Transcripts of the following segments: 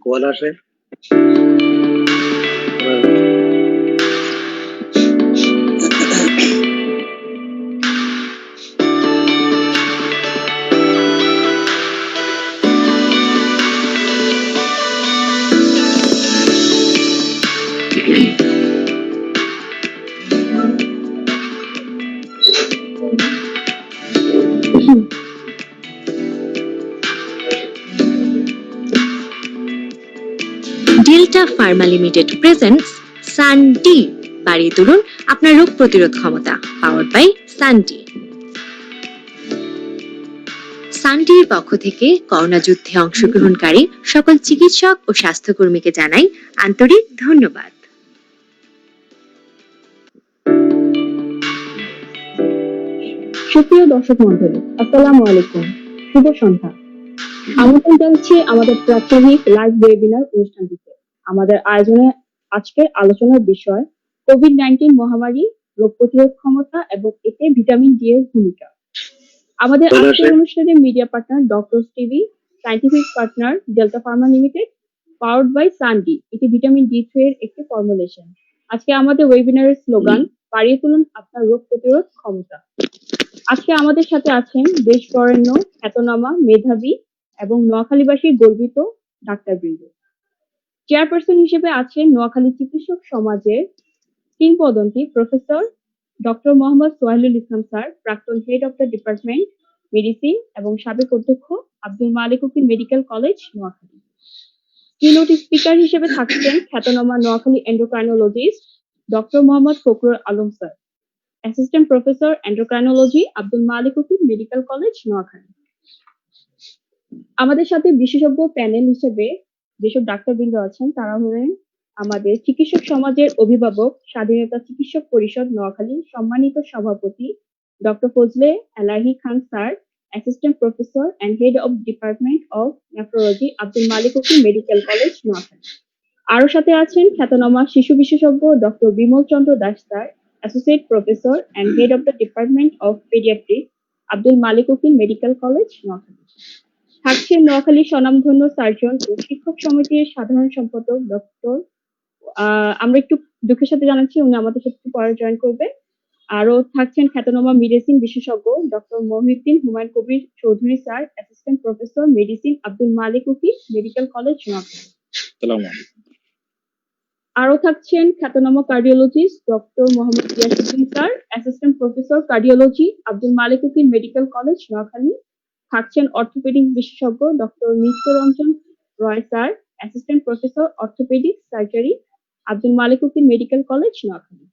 Call আসে। Delta Pharma limited presents সানটি, বাড়িয়ে তুলুন আপনার রোগ প্রতিরোধ ক্ষমতা, পাওয়ার্ড বাই সানটি। সানটির পক্ষ থেকে করোনা যুদ্ধে অংশগ্রহণকারী সকল চিকিৎসক ও স্বাস্থ্যকর্মীকে জানাই আন্তরিক ধন্যবাদ। সুপ্রিয় দর্শক মন্ডলী, আসসালামু আলাইকুম, শুভ সন্ধ্যা। আমন্ত্রণ জানাচ্ছি আমাদের প্রাত্যহিক লাইভ ওয়েবিনার অনুষ্ঠানটিতে। আমাদের আয়োজনে আজকের আলোচনার বিষয় কোভিড-19 মহামারী, রোগ প্রতিরোধ ক্ষমতা এবং এতে ভিটামিন ডি এর ভূমিকা। আমাদের আজকের অনুষ্ঠানে media partner doctor TV, scientific partner Delta Pharma Limited, powered by সানডি, এটি ভিটামিন ডি3 এর একটি ফর্মুলেশন। আজকে আমাদের ওয়েবিনারের স্লোগান বাড়িয়ে তুলুন আপনার রোগ প্রতিরোধ ক্ষমতা। আজকে আমাদের সাথে আছেন দেশ বরেণ্য, খ্যাতনামা, মেধাবী এবং নোয়াখালীবাসীর গর্বিত ডাক্তারবৃন্দ। চেয়ারপারসন হিসেবে আছেন নোয়াখালী চিকিৎসক সমাজের কিংবদন্তি professor doctor Mohammad Sohailul Islam sir, প্রাক্তন head of the department medicine এবং সাবেক অধ্যক্ষ Abdul Malek Ukil medical college Noakhali. Keynote speaker হিসেবে থাকছেন খ্যাতনামা Noakhali endocrinologist doctor Mohammad Fakhrul Alam sir, assistant professor endocrinology Abdul Malek Ukil medical college Noakhali. আমাদের সাথে বিশেষজ্ঞ প্যানেল হিসেবে যেসব ডাক্তারবৃন্দ আছেন তারা হলেন আমাদের চিকিৎসক সমাজের অভিভাবক, স্বাধীনতা চিকিৎসক পরিষদ নোয়াখালী সম্মানিত সভাপতি doctor Fazle Elahi Khan sir, assistant professor and head of department of nephrology Abdul Malek Ukil medical college Noakhali. আরো সাথে আছেন খ্যাতনামা শিশু বিশেষজ্ঞ doctor Bimal Chandra Das sir, associate professor and head of the department of paediatric Abdul Malek Ukil medical college Noakhali. থাকছেন নোয়াখালী স্বনামধন্য সার্জন ও শিক্ষক সমিতির সাধারণ সম্পাদক ডক্টর, আমরা একটু দুঃখের সাথে জানাচ্ছি উনি আমাদের সাথে পরে জয়েন করবে। আরো থাকছেন খ্যাতনামা মেডিসিন বিশেষজ্ঞ doctor Mohiuddin Humayun Kabir Chowdhury sir, assistant professor medicine Abdul Malek Ukil medical college Noakhali. আরো থাকছেন খ্যাতনামা cardiologist doctor Mohammad Giasuddin sir, assistant professor cardiology Abdul Malek Ukil medical college Noakhali. থাকছেন অর্থোপেডিক বিশেষজ্ঞ doctor Nityaranjan Roy sir, assistant professor orthopaedic surgery Abdul Malek Ukil medical college Noakhali.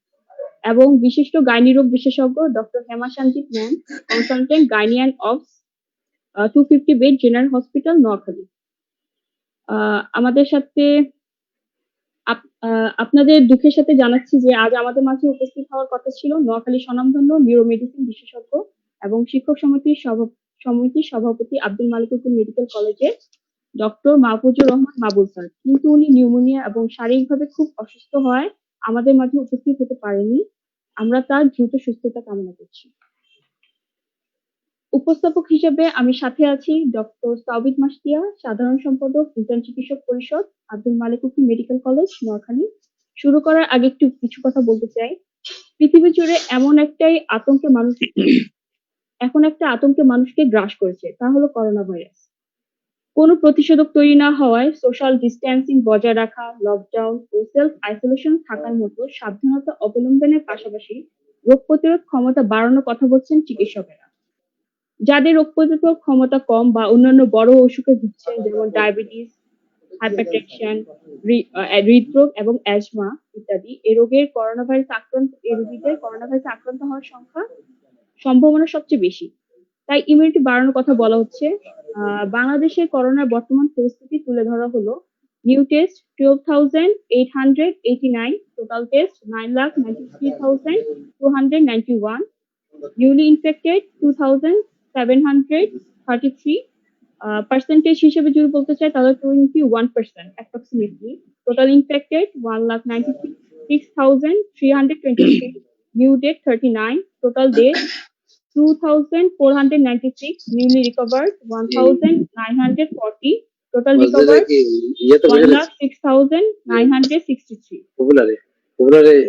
এবং বিশিষ্ট গাইনি রোগ বিশেষজ্ঞ doctor Hema Sanjit ma'am, consultant গাইনিয়ান of 250 bed general hospital Noakhali. আমাদের সাথে আপনাদের দুঃখের সাথে জানাচ্ছি যে আজ আমাদের মাঝে উপস্থিত হওয়ার কথা ছিল নোয়াখালী স্বনামধন্য নিউরোমেডিসিন বিশেষজ্ঞ এবং শিক্ষক সমিতির সভাপতি আব্দুল মালিক উকিল মেডিকেল কলেজের ডক্টর মাহফুজুর রহমান মাবুল স্যার, কিন্তু উনি নিউমোনিয়া এবং শারীরিকভাবে খুব অসুস্থ হওয়ায় আমাদের মাঝে উপস্থিত হতে পারেনি। আমরা তার দ্রুত সুস্থতা কামনা করছি। উপস্থাপক হিসেবে আমি সাথে আছি ডক্টর সাউবিদ মাসতিয়া, সাধারণ সম্পাদক ইন্টার্ন চিকিৎসক পরিষদ আব্দুল মালিক উকিল মেডিকেল কলেজ নোয়াখালী। শুরু করার আগে একটু কিছু কথা বলতে চাই। পৃথিবী জুড়ে এখন একটা আতঙ্কে মানুষকে গ্রাস করেছে, তা হলো করোনা ভাইরাস। কোনো প্রতিষেধক তৈরি না হওয়ায় সোশ্যাল ডিস্ট্যান্সিং বজায় রাখা, লকডাউন ও সেলফ আইসোলেশন থাকার মতো সাবধানতা অবলম্বনের পাশাপাশি রোগ প্রতিরোধ ক্ষমতা বাড়ানোর কথা বলছেন চিকিৎসকেরা। যাদের রোগ প্রতিরোধ ক্ষমতা কম বা অন্যান্য বড় অসুখে ভুগছেন, যেমন ডায়াবেটিস, হাইপারটেনশন, হৃদরোগ এবং অ্যাজমা ইত্যাদি, এই রোগীদের করোনা ভাইরাসে আক্রান্ত হওয়ার সম্ভাবনা সবচেয়ে বেশি। তাই ইমিউনিটি বাড়ানোর কথা বলা হচ্ছে। বাংলাদেশের করোনার বর্তমান পরিস্থিতি তুলে ধরা হলো: new test 12,889, total test 9,93,291, newly infected 2,733, percentage হিসেবে যদি বলতে চাই তাহলে 21% approximately, total infected 1,96,323, new death 39, total death 2,496, newly recovered 1,940, total মসজিদে রিকভার কি ইয়ে তো বুঝে 1,06,963। পপুলারে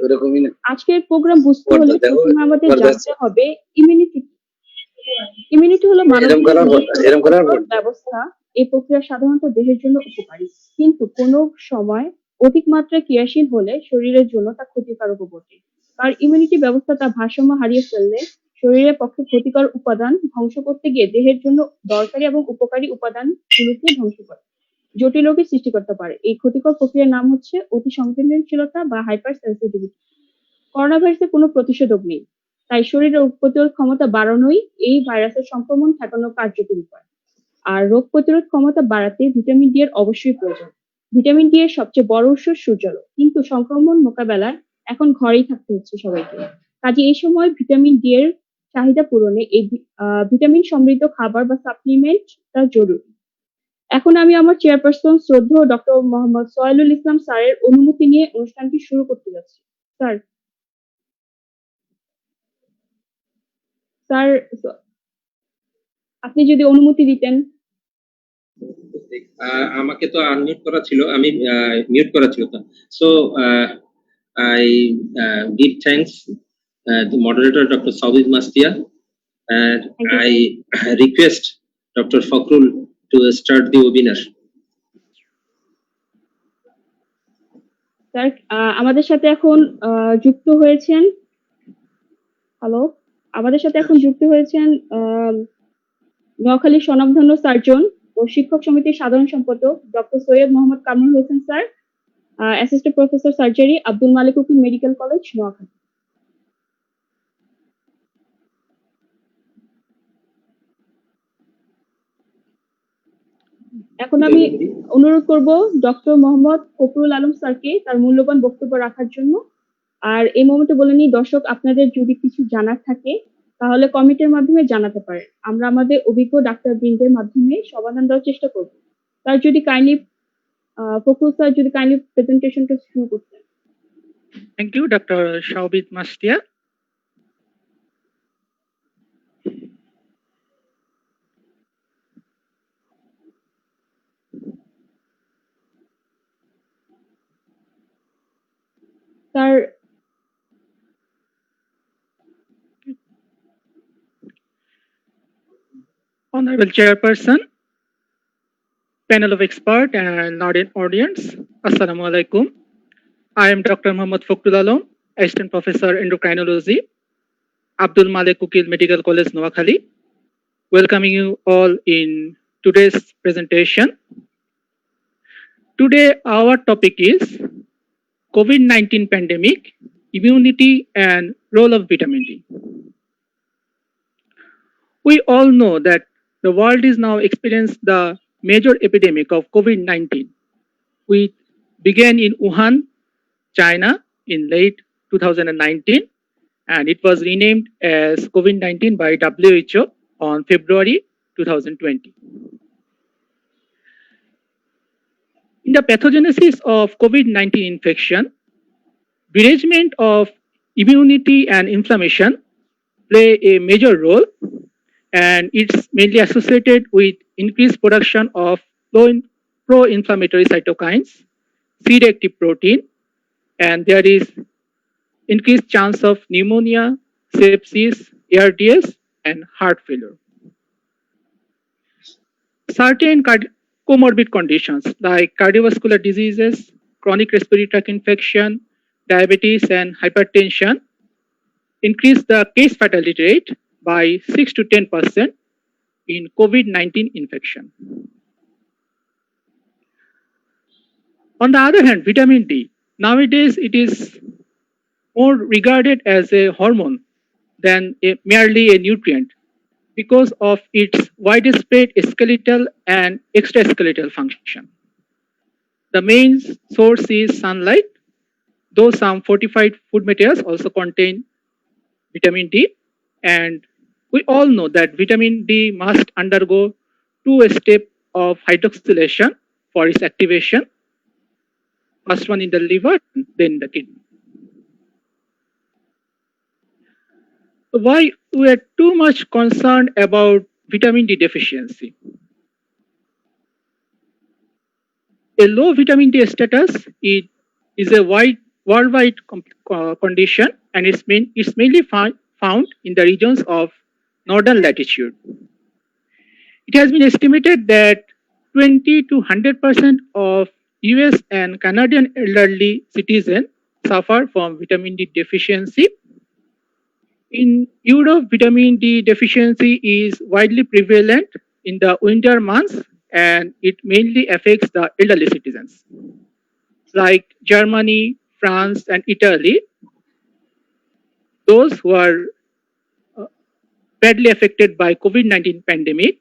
ওরকমই না। আজকের প্রোগ্রাম বুঝতে ওর হলে দেখো, প্রথমে আমাদের ওর জানতে হবে ইমিউনিটি। ইমিউনিটি হলো এরম মানবদেহের করার পর নিজস্ব এরম করার পর প্রতিরোধ ব্যবস্থা। এই প্রক্রিয়া সাধারণত দেহের জন্য উপকারী, কিন্তু কোনো সময় অধিক মাত্রায় ক্রিয়াশীল হলে শরীরের জন্য তা ক্ষতিকারকও বটে। আর ইমিউনিটি ব্যবস্থা তার ভারসাম্য হারিয়ে ফেললে শরীরের পক্ষে ক্ষতিকর উপাদান ধ্বংস করতে গিয়ে দেহের জন্য দরকারি এবং উপকারী উপাদানগুলোকে ধ্বংস করে জটিল রোগের সৃষ্টি করতে পারে। এই ক্ষতিকর প্রক্রিয়ার নাম হচ্ছে অতি সংবেদনশীলতা বা হাইপার সেন্সিটিভিটি। করোনা ভাইরাসের কোনো প্রতিষেধক নেই, তাই শরীরের রোগ প্রতিরোধ ক্ষমতা বাড়ানোই এই ভাইরাসের সংক্রমণ ঠেকানোর কার্যকরী উপায়। আর রোগ প্রতিরোধ ক্ষমতা বাড়াতে ভিটামিন ডি এর অবশ্যই প্রয়োজন। ভিটামিন ডি এর সবচেয়ে বড় উৎস সূর্যালোক, কিন্তু সংক্রমণ মোকাবেলায় এখন ঘরেই থাকতে হচ্ছে সবাইকে। কাজে এই সময় ভিটামিন ডি এর চাহিদা পূরণে এই ভিটামিন সমৃদ্ধ খাবার বা সাপ্লিমেন্ট টা জরুরি। এখন আমি আমার চেয়ারপারসন শ্রদ্ধেয় ডক্টর মোহাম্মদ সোহেলুল ইসলাম স্যারের অনুমতি নিয়ে অনুষ্ঠানটি শুরু করতে যাচ্ছি। স্যার স্যার আপনি যদি অনুমতি দিতেন। আমাকে তো আনমিউট করা ছিল, আমি মিউট করা ছিল তো। So I give thanks to moderator Dr. Saubid Mastia, and Thank you, I request Dr. Fakrul to start the webinar. Sir আমাদের সাথে এখন যুক্ত হয়েছেন, হ্যালো, আমাদের সাথে এখন যুক্ত হয়েছেন নোয়াখালী স্বনামধন্য সার্জন ও শিক্ষক সমিতির সাধারণ সম্পাদক doctor Syed Mohammad Kamrul Hossain sir, assistant professor surgery Abdul Malek Ukil medical college Noakhali. এখন আমি অনুরোধ করব ডক্টর মোহাম্মদ ফখরুল আলম স্যারকে তার মূল্যবান বক্তব্য রাখার জন্য। আর এই মোমেন্টে বলে নিই, দর্শক আপনাদের যদি কিছু জানার থাকে তাহলে কমেন্টের মাধ্যমে জানাতে পারেন, আমরা আমাদের অভিজ্ঞ ডাক্তারবৃন্দের মাধ্যমে সমাধান দেওয়ার চেষ্টা করব। তার যদি কাইন্ডলি ফখরুল স্যার যদি কাইন্ডলি প্রেজেন্টেশনটা শুরু করতেন। Thank you, Dr. Saubid Mastia. Sir Honorable Chairperson, panel of expert and audience, Assalamu alaikum. I am Dr. Mohammad Fakhrul Alam, Assistant Professor Endocrinology, Abdul Malik Ukil Medical College, Noakhali. Welcoming you all in today's presentation. Today our topic is COVID-19 pandemic, immunity and role of vitamin D. We all know that the world is now experiencing the major epidemic of COVID-19, which began in Wuhan, China in late 2019, and it was renamed as COVID-19 by WHO on February 2020. In the pathogenesis of COVID-19 infection, derangement of immunity and inflammation play a major role, and it's mainly associated with increased production of pro-inflammatory cytokines, C-reactive protein, and there is increased chance of pneumonia, sepsis, ARDS, and heart failure. Certain comorbid conditions like cardiovascular diseases, chronic respiratory tract infection, diabetes, and hypertension increase the case fatality rate by 6 to 10% in COVID-19 infection. On the other hand, vitamin D, nowadays it is more regarded as a hormone than merely a nutrient because of its widespread skeletal and extraskeletal function. The main source is sunlight, though some fortified food materials also contain vitamin D, and we all know that vitamin D must undergo two steps of hydroxylation for its activation, first one in the liver, then the kidney. Why we are too much concerned about vitamin D deficiency? A low vitamin D status is a worldwide condition, and it's mainly found in the regions of northern latitude. It has been estimated that 20 to 100% of US and Canadian elderly citizens suffer from vitamin D deficiency. In Europe, vitamin D deficiency is widely prevalent in the winter months, and it mainly affects the elderly citizens. Like Germany, France, and Italy, those who are badly affected by COVID-19 pandemic,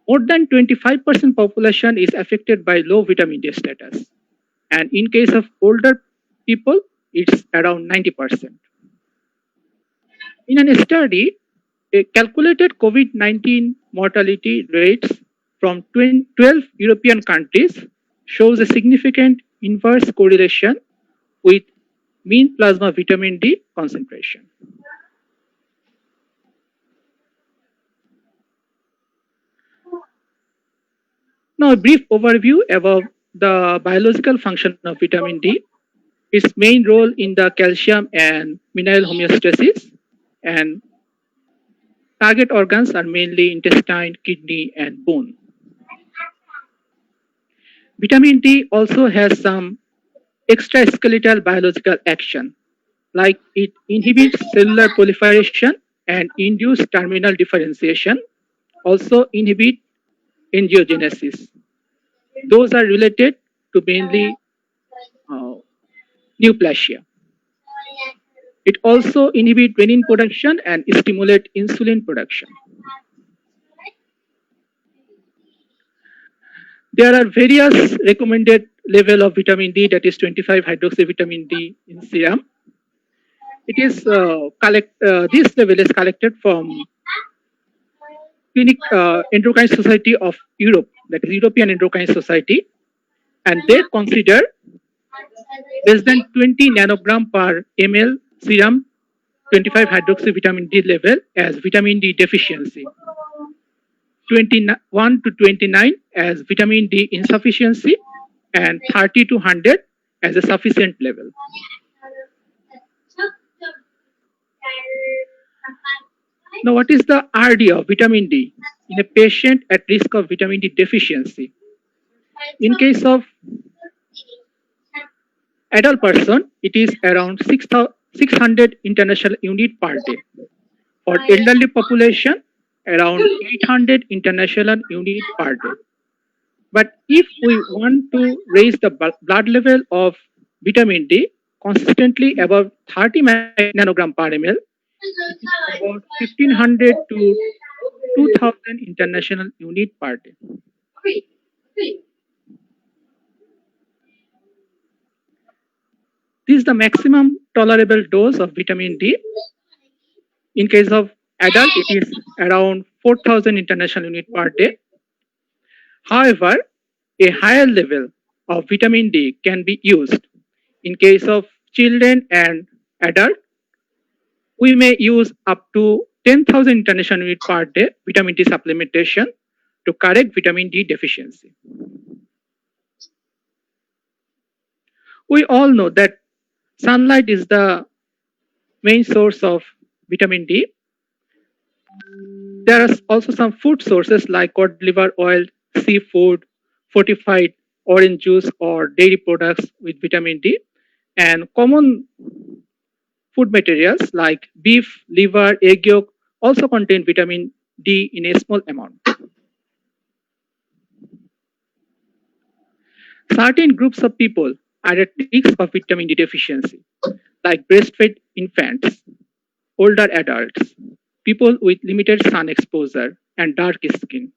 more than 25% population is affected by low vitamin D status. And in case of older people, it's around 90%. In a study, a calculated COVID-19 mortality rates from 12 European countries shows a significant inverse correlation with mean plasma vitamin D concentration. Now, a brief overview about the biological function of vitamin D, its main role in the calcium and mineral homeostasis, and target organs are mainly intestine, kidney, and bone. Vitamin D also has some extraskeletal biological action, like it inhibits cellular proliferation and induce terminal differentiation, also inhibit angiogenesis. Those are related to mainly neoplasia. It also inhibits renin production and stimulate insulin production. There are various recommended level of vitamin D, that is 25 hydroxyvitamin D in serum. It is this level is collected from Endocrine Society of Europe, that is European Endocrine Society, and they consider less than 20 nanogram per ml serum 25 hydroxyvitamin D level as vitamin D deficiency, 21 to 29 as vitamin D insufficiency, and 30 to 100 as a sufficient level. Now, what is the RD of vitamin D in a patient at risk of vitamin D deficiency? In case of adult person, it is around 600 international unit per day. For elderly population, around 800 international unit per day. But if we want to raise the blood level of vitamin D consistently above 30 nanogram per ml, it is about 1500 to 2000 international unit per day. This is the maximum tolerable dose of vitamin D. In case of adult, it is around 4000 international unit per day. However, a higher level of vitamin D can be used. In case of children and adult, we may use up to 10,000 international unit per day vitamin D supplementation to correct vitamin D deficiency. We all know that sunlight is the main source of vitamin D. There are also some food sources like cod liver oil, seafood, fortified orange juice, or dairy products with vitamin D, and common food materials like beef, liver, egg yolk also contain vitamin D in a small amount. Certain groups of people are at risk of vitamin D deficiency, like breastfed infants, older adults, people with limited sun exposure and dark skin,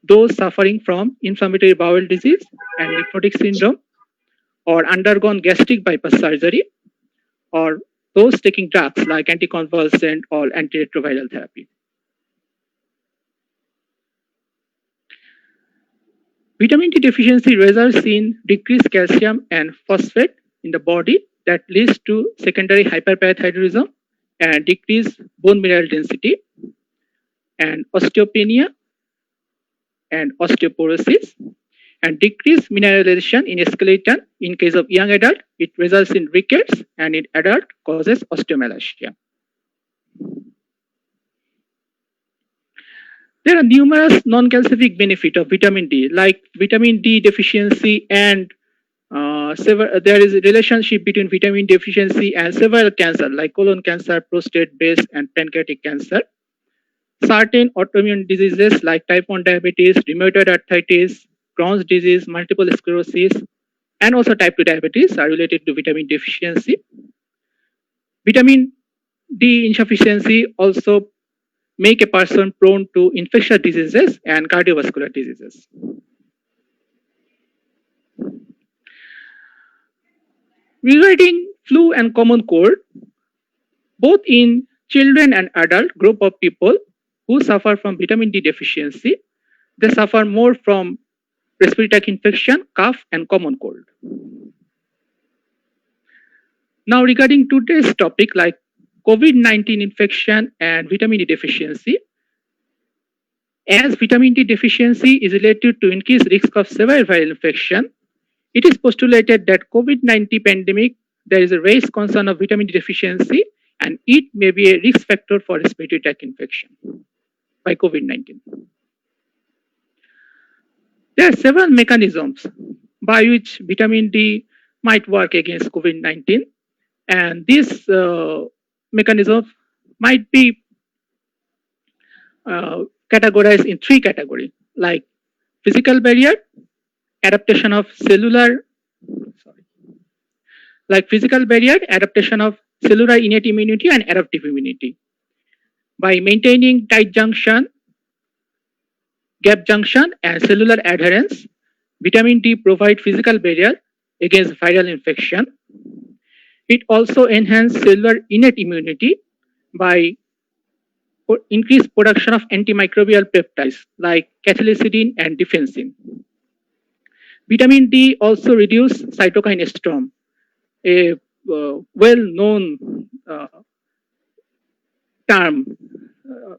those suffering from inflammatory bowel disease and nephrotic syndrome, or undergone gastric bypass surgery, or those taking drugs like anticonvulsant or antiretroviral therapy. Vitamin D deficiency results in decreased calcium and phosphate in the body that leads to secondary hyperparathyroidism and decreased bone mineral density and osteopenia and osteoporosis. and decreased mineralization in skeleton. In case of young adult, it results in rickets, and in adult causes osteomalacia. There are numerous non-calcific benefits of vitamin D, like vitamin D deficiency and there is a relationship between vitamin deficiency and several cancers like colon cancer, prostate, breast, and pancreatic cancer. Certain autoimmune diseases like type 1 diabetes, rheumatoid arthritis, Crohn's disease, multiple sclerosis, and also type 2 diabetes are related to vitamin deficiency. Vitamin D insufficiency also make a person prone to infectious diseases and cardiovascular diseases. Regarding flu and common cold, both in children and adult group of people who suffer from vitamin D deficiency, they suffer more from respiratory tract infection, cough, and common cold. Now, regarding today's topic like COVID-19 infection and vitamin D deficiency, as vitamin D deficiency is related to increased risk of severe viral infection, it is postulated that COVID-19 pandemic, there is a raised concern of vitamin D deficiency, and it may be a risk factor for respiratory tract infection by COVID-19. There are several mechanisms by which vitamin D might work against COVID-19, and these mechanisms might be categorized in three categories, like physical barrier, adaptation of cellular, cellular innate immunity, and adaptive immunity. By maintaining tight junction, gap junction, and cellular adherence, vitamin D provides physical barrier against viral infection. It also enhances cellular innate immunity by increased production of antimicrobial peptides like cathelicidin and defensin. Vitamin D also reduces cytokine storm, a well-known term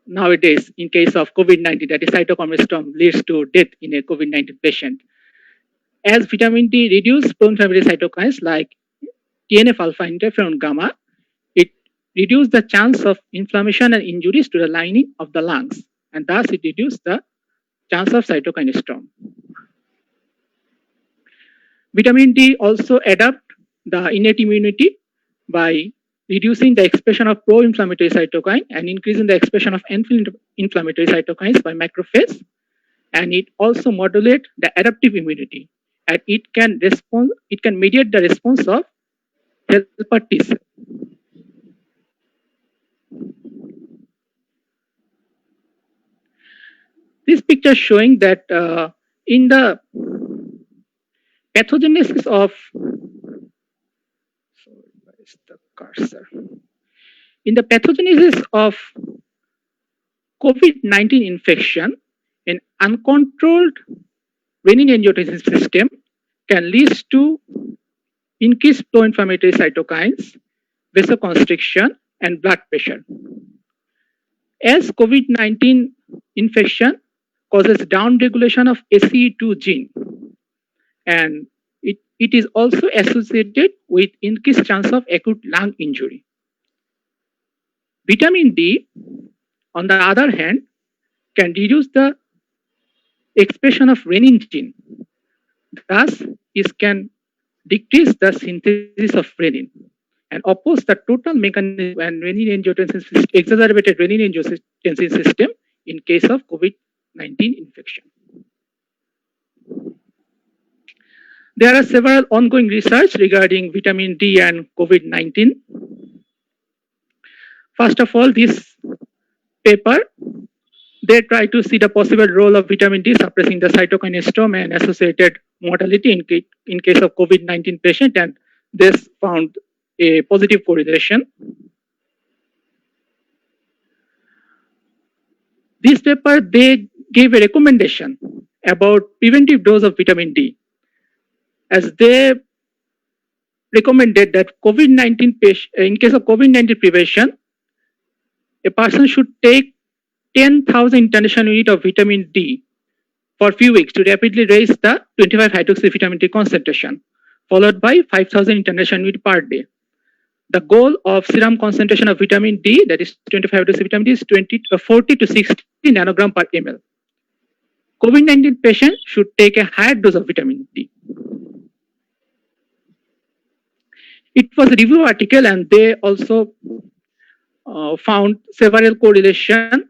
nowadays in case of COVID-19, that is cytokine storm leads to death in a COVID-19 patient. As vitamin D reduces pro-inflammatory cytokines like TNF-alpha interferon gamma, it reduces the chance of inflammation and injuries to the lining of the lungs, and thus it reduces the chance of cytokine storm. Vitamin D also adapts the innate immunity by reducing the expression of pro-inflammatory cytokine and increasing the expression of anti-inflammatory cytokines by macrophages, and it also modulates the adaptive immunity, and it can mediate the response of helper T cell. This picture showing that in the pathogenesis of COVID-19 infection, an uncontrolled renin-angiotensin system can lead to increased pro-inflammatory cytokines, vasoconstriction, and blood pressure. As COVID-19 infection causes downregulation of ACE2 gene, and it is also associated with increased chance of acute lung injury. Vitamin D, on the other hand, can reduce the expression of renin gene. Thus, it can decrease the synthesis of renin and oppose the total mechanism and exacerbated renin-angiotensin system in case of COVID-19 infection. There are several ongoing research regarding vitamin D and COVID-19. First of all, this paper, they try to see the possible role of vitamin D suppressing the cytokine storm and associated mortality in case of COVID-19 patient, and this found a positive correlation. This paper, they gave a recommendation about preventive dose of vitamin D, as they recommended that in case of COVID-19 prevention, a person should take 10,000 international units of vitamin D for a few weeks to rapidly raise the 25 hydroxy vitamin D concentration, followed by 5,000 international units per day. The goal of serum concentration of vitamin D, that is 25 hydroxy vitamin D, is 40 to 60 nanogram per ml. COVID-19 patients should take a higher dose of vitamin D. It was a review article, and they also found several correlation.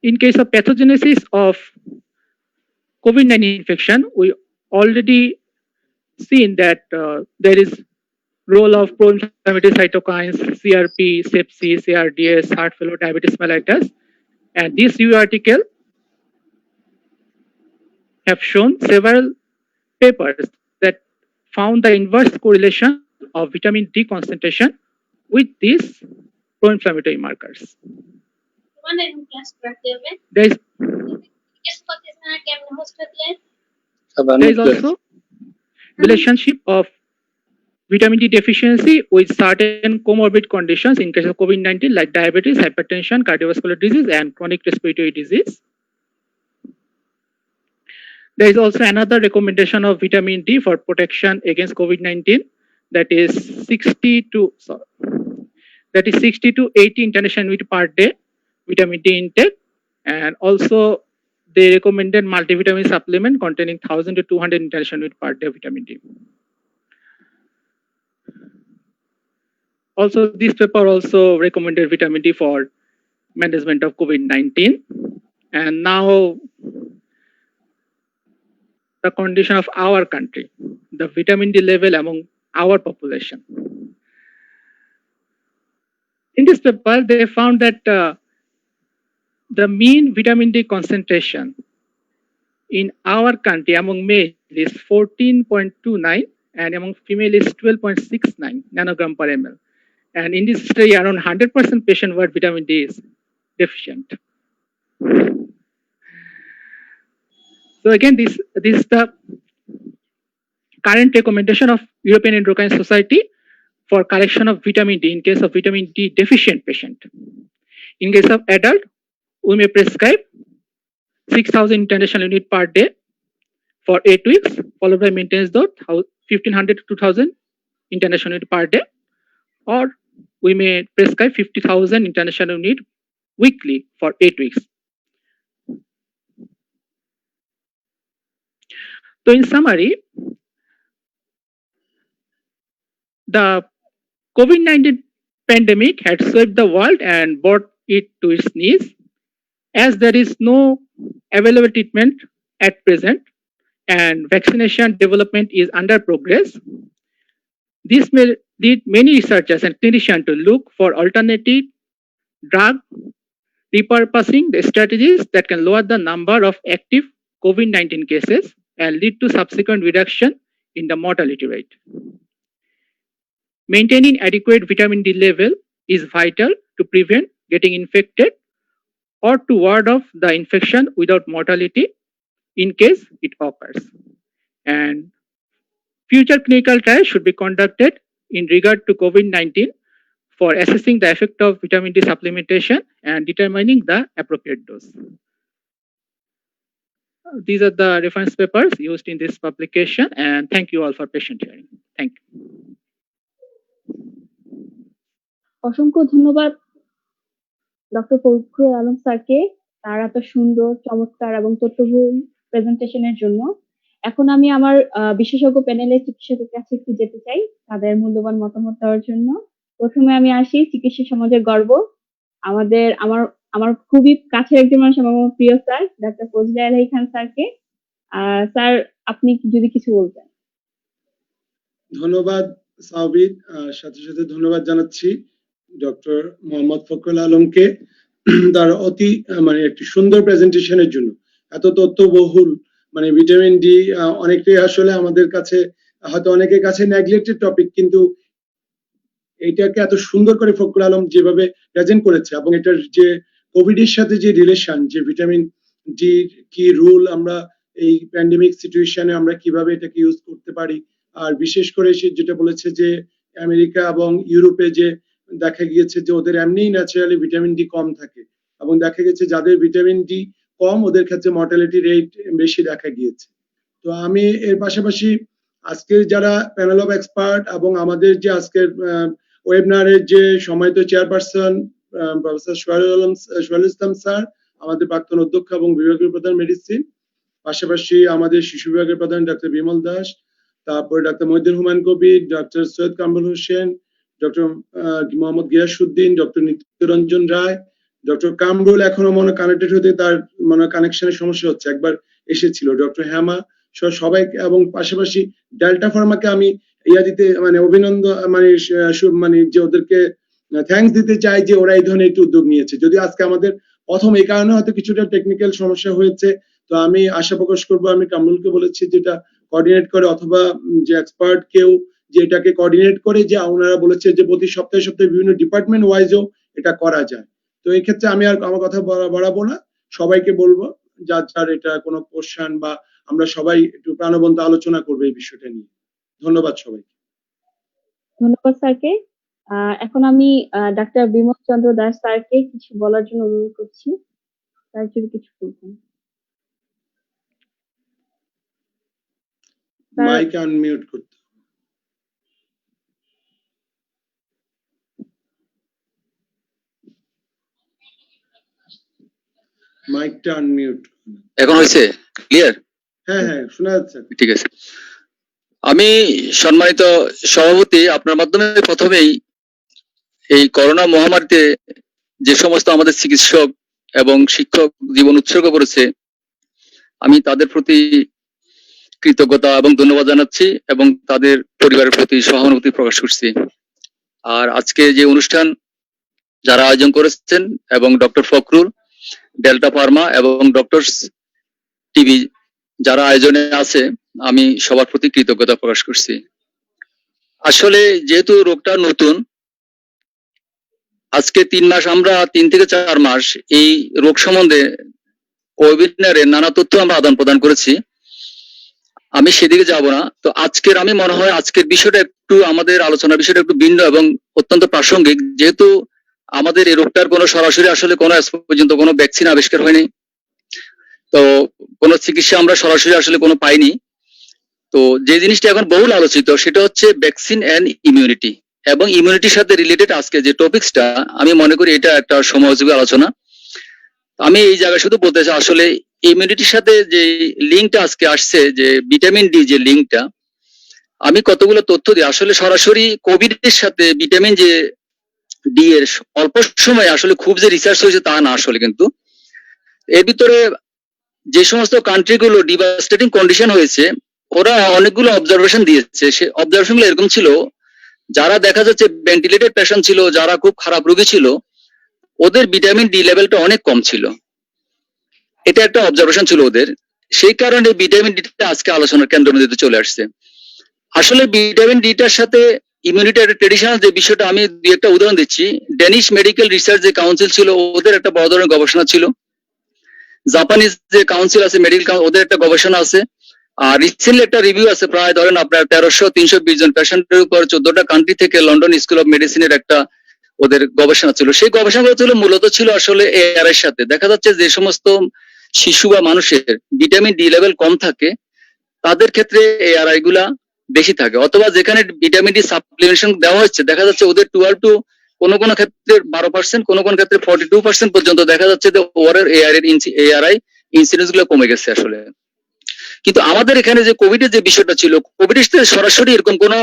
In case of pathogenesis of COVID-19 infection, we already seen that there is role of pro-inflammatory cytokines, CRP, sepsis, ARDS, heart failure, diabetes mellitus, and this review article have shown several papers that found the inverse correlation of vitamin D concentration with these pro-inflammatory markers. There is also relationship of vitamin D deficiency with certain comorbid conditions in case of COVID-19 like diabetes, hypertension, cardiovascular disease, and chronic respiratory disease. There is also another recommendation of vitamin D for protection against COVID-19, that is 60 to 80 international units per day vitamin D intake, and also they recommended multivitamin supplement containing 1,000 to 200 international units per day vitamin D. Also, this paper also recommended vitamin D for management of COVID-19. And now the condition of our country, the vitamin D level among our population. In this paper, they found that the mean vitamin D concentration in our country among male is 14.29 and among female is 12.69 nanogram per ml. And in this study, around 100% patient were vitamin D is deficient. So again, this is the current recommendation of European Endocrine Society for correction of vitamin D in case of vitamin D deficient patient. In case of adult, we may prescribe 6,000 international units per day for 8 weeks, followed by maintenance dose 1,500 to 2,000 international units per day, or we may prescribe 50,000 international units weekly for 8 weeks. So in summary, the COVID-19 pandemic had swept the world and brought it to its knees. As there is no available treatment at present and vaccination development is under progress, this may lead many researchers and clinicians to look for alternative drug repurposing the strategies that can lower the number of active COVID-19 cases and lead to subsequent reduction in the mortality rate. Maintaining adequate vitamin D level is vital to prevent getting infected or to ward off the infection without mortality in case it occurs. And future clinical trials should be conducted in regard to COVID-19 for assessing the effect of vitamin D supplementation and determining the appropriate dose. These are the reference papers used in this publication, and thank you all for patient hearing. Thank you. অসংখ্য ধন্যবাদ doctor Fakhrul Alam স্যারকে তার এত সুন্দর, চমৎকার এবং তথ্যবহুল প্রেজেন্টেশনের জন্য। এখন আমি আমার বিশেষজ্ঞ প্যানেলের চিকিৎসকের কাছে একটু যেতে চাই তাদের মূল্যবান মতামত দেওয়ার জন্য। প্রথমে আমি আসি চিকিৎসা সমাজের গর্ব, আমার খুবই কাছের একজন মানুষ, আমার প্রিয় স্যার ডাক্তার ফজলে আলাহি খান স্যারকে। স্যার, আপনি যদি কিছু বলতেন। ধন্যবাদ সাবিদ, সাথে সাথে ধন্যবাদ জানাচ্ছি ডক্টর মোহাম্মদ ফখরুল আলমকে তার অতি একটি সুন্দর প্রেজেন্টেশনের জন্য। এত তথ্যবহুল ভিটামিন ডি অনেকটাই আসলে আমাদের কাছে হয়তো অনেকের কাছে নেগলেক্টেড টপিক, কিন্তু এটাকে এত সুন্দর করে ফখরুল আলম যেভাবে প্রেজেন্ট করেছে এবং এটার যে কোভিড এর সাথে যে রিলেশন, যে ভিটামিন ডি কি রোল আমরা এই প্যান্ডেমিক সিচুয়েশনে আমরা কিভাবে এটাকে ইউজ করতে পারি, আর বিশেষ করে সে যেটা বলেছে যে আমেরিকা এবং ইউরোপে যে দেখা গিয়েছে যে ওদের এমনিই ন্যাচারালি ভিটামিন ডি কম থাকে এবং দেখা গেছে যাদের ভিটামিন ডি কম, ওদের ক্ষেত্রে মর্টালিটি রেট বেশি দেখা গিয়েছে। তো আমি এর পাশাপাশি আজকের যারা প্যানেল অফ এক্সপার্ট এবং আমাদের যে আজকের ওয়েবিনারের যে সম্মানিত চেয়ারপারসন প্রফেসর সোহেল ইসলাম স্যার, আমাদের প্রাক্তন অধ্যক্ষ এবং বিভাগীয় প্রধান মেডিসিন, পাশাপাশি আমাদের শিশু বিভাগের প্রধান ডক্টর বিমল দাস, তারপর doctor Mohiuddin Humayun Kabir, doctor Syed Kamrul Hossain, doctor Mohammad Giasuddin, doctor Nityaranjan Roy, doctor Kamrul এখনো মনে কানেক্টেড হতে তার মনে কানেকশনের সমস্যা হচ্ছে, একবার এসেছিল, ডক্টর হেমা সহ সবাইকে, এবং পাশাপাশি ডেল্টা ফার্মাকে আমি দিতে মানে অভিনন্দন মানে যে ওদেরকে থ্যাঙ্কস দিতে চাই যে ওরা এই ধরনের একটি উদ্যোগ নিয়েছে। যদি আজকে আমাদের প্রথম এই কারণে হয়তো কিছুটা টেকনিক্যাল সমস্যা হয়েছে, তো আমি আশা প্রকাশ করবো, আমি কামরুলকে বলেছি যেটা কোঅর্ডিনেট করে অথবা যে এক্সপার্ট কেউ যে এটাকে কোঅর্ডিনেট করে, যে ওনারা বলেছে যে প্রতি সপ্তাহে সপ্তাহে বিভিন্ন ডিপার্টমেন্ট ওয়াইজও এটা করা যায়। তো এই ক্ষেত্রে আমি আর আমার কথা বাড়াবো না, সবাইকে বলবো যার যার এটা কোনো কোশ্চেন বা আমরা সবাই একটু প্রাণবন্ত আলোচনা করবো এই বিষয়টা নিয়ে। ধন্যবাদ সবাইকে। ধন্যবাদ স্যারকে। এখন আমি ডাক্তার বিমল চন্দ্র দাস স্যারকে কিছু বলার জন্য অনুরোধ করছি। স্যার যদি কিছু বলতেন। মাইক আনমিউট করতে। মাইকটা আনমিউট। এখন হয়েছে ক্লিয়ার? হ্যাঁ হ্যাঁ শোনা যাচ্ছে। ঠিক আছে। আমি সম্মানিত সভাপতি, আপনার মাধ্যমে প্রথমেই এই করোনা মহামারীতে যে সমস্ত আমাদের চিকিৎসক এবং শিক্ষক জীবন উৎসর্গ করেছে, আমি তাদের প্রতি কৃতজ্ঞতা এবং ধন্যবাদ জানাচ্ছি এবং তাদের পরিবারের প্রতি সহানুভূতি প্রকাশ করছি। আর আজকে যে অনুষ্ঠান যারা আয়োজন করেছেন এবং ডক্টর ফখরুল, ডেল্টা ফার্মা এবং ডক্টর টিভি যারা আয়োজনে আছে, আমি সবার প্রতি কৃতজ্ঞতা প্রকাশ করছি। আসলে যেহেতু রোগটা নতুন, আজকে 3 মাস, আমরা 3 থেকে 4 মাস এই রোগ সম্বন্ধে ওয়েবিনারে নানা তথ্য আমরা আদান প্রদান করেছি, আমি সেদিকে যাব না। তো আজকের আমি মনে হয় আজকের বিষয়টা একটু, আমাদের আলোচনার বিষয়টা একটু ভিন্ন এবং অত্যন্ত প্রাসঙ্গিক, যেহেতু আমাদের এই রোগটার কোনো সরাসরি আসলে কোনো আজ পর্যন্ত কোনো ভ্যাকসিন আবিষ্কার হয়নি, তো কোনো চিকিৎসা আমরা সরাসরি আসলে কোনো পাইনি। তো যে জিনিসটা এখন বহুল আলোচিত সেটা হচ্ছে ভ্যাকসিন এন্ড ইমিউনিটি, এবং ইমিউনিটির সাথে রিলেটেড আজকে যে টপিকসটা, আমি মনে করি এটা একটা সময়োপযোগী আলোচনা। আমি এই জায়গায় শুধু বলতে চাই, আসলে ইমিউনিটির সাথে যে লিঙ্কটা আজকে আসছে, যে ভিটামিন ডি যে লিঙ্কটা, আমি কতগুলো তথ্য দিই। আসলে সরাসরি কোভিড এর সাথে ভিটামিন যে ডি এর অল্প সময় আসলে খুব যে রিসার্চ হয়েছে তা না, আসলে কিন্তু এর ভিতরে যে সমস্ত কান্ট্রিগুলো ডিভাস্টেটিং কন্ডিশন হয়েছে, ওরা অনেকগুলো অবজারভেশন দিয়েছে। সে অবজারভেশন গুলো এরকম ছিল, যারা দেখা যাচ্ছে ভেন্টিলেটেড পেশেন্ট ছিল, যারা খুব খারাপ রোগী ছিল, ওদের ভিটামিন ডি লেভেলটা অনেক কম ছিল। এটা একটা অবজারভেশন ছিল ওদের। সেই কারণে ভিটামিন ডিটা আজকে আলোচনার কেন্দ্রবিন্দুতে চলে আসছে। আসলে ভিটামিন ডিটার সাথে ইমিউনিটির ট্রেডিশনাল যে বিষয়টা, আমি দুই একটা উদাহরণ দিচ্ছি। ডেনিশ মেডিকেল রিসার্চ যে কাউন্সিল ছিল, ওদের একটা বড় ধরনের গবেষণা ছিল। জাপানিজ যে কাউন্সিল আছে মেডিকেল, ওদের একটা গবেষণা আছে। আর রিসেন্টলি একটা রিভিউ আছে, প্রায় ধরেন আপনার 1320 জন পেশেন্টের উপর 14টা কান্ট্রি থেকে লন্ডন স্কুল অফ মেডিসিনের একটা ওদের গবেষণা ছিল। সেই গবেষণাগুলো ছিল মূলত ছিল আসলে এআর এর সাথে। দেখা যাচ্ছে যে সমস্ত শিশু বা মানুষের ভিটামিন ডি লেভেল কম থাকে, তাদের ক্ষেত্রে এআরআই গুলা বেশি থাকে, অথবা যেখানে ভিটামিন ডি সাপ্লিমেন্টেশন দেওয়া হচ্ছে, দেখা যাচ্ছে ওদের 12 টু কোনো কোনো ক্ষেত্রে 12%, কোনো কোনো ক্ষেত্রে 42% পর্যন্ত দেখা যাচ্ছে যে ওয়ারের এআরআই ইনসিডেন্স গুলো কমে গেছে আসলে। কিন্তু আমাদের এখানে যে কোভিডের যে বিষয়টা ছিল, কোভিডের সাথে সরাসরি এরকম কোনো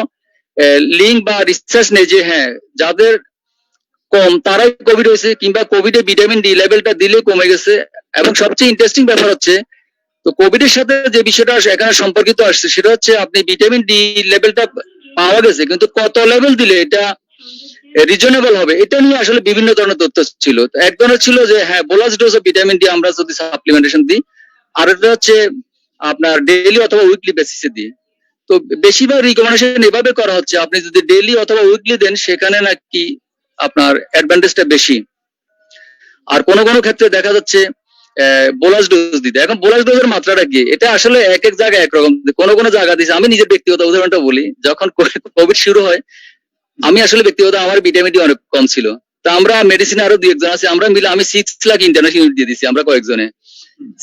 লিঙ্ক বা রিসার্চ নেই যে হ্যাঁ যাদের কম তারাই কোভিড হয়েছে, কিংবা কোভিডে ভিটামিন ডি লেভেলটা দিলে কমে গেছে। এবং সবচেয়ে ইন্টারেস্টিং ব্যাপার হচ্ছে, তো কোভিড এর সাথে যে বিষয়টা এখানে সম্পর্কিত আসছে, সেটা হচ্ছে আপনি ভিটামিন ডি লেভেলটা পাওয়া গেছে, কিন্তু কত লেভেল দিলে এটা রিজনেবল হবে, এটা নিয়ে আসলে বিভিন্ন ধরনের তথ্য ছিল। এক ধরনের ছিল যে হ্যাঁ bolus dose of vitamin D আমরা যদি সাপ্লিমেন্টেশন দিই, আর এটা হচ্ছে আপনার ডেইলি অথবা উইকলি বেসিসে দিই। তো বেশিরভাগ রিকমেন্ডেশন এভাবে করা হচ্ছে, আপনি যদি ডেইলি অথবা উইকলি দেন সেখানে নাকি আপনার অ্যাডভান্টেজটা বেশি। আর কোনো কোনো ক্ষেত্রে দেখা যাচ্ছে বোলাস ডোজ দিতে। এখন বোলাস ডোজের মাত্রাটা কি, এটা আসলে এক এক জায়গায় একরকম, কোনো কোনো জায়গা দিচ্ছে। আমি নিজের ব্যক্তিগত উদাহরণটা বলি, যখন কোভিড শুরু হয়, আমি আসলে ব্যক্তিগত আমার ভিটামিন ডি অনেক কম ছিল। তা আমরা মেডিসিনে আরো 2-1 জন আছে, আমরা মিলে আমি 6 লাখ ইন্টারন্যাশনাল ইউনিট দিয়ে দিচ্ছি আমরা কয়েকজনে।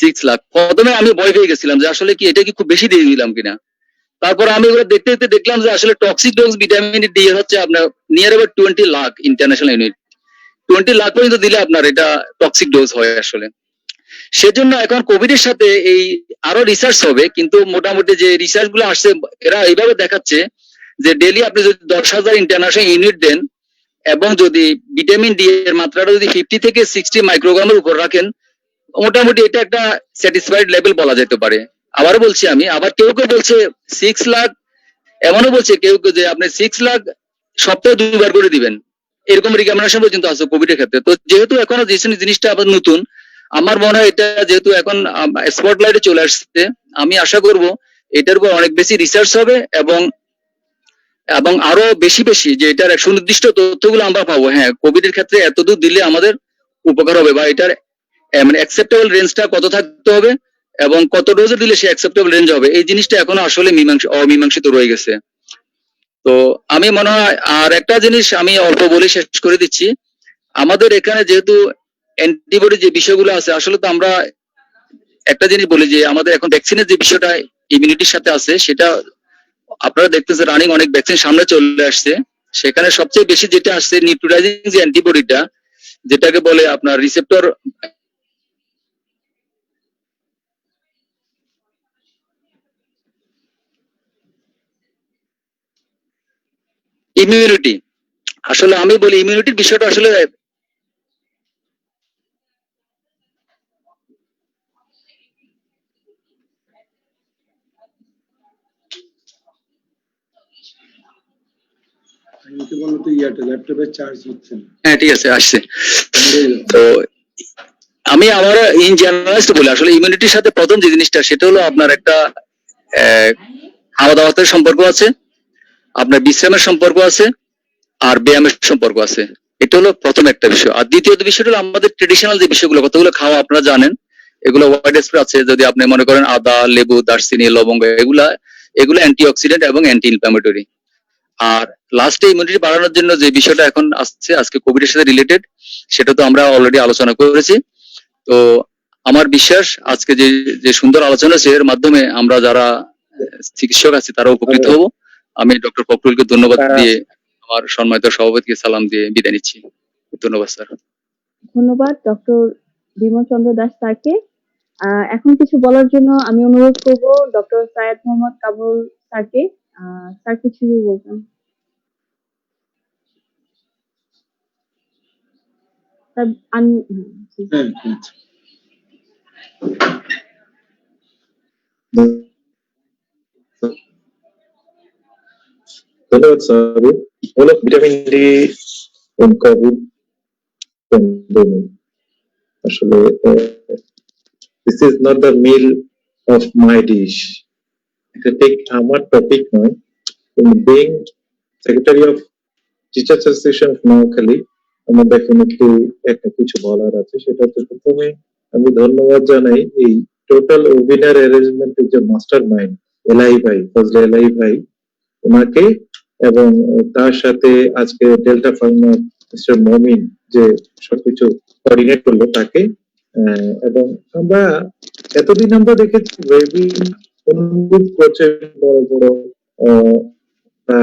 6 লাখ। প্রথমে আমি ভয় পেয়ে গেছিলাম যে আসলে কি এটা কি খুব বেশি দিয়ে দিলাম কিনা। তারপর আমি এগুলো দেখতে দেখতে দেখলাম যে আসলে টক্সিক ডোজ ভিটামিন ডি হচ্ছে আপনার near about 20 lakh international unit. 20 lakh পর্যন্ত দিলে আপনার এটা টক্সিক ডোজ হয় আসলে। সেজন্য এখন কোভিড এর সাথে এই আরো রিসার্চ হবে, কিন্তু মোটামুটি যে রিসার্চ গুলো আসছে এরা এইভাবে দেখাচ্ছে যে ডেইলি আপনি যদি 10,000 ইন্টারন্যাশনাল ইউনিট দেন এবং যদি ভিটামিন ডি এর মাত্রাটা যদি 50 থেকে 60 মাইক্রোগ্রামের উপর রাখেন, মোটামুটি এটা একটা স্যাটিসফাইড লেভেল বলা যেতে পারে। আবারও বলছি আমি, আবার কেউ কেউ বলছে 6 লাখ, এমনও বলছে কেউ কেউ যে আপনি 6 লাখ সপ্তাহে 2 বার করে দিবেন, এরকম রিকমেন্ডেশন পর্যন্ত আছে কোভিড এর ক্ষেত্রে। তো যেহেতু এখনো জিনিসটা আবার নতুন, আমার মনে হয় এটা যেহেতু এখন স্পটলাইটে চলে আসছে, আমি আশা করব এটার উপর অনেক বেশি রিসার্চ হবে এবং এবং আরো বেশি বেশি যে এটার এক সুনির্দিষ্ট তথ্যগুলো আমরা পাবো। হ্যাঁ, কোভিড এর ক্ষেত্রে এতদূর দিলে আমাদের উপকার হবে, বা এটার মানে অ্যাকসেপ্টেবল রেঞ্জটা কত থাকতে হবে এবং কত ডোজে দিলে সে অ্যাকসেপ্টেবল রেঞ্জ হবে, এই জিনিসটা এখনো আসলে অমীমাংসিত রয়ে গেছে। তো আমি মনে হয় আর একটা জিনিস আমি অল্প বলে শেষ করে দিচ্ছি, আমাদের এখানে যেহেতু অ্যান্টিবডি যে বিষয়গুলো আছে, আসলে তো আমরা একটা জিনিস বলি যে আমাদের এখন ভ্যাকসিনের যে বিষয়টা ইমিউনিটির সাথে আছে, সেটা আপনারা দেখতেছেন রানিং অনেক ভ্যাকসিন সামনে চলে আসছে। সেখানে সবচেয়ে বেশি যেটা আসছে নিউট্রালাইজিং যে অ্যান্টিবডিটা, যেটাকে বলে আপনার রিসেপ্টর ইমিউনিটি। আসলে আমি বলি ইমিউনিটির বিষয়টা আসলে আমাকে বলো তো ইয়াটা ল্যাপটপের চার্জ হচ্ছে না। হ্যাঁ ঠিক আছে, আসছে। তো আমি আমার ইন জেনারেলাইজড বলি, আসলে ইমিউনিটির সাথে প্রথম যে জিনিসটা সেটা হলো আপনার একটা খাওয়া দাওয়ার সম্পর্ক আছে, আপনার বিশ্রামের সম্পর্ক আছে, আর ব্যায়ামের সম্পর্ক আছে। এটা হলো প্রথম একটা বিষয়। আর দ্বিতীয় বিষয়টা হলো আমাদের ট্রেডিশনাল যে বিষয়গুলো, কতগুলো খাওয়া আপনারা জানেন, এগুলো ওয়াইড স্প্রে আছে। যদি আপনি মনে করেন আদা, লেবু, দারচিনি, লবঙ্গ, এগুলো অ্যান্টিঅক্সিডেন্ট এবং অ্যান্টি ইনফ্ল্যামেটরি। আর লাস্টে ইমিউনিটি বাড়ানোর জন্য যে বিষয়টা এখন আসছে আজকে কোভিড এর সাথে রিলেটেড, সেটা তো আমরা অলরেডি আলোচনা করেছি। তো আমার বিশ্বাস আজকে যে যে সুন্দর আলোচনা হচ্ছে, এর মাধ্যমে আমরা যারা চিকিৎসক আছি তারা উপকৃত হব। আমি ডক্টর ফখরুলকে ধন্যবাদ দিয়ে আমার সম্মানিত সভাপতিকে সালাম দিয়ে বিদায় নিচ্ছি। ধন্যবাদ স্যার। ধন্যবাদ ডক্টর বিমল চন্দ্র দাস স্যারকে। এখন কিছু বলার জন্য আমি অনুরোধ করব ডক্টর সায়েদ মোহাম্মদ কামরুল স্যারকে। স্যার কিছু বলবেন? স্যার জি। হ্যাঁ, আচ্ছা। ধন্যবাদ স্যার। হলো vitamin D in COVID pandemic. আসলে this is not the meal of my dish. এটা ঠিক আমার টপিক নয়। Being secretary of teachers association of Noakhali, আমার ডেফিনেটলি একটা কিছু বলার আছে। সেটা হচ্ছে প্রথমে আমি ধন্যবাদ জানাই এই টোটাল ওয়েবিনার অ্যারেঞ্জমেন্টের যে মাস্টার মাইন্ড এলআই ভাই, ফজলে এলআই ভাই, ওনাকে, এবং তার সাথে আজকে ডেল্টা ফার্মার মিস্টার মমিন যে সবকিছু কোঅর্ডিনেট করলো তাকে। এবং আমরা এতদিন আমরা দেখেছি অনুভব করছে বড় বড়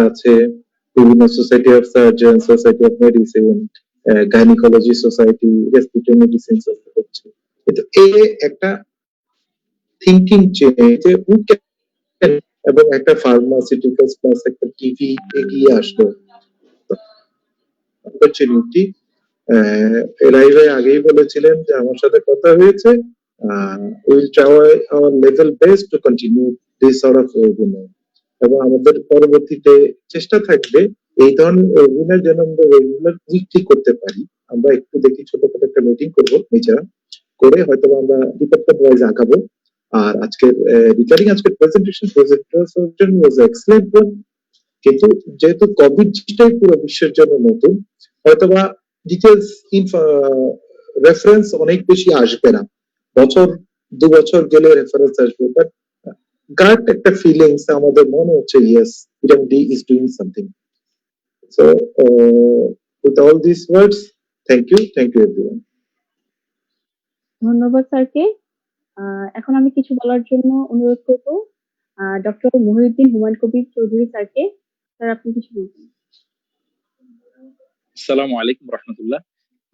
আছে, বিভিন্ন society of surgeon, society of medicine, gynaecology society, respiratory medicine society. কিন্তু এই একটা থিঙ্কিং চেঞ্জ এবং একটা ফার্মাসিউটিক্যালস প্লাস একটা টিভি এগিয়ে আসলো অপরচুনিটি। এলাই ভাই আগেই বলেছিলেন যে আমার সাথে কথা হয়েছে, will try our level best to continue this sort of webinar, এবং আমাদের পরবর্তীতে চেষ্টা থাকবে এই ধরনের ওয়েবিনার যেন আমরা রেগুলার উইকলি করতে পারি। আমরা একটু দেখি ছোটখাটো একটা মিটিং করবো নিজেরা, করে হয়তো আমরা ডিপার্টমেন্ট ওয়াইজ আগাবো। আর আজকের রিগার্ডিং আজকের প্রেজেন্টেশন ওয়াজ এক্সেলেন্ট ওয়ান। কিন্তু যেহেতু কোভিডটাই পুরো বিশ্বের জন্য নতুন, হয়তোবা ডিটেলস রেফারেন্স অনেক বেশি আসবে না, বছর 2 বছর গেলে রেফারেন্স আসবে, বাট গাট একটা ফিলিংস আমাদের মনে হচ্ছে yes vitamin D is doing something. So with all this words, thank you everyone. ধন্যবাদ স্যারকে। এখন আমি কিছু বলার জন্য অনুরোধ করব ডক্টর মহিউদ্দিন হুমায়ুন কবির চৌধুরী স্যারকে। স্যার, আপনি কিছু বলবেন? আসসালামু আলাইকুম রহমতুল্লাহ।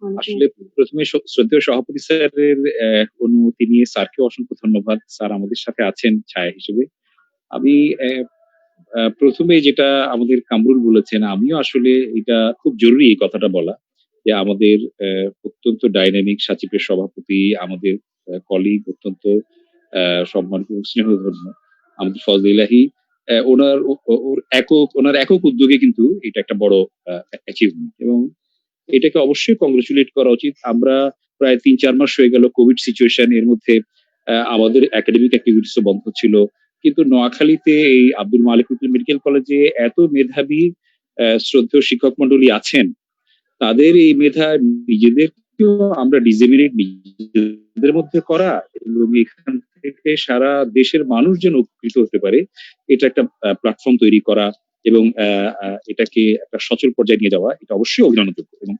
ওয়ালাইকুম আসলে আসসালাম। প্রথমে শ্রদ্ধেয় সভাপতি স্যারের অনুমতি নিয়ে স্যারকে অসংখ্য ধন্যবাদ। স্যার আমাদের সাথে আছেন ছায়া হিসেবে। আমি প্রথমে যেটা আমাদের কামরুল বলেছেন, আমিও আসলে এটা খুব জরুরি এই কথাটা বলা যে আমাদের অত্যন্ত ডাইনামিক সাচিপের সভাপতি, আমাদের কলিগ, অত্যন্ত সম্মানিত এবং স্নেহধন্য আমাদের ফজল ইলাহি, ওনার একক উদ্যোগে কিন্তু এটা একটা বড় অ্যাচিভমেন্ট এবং এটাকে অবশ্যই কংগ্রেচুলেট করা উচিত। আমরা প্রায় ৩-৪ মাস হয়ে গেল কোভিড সিচুয়েশন, এর মধ্যে আমাদের একাডেমিক অ্যাক্টিভিটিসও বন্ধ ছিল, কিন্তু নোয়াখালীতে এই আব্দুল মালিক মেডিকেল কলেজে এত মেধাবী শ্রদ্ধেয় শিক্ষক মন্ডলী আছেন, তাদের এই মেধা নিজেদেরকেও আমরা ডিসেমিনেট নিজেদের মধ্যে করা এবং এখান থেকে সারা দেশের মানুষ যেন উপকৃত হতে পারে, এটা একটা প্ল্যাটফর্ম তৈরি করা এবং এটাকে একটা সচল পর্যায়ে নিয়ে যাওয়া, এটা অবশ্যই অভিনন্দনযোগ্য এবং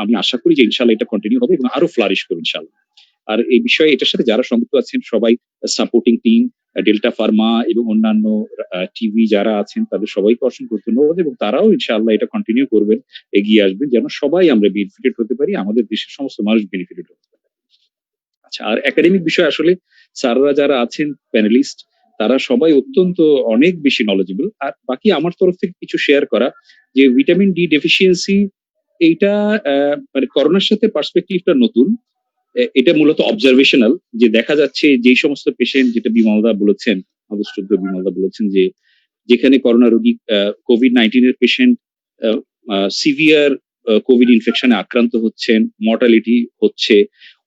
আমি আশা করি যে ইনশাল্লাহ এটা কন্টিনিউ হবে এবং আরো ফ্লারিশ করবে ইনশাল্লাহ। আর এই বিষয়ে এটার সাথে যারা সংযুক্ত আছেন সবাই, সাপোর্টিং টিম, ডেল্টা ফার্মা এবং অন্যান্য টিভি যারা আছেন তাদের সবাইকে অসংখ্য ধন্যবাদ এবং তারাও ইনশাআল্লাহ এটা কন্টিনিউ করবেন, এগিয়ে আসবেন যেন সবাই আমরা বেনিফিটেড হতে পারি, আমাদের দেশের সমস্ত মানুষ বেনিফিটেড হতে পারে। আচ্ছা, আর একাডেমিক বিষয় আসলে স্যাররা যারা আছেন প্যানেলিস্ট, তারা সবাই অত্যন্ত অনেক বেশি নলেজেবল। আর বাকি আমার তরফ থেকে কিছু শেয়ার করা যে ভিটামিন ডি ডেফিসিয়েন্সি এইটা মানে করোনার সাথে পার্সপেক্টিভটা নতুন, এটা মূলত অবজারভেশনাল, যে দেখা যাচ্ছে যেই সমস্ত পেশেন্ট, যেটা বিমলদা বলেছেন, আমাদের শ্রদ্ধ বিমলদা বলেছেন যে যেখানে করোনা রোগী কোভিড-19 এর পেশেন্ট সিভিয়ার কোভিড ইনফেকশনে আক্রান্ত হচ্ছেন, মর্টালিটি হচ্ছে,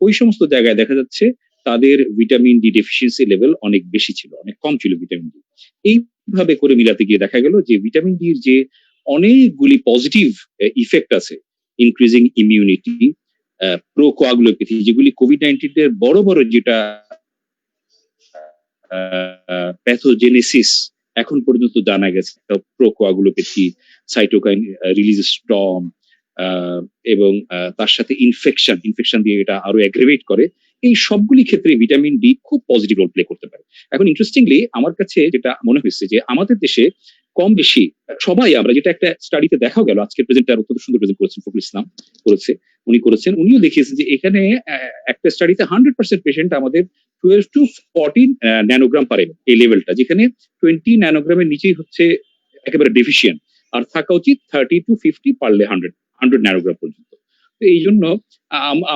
ওই সমস্ত জায়গায় দেখা যাচ্ছে তাদের ভিটামিন ডি ডেফিসিয়েন্সি লেভেল অনেক বেশি ছিল, অনেক কম ছিল ভিটামিন ডি। এইভাবে করে মিলাতে গিয়ে দেখা গেল যে ভিটামিন ডির যে অনেকগুলি পজিটিভ ইফেক্ট আছে, ইনক্রিজিং ইমিউনিটি, প্রোকোয়াগুলোপ্যাথি, যেগুলি কোভিড-19 এর বড় বড় যেটা প্যাথোজেনেসিস এখন পর্যন্ত জানা গেছে, প্রোকোয়াগুলোপ্যাথি, সাইটোকাইন রিলিজ স্টর্ম এবং তার সাথে ইনফেকশন দিয়ে এটা আরো অ্যাগ্রেভেট করে, এই সবগুলি ক্ষেত্রে ভিটামিন ডি খুব পজিটিভ রোল প্লে করতে পারে। এখন ইন্টারেস্টিংলি আমার কাছে যেটা মনে হয়েছে যে আমাদের দেশে কম বেশি সবাই আমরা, যেটা একটা স্টাডিতে দেখা গেল, আজকের প্রেজেন্টার অত্যন্ত সুন্দর প্রেজেন্ট করেছেন, ফখরুল ইসলাম উনিও দেখিয়েছেন যে এখানে একটা স্টাডিতে 100% পেশেন্ট আমাদের 12 to 14 ন্যানোগ্রাম পার এমএল, এই লেভেলটা, যেখানে 20 ন্যানোগ্রামের নিচেই হচ্ছে একেবারে ডেফিসিয়েন্ট, আর থাকা উচিত 30 to 50, পারলে 100 ন্যানোগ্রাম পর্যন্ত। তো এই জন্য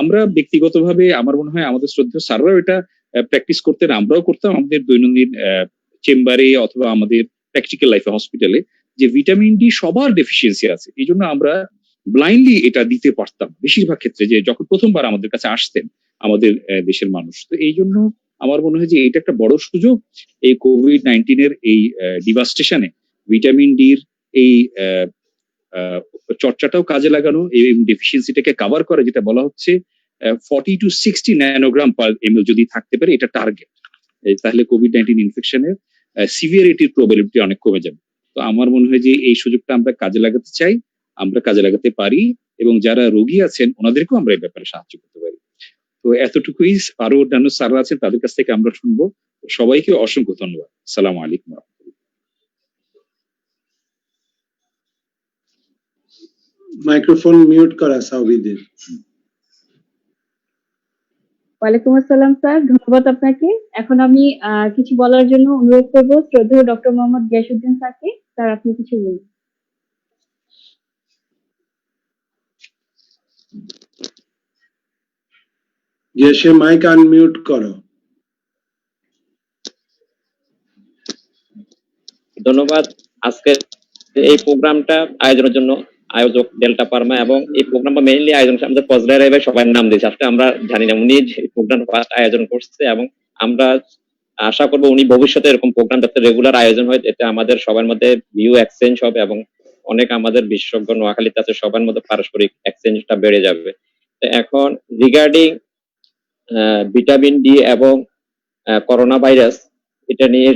আমরা ব্যক্তিগতভাবে আমার মনে হয় আমাদের শ্রদ্ধেয় স্যাররাও এটা প্র্যাকটিস করতেন, আমরাও করতাম আমাদের দৈনন্দিন চেম্বারে অথবা আমাদের প্র্যাকটিক্যাল লাইফে, হসপিটালে, যে ভিটামিন ডি সবার ডেফিসিয়েন্সি আছে, এই জন্য আমরা ব্লাইন্ডলি এটা দিতে পারতাম বেশিরভাগ ক্ষেত্রে, যে যখন প্রথমবার আমাদের কাছে আসতেন আমাদের দেশের মানুষ। তো এই জন্য আমার মনে হয় যে এটা একটা বড় সুযোগ এই কোভিড-19 এর এই ডিভাস্টেশনে ভিটামিন ডির এই চর্চাটাও কাজে লাগানো এবং ডেফিসিয়েন্সিটাকে কভার করা, যেটা বলা হচ্ছে 40 to 60 ন্যানোগ্রাম পার এমএল যদি থাকতে পারে, এটা টার্গেট, তাহলে কোভিড-19 ইনফেকশনের সিভিয়ারিটির প্রবাবিলিটি অনেক কমে যাবে। তো আমার মনে হয় যে এই সুযোগটা আমরা কাজে লাগাতে চাই, আমরা কাজে লাগাতে পারি এবং যারা রোগী আছেন ওনাদেরকেও আমরা এই ব্যাপারে সাহায্য করতে পারি। তো এতটুকুই, আরো অন্যান্য স্যাররা আছেন তাদের কাছ থেকে আমরা শুনবো। সবাইকে অসংখ্য ধন্যবাদ। আসসালামু আলাইকুম। মাইক্রোফোন মিউট করা সাউবিদের। ওয়ালাইকুম আসসালাম স্যার, ধন্যবাদ আপনাকে। এখন আমি কিছু বলার জন্য অনুরোধ করব শ্রদ্ধেয় ডক্টর মোহাম্মদ গিয়াসউদ্দিন স্যারকে। স্যার, আপনি কিছু বলুন। গিয়াসে মাইক আনমিউট করো। ধন্যবাদ আজকে এই প্রোগ্রামটা আয়োজনের জন্য আয়োজক ডেল্টা ফার্মা, এবং এই প্রোগ্রামটা মেইনলি আয়োজন আমাদের ফজলে রায় ভাই সবার নাম দিয়েছে, আজকে আমরা জানি না উনি এই প্রোগ্রামটা আয়োজন করছে, এবং আমরা আশা করবো উনি ভবিষ্যতে এরকম প্রোগ্রাম যাতে রেগুলার আয়োজন হয়, এতে আমাদের সবার মধ্যে ভিউ এক্সচেঞ্জ হবে এবং অনেক আমাদের বিশেষজ্ঞ নোয়াখালীতে আছে সবার মধ্যে পারস্পরিক এক্সচেঞ্জটা বেড়ে যাবে। এখন রিগার্ডিং ভিটামিন ডি এবং করোনা ভাইরাস, এটা নিয়ে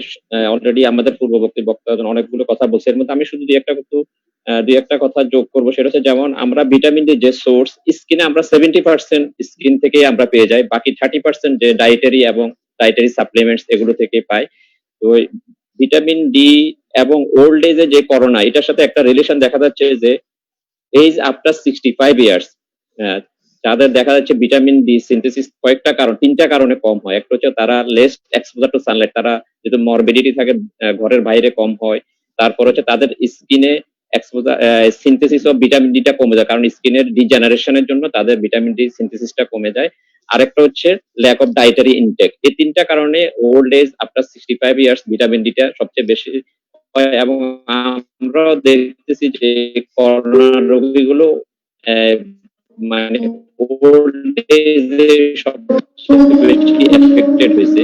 অলরেডি আমাদের পূর্ববর্তী বক্তারা অনেকগুলো কথা বলছে, এর মধ্যে আমি শুধু একটা কিন্তু দুই একটা কথা যোগ করবো, সেটা হচ্ছে যেমন আমরা ভিটামিন ডি যে সোর্স স্কিনে আমরা 70% স্কিন থেকেই আমরা পেয়ে যাই, বাকি 30% যে ডায়েটারি এবং ডায়েটারি সাপ্লিমেন্টস এগুলো থেকে পাই। তো ভিটামিন ডি এবং ওল্ড এজে যে করোনা, এটার সাথে একটা রিলেশন দেখা যাচ্ছে যে এজ আফটার 65 ইয়ার্স যাদের দেখা যাচ্ছে ভিটামিন ডি সিনথেসিস কয়েকটা কারণ, তিনটা কারণে কম হয়। একটা হচ্ছে তারা লেস এক্সপোজার টু সানলাইট, তারা যেহেতু মরবিডিটি থাকে ঘরের বাইরে কম হয়। তারপর হচ্ছে তাদের স্কিনে এক্সপোজার সিনথেসিস অফ ভিটামিন ডিটা কমে যায়, কারণ স্কিনের ডিজেনারেশনের জন্য তাদের ভিটামিন ডি সিনথেসিসটা কমে যায়। আরেকটা হচ্ছে ল্যাক অফ ডায়েটারি ইনটেক। এই তিনটা কারণে old age after 65 years vitamin ডিটা সবচেয়ে বেশি হয়। এবং আমরাও দেখতেছি যে করোনা রোগীগুলো মানে ওল্ড এজে সবচেয়ে বেশি এফেক্টেড হয়েছে।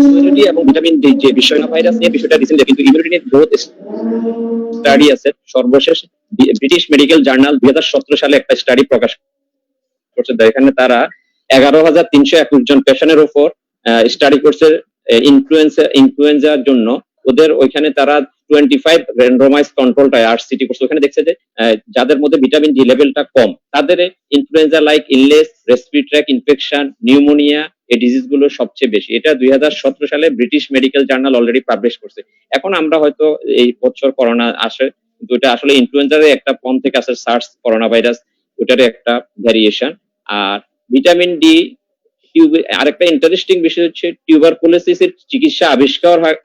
ইমিউনিটি এবং ভিটামিন ডি যে বিষয় না ভাইরাস এই বিষয়টা রিসেন্টলি, কিন্তু ইমিউনিটি নিয়ে বহুত স্টাডি আছে। সর্বশেষ ব্রিটিশ মেডিকেল জার্নাল 2017 সালে একটা স্টাডি প্রকাশ করছে, এখানে তারা 11,321 জন পেশেন্টের উপর স্টাডি করছে ইনফ্লুয়েঞ্জার জন্য। ওদের ওইখানে তারা 25 র্যান্ডমাইজ কন্ট্রোল ট্রায়াল আরসিটি করছে। ওখানে দেখছে যে যাদের মধ্যে ভিটামিন ডি লেভেলটা কম তাদের influenza like illness, respiratory tract infection, pneumonia এই ডিজিজ গুলো সবচেয়ে বেশি। এটা 2017 সালে British medical journal already publish করছে। এখন আমরা হয়তো এই বছর করোনা আসে, কিন্তু এটা আসলে ইনফ্লুয়েঞ্জার একটা ফর্ম থেকে আসে, সার্স করোনা ভাইরাস, ওটার একটা ভ্যারিয়েশন। আর ভিটামিন ডি আরেকটা ইন্টারেস্টিং বিষয় হচ্ছে টিউবারকুলোসিসের চিকিৎসা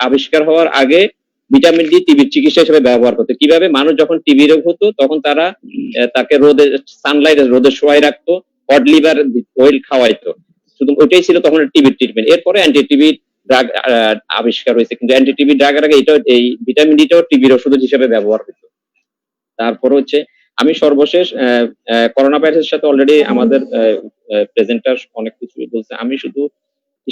আবিষ্কার হওয়ার আগে ভিটামিন ডি টিবির চিকিৎসা হিসেবে ব্যবহার করতো। কিভাবে? মানুষ যখন টিবি রোগ হতো তখন তারা তাকে রোদে সানলাইট রোদে শোয়াই রাখতো, কড লিভার অয়েল খাওয়াইতো, শুধু ওইটাই ছিল তখন টিবির ট্রিটমেন্ট। এরপরে অ্যান্টি টিবি ড্রাগ আবিষ্কার হয়েছে, কিন্তু অ্যান্টি টিবি ড্রাগের আগে এটা এই ভিটামিন ডিটাও টিবির ওষুধ হিসেবে ব্যবহার হতো। তারপর হচ্ছে আমি সর্বশেষ করোনা ভাইরাসের সাথে অলরেডি আমাদের প্রেজেন্টার অনেক কিছু বলছে, আমি শুধু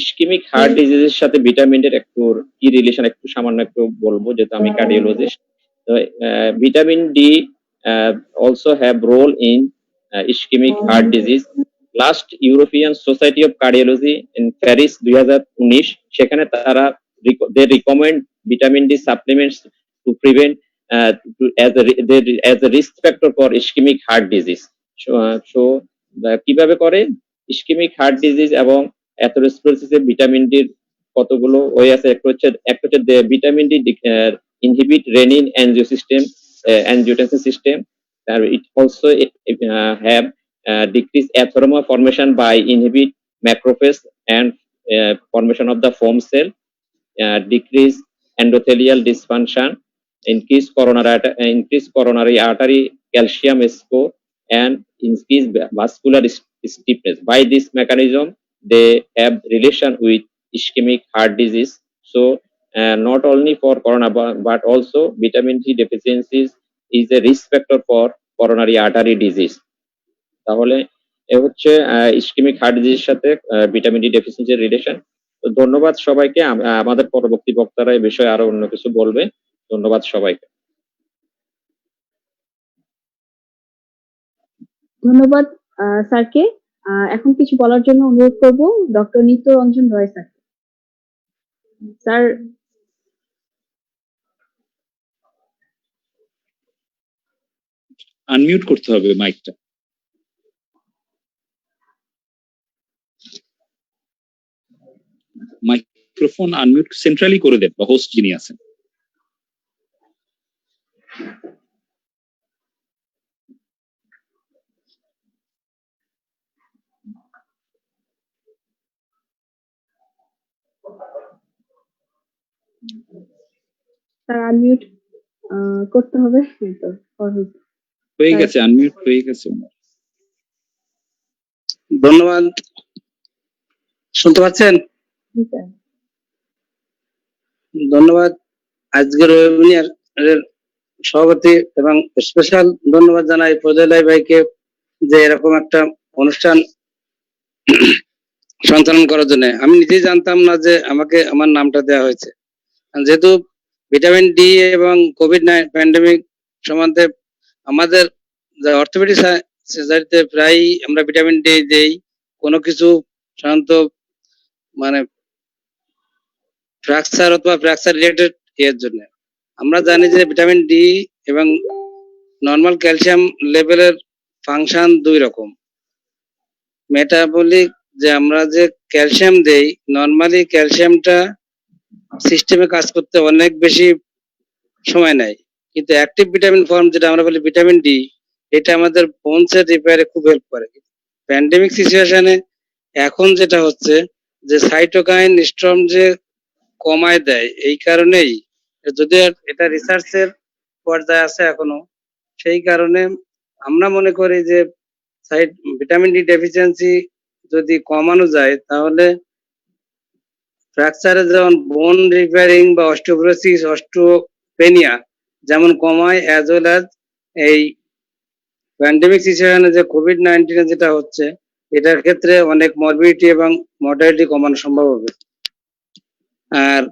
ইসকেমিক হার্ট ডিজিজের সাথে ভিটামিন এর একটু কি রিলেশন একটু সামান্য একটু বলবো, যেহেতু আমি cardiologist. Vitamin D also have role in ischaemic heart disease. Last European society of cardiology in Paris 2019 সেখানে তারা they recommend vitamin D supplements to prevent as a risk factor for ischemic heart disease. So কিভাবে করে ischemic heart disease এবং অ্যাথেরোস্ক্লেরোসিসে vitamin D কতগুলো way আছে। একটা হচ্ছে vitamin D inhibit renin angiotensin system. It also have decrease atheroma formation by inhibit macrophage and formation of the foam cell, decrease endothelial dysfunction, increase coronary artery calcium score, and increase vascular stiffness. By this mechanism, they have relation with ischemic heart disease. So, not only for corona, but also vitamin D deficiencies is a risk factor for coronary artery disease. তাহলে এ হচ্ছে ischemic heart ডিজিজের সাথে vitamin D ডেফিসিয়েন্সির relation. তো ধন্যবাদ সবাইকে। আমাদের পরবর্তী বক্তারা এই বিষয়ে আরো অন্য কিছু বলবে। ধন্যবাদ সবাইকে। ধন্যবাদ স্যারকে। এখন কিছু বলার জন্য অনুরোধ করব ডক্টর নিত্যরঞ্জন রয় স্যারকে। স্যার, আনমিউট করতে হবে মাইকটা। মাইক্রোফোন আনমিউট সেন্ট্রালি করে দেন, বা হোস্ট যিনি আছেন। স্যার আনমিউট করতে হবে তো হয়ে গেছে, আনমিউট হয়ে গেছে। ধন্যবাদ। শুনতে পাচ্ছেন? ধন্যবাদ আজকের ওয়েবিনার এর সভাপতি, এবং স্পেশাল ধন্যবাদ জানাই ফজলাই ভাইকে যে এরকম একটা অনুষ্ঠান সঞ্চালন করার জন্য। আমি নিজেই জানতাম না যে আমাকে আমার নামটা দেওয়া হয়েছে। যেহেতু ভিটামিন ডি এবং কোভিড প্যান্ডেমিক সম্বন্ধে আমাদের অর্থোপেডিক সার্জারিতে প্রায় আমরা ভিটামিন ডি দেই কোনো কিছু সাধারণত মানে ফ্র্যাকচার অথবা ফ্র্যাকচার রিলেটেড এর জন্য। আমরা জানি যে ভিটামিন ডি এবং নর্মাল ক্যালসিয়াম লেভেলের ফাংশন দুই রকম। মেটাবলিক, যে আমরা যে ক্যালসিয়াম দেই, নর্মালি ক্যালসিয়ামটা সিস্টেমে কাজ করতে অনেক বেশি সময় নেয়, কিন্তু অ্যাক্টিভ ভিটামিন ফর্ম যেটা আমরা বলি ভিটামিন ডি, এটা আমাদের বোনসের রিপেয়ারে খুব হেল্প করে। প্যান্ডেমিক সিচুয়েশনে এখন যেটা হচ্ছে যে সাইটোকাইন স্টর্ম যে কমায় দেয়, এই কারণেই, যদি এটা রিসার্চের পর্যায়ে আছে এখনো, সেই কারণে আমরা মনে করি যে ভিটামিন ডি ডেফিসিয়েন্সি যদি কমানো যায় তাহলে ফ্র্যাকচারে যেমন বোন রিপেয়ারিং বা অস্টিওপোরোসিস, অস্টিওপেনিয়া যেমন কমায়, অ্যাজ ওয়েল অ্যাজ এই প্যান্ডেমিক সিচুয়েশনে যে কোভিড-19 যেটা হচ্ছে, এটার ক্ষেত্রে অনেক মরবিডিটি এবং মর্টালিটি কমানো সম্ভব হবে। আর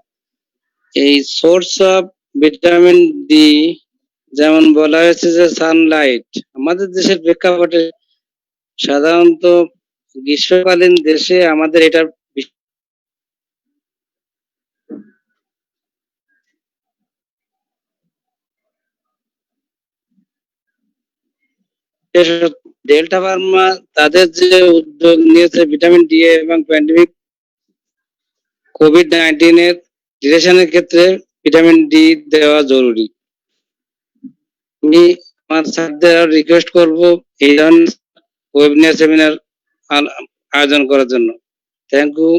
এই সোর্স অফ ভিটামিন ডি যেমন বলা হয়েছে যে সানলাইট, আমাদের দেশের প্রেক্ষাপটে সাধারণত গ্রীষ্মকালীন দেশে আমাদের এটা ডেল্টা ফার্মা তাদের যে উদ্যোগ নিয়েছে ভিটামিন ডি এবং প্যান্ডেমিক কোভিড-19 এর ডিউরেশনের ক্ষেত্রে ভিটামিন ডি দেওয়া জরুরি। আমি আমার স্যারদের রিকোয়েস্ট করব এই ধরনের ওয়েবিনার সেমিনার আয়োজন করার জন্য। থ্যাংক ইউ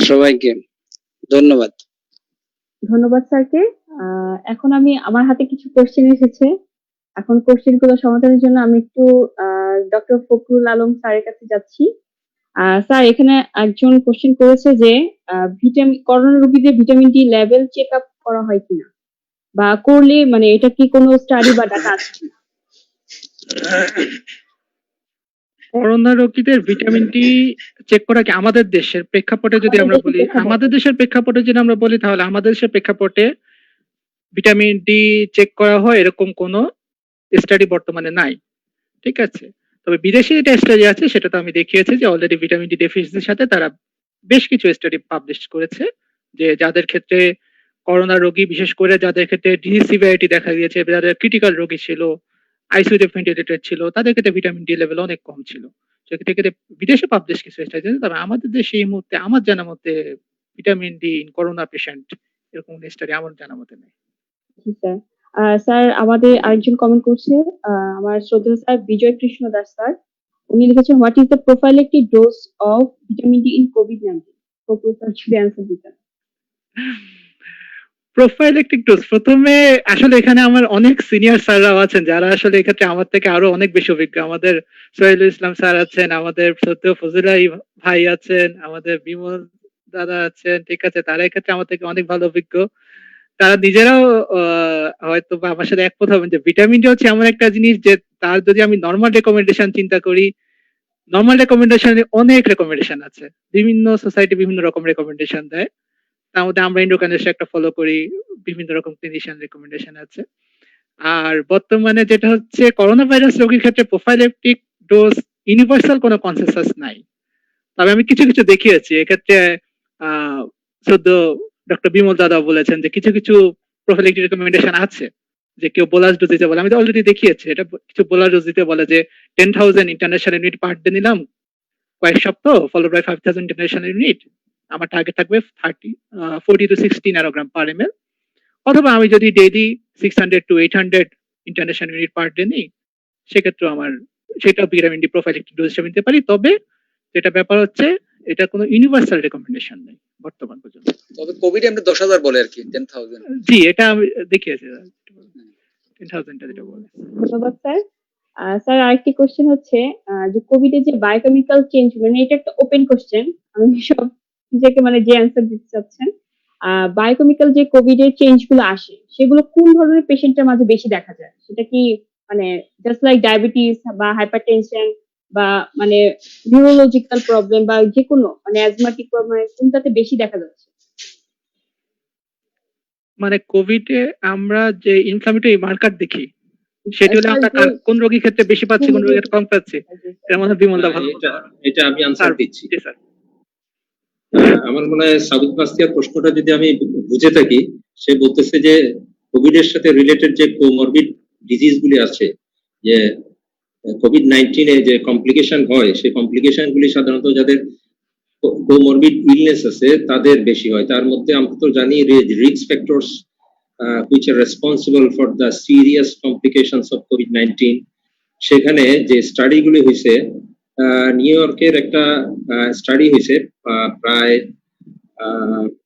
সবাইকে, ধন্যবাদ। ধন্যবাদ স্যারকে। এখন আমার হাতে কিছু কোশ্চেন এসেছে। এখন কোশ্চেন গুলো সমাধানের জন্য আমি একটু ডক্টর ফখরুল আলম স্যারের কাছে যাচ্ছি। স্যার, এখানে একজন কোশ্চেন করেছে যে করোনা রোগীদের vitamin D level check up করা হয় কিনা, বা করলে মানে এটা কি কোনো স্টাডি বা ডাটা আছে কিনা? করোনা রোগীদের ভিটামিন ডি চেক করা কি আমাদের দেশের প্রেক্ষাপটে যদি আমরা বলি, আমাদের দেশের প্রেক্ষাপটে যদি আমরা বলি, তাহলে আমাদের দেশের প্রেক্ষাপটে ভিটামিন ডি চেক করা হয় এরকম কোনো স্টাডি বর্তমানে নাই। ঠিক আছে, তবে বিদেশি যেটা স্টাডি আছে সেটা তো আমি দেখিয়েছি যে অলরেডি ভিটামিন ডি ডেফিসিয়েন্সির সাথে তারা বেশ কিছু স্টাডি পাবলিশ করেছে, যে যাদের ক্ষেত্রে করোনা রোগী, বিশেষ করে যাদের ক্ষেত্রে ডিজিজ সিভিয়ারিটি দেখা গিয়েছে, যাদের ক্রিটিক্যাল রোগী ছিল, আইসিইউতে ভেন্টিলেটেড ছিল, তাদের ক্ষেত্রে ভিটামিন ডি লেভেল অনেক কম ছিল। সেক্ষেত্রে বিদেশে পাবলিশ কিছু স্টাডি আছে, তবে আমাদের দেশে এই মুহূর্তে আমার জানা মতে vitamin D in corona patient এরকম স্টাডি আমার জানা মতে নেই। জি স্যার। স্যার, আমাদের আরেকজন কমেন্ট করছে, আমার শ্রদ্ধেয় স্যার বিজয় কৃষ্ণ দাস স্যার। উনি লিখেছেন, what is the prophylactic dose of vitamin D in কোভিড-19? ফখরুল স্যার যদি অ্যান্সার দিতেন। প্রোফাইলেক্টিক ডোজ, প্রথমে আসলে এখানে আমার অনেক সিনিয়র স্যাররাও আছেন যারা আসলে এক্ষেত্রে আমার থেকে আরো অনেক বেশি অভিজ্ঞ। আমাদের সোহেলুল ইসলাম স্যার আছেন, আমাদের শ্রদ্ধেয় ফজিলাই ভাই আছেন, আমাদের বিমল দাদা আছেন। ঠিক আছে, তারা এক্ষেত্রে আমার থেকে অনেক ভালো অভিজ্ঞ। তারা নিজেরাও হয়তো বা আমার সাথে একমত হবেন যে ভিটামিন ডি হচ্ছে এমন একটা জিনিস যে তার যদি আমি নর্মাল রেকমেন্ডেশন চিন্তা করি, নর্মাল রেকমেন্ডেশনে অনেক রেকমেন্ডেশন আছে, বিভিন্ন সোসাইটি বিভিন্ন রকম রেকমেন্ডেশন দেয়। তার মধ্যে আমরা ইন্ডোকাইনেস একটা ফলো করি, বিভিন্ন রকম ক্লিনিশিয়ান রেকমেন্ডেশন আছে। আর বর্তমানে যেটা হচ্ছে করোনা ভাইরাস রোগীর ক্ষেত্রে প্রোফাইলেক্টিক ডোজ ইউনিভার্সাল কোনো কনসেনসাস নাই, তবে আমি কিছু কিছু দেখিয়েছি। এক্ষেত্রে সদ্য ডক্টর বিমল দাদা বলেছেন যে কিছু কিছু প্রোফাইলেক্টিক রেকমেন্ডেশন আছে, যে কেউ বোলাস ডোজ দিতে বলে। আমি তো অলরেডি দেখিয়েছি এটা, কিছু বোলাস ডোজ দিতে বলে যে 10,000 ইন্টারন্যাশনাল ইউনিট পার ডে নিলাম কয়েক সপ্তাহ, ফলোড বাই 5,000 ইন্টারন্যাশনাল ইউনিট, আমার টার্গেট থাকবে 40 to 60 ন্যানোগ্রাম পার ml। অথবা আমি যদি daily 600 to 800 international unit per day নিই, সেক্ষেত্রে আমার সেটা ভিটামিন ডি প্রোফাইলেক্টিক ডোজ হিসেবে নিতে পারি। তবে যেটা ব্যাপার হচ্ছে এটা কোনো ইউনিভার্সাল রেকমেন্ডেশন নেই বর্তমান পর্যন্ত। তবে কোভিড আমরা 10,000 বলে আর কি, 10,000। জি, এটা আমি দেখিয়েছি 10,000 টা যেটা বলে। ধন্যবাদ স্যার। স্যার, আরেকটি কোশ্চেন হচ্ছে যে কোভিড এর যে বায়োকেমিক্যাল চেঞ্জ, মানে এটা একটা ওপেন কোশ্চেন, আমি সব নিজেকে মানে যে অ্যান্সার দিতে চাচ্ছেন, বায়োকেমিক্যাল যে কোভিড এর চেঞ্জ গুলো আসে সেগুলো কোন ধরনের পেশেন্টের মাঝে বেশি দেখা যায়? সেটা কি মানে জাস্ট লাইক ডায়াবেটিস বা হাইপারটেনশন বা মানে নিউরোলজিক্যাল প্রবলেম বা যে কোনো মানে অ্যাজমাটিক প্রবলেম, কোনটাতে বেশি দেখা যাচ্ছে? মানে কোভিডে আমরা যে ইনফ্লামেটরি মার্কার দেখি, সেটা হলে আমরা কোন রোগীর ক্ষেত্রে বেশি পাচ্ছি, কোন রোগীর ক্ষেত্রে কম পাচ্ছি, এর মধ্যে বিমলদা ভালো। এটা আমি আনসার দিচ্ছি। জি স্যার। আমার মনে হয় সাবিত মাস্তিয়ার প্রশ্নটা যদি আমি বুঝে থাকি, সে বলতেছে যে কোভিড এর সাথে রিলেটেড যে কোমরবিড ডিজিজ গুলি আছে, যে কোভিড-19 এ যে কমপ্লিকেশন হয়, সেই কমপ্লিকেশন গুলি সাধারণত যাদের কোমরবিড ইলনেস আছে তাদের বেশি হয়। তার মধ্যে আমরা তো জানি risk factors which are responsible for the serious complications of COVID-19, সেখানে যে স্টাডি গুলি হয়েছে, নিউ ইয়র্কের একটা স্টাডি হয়েছে, প্রায়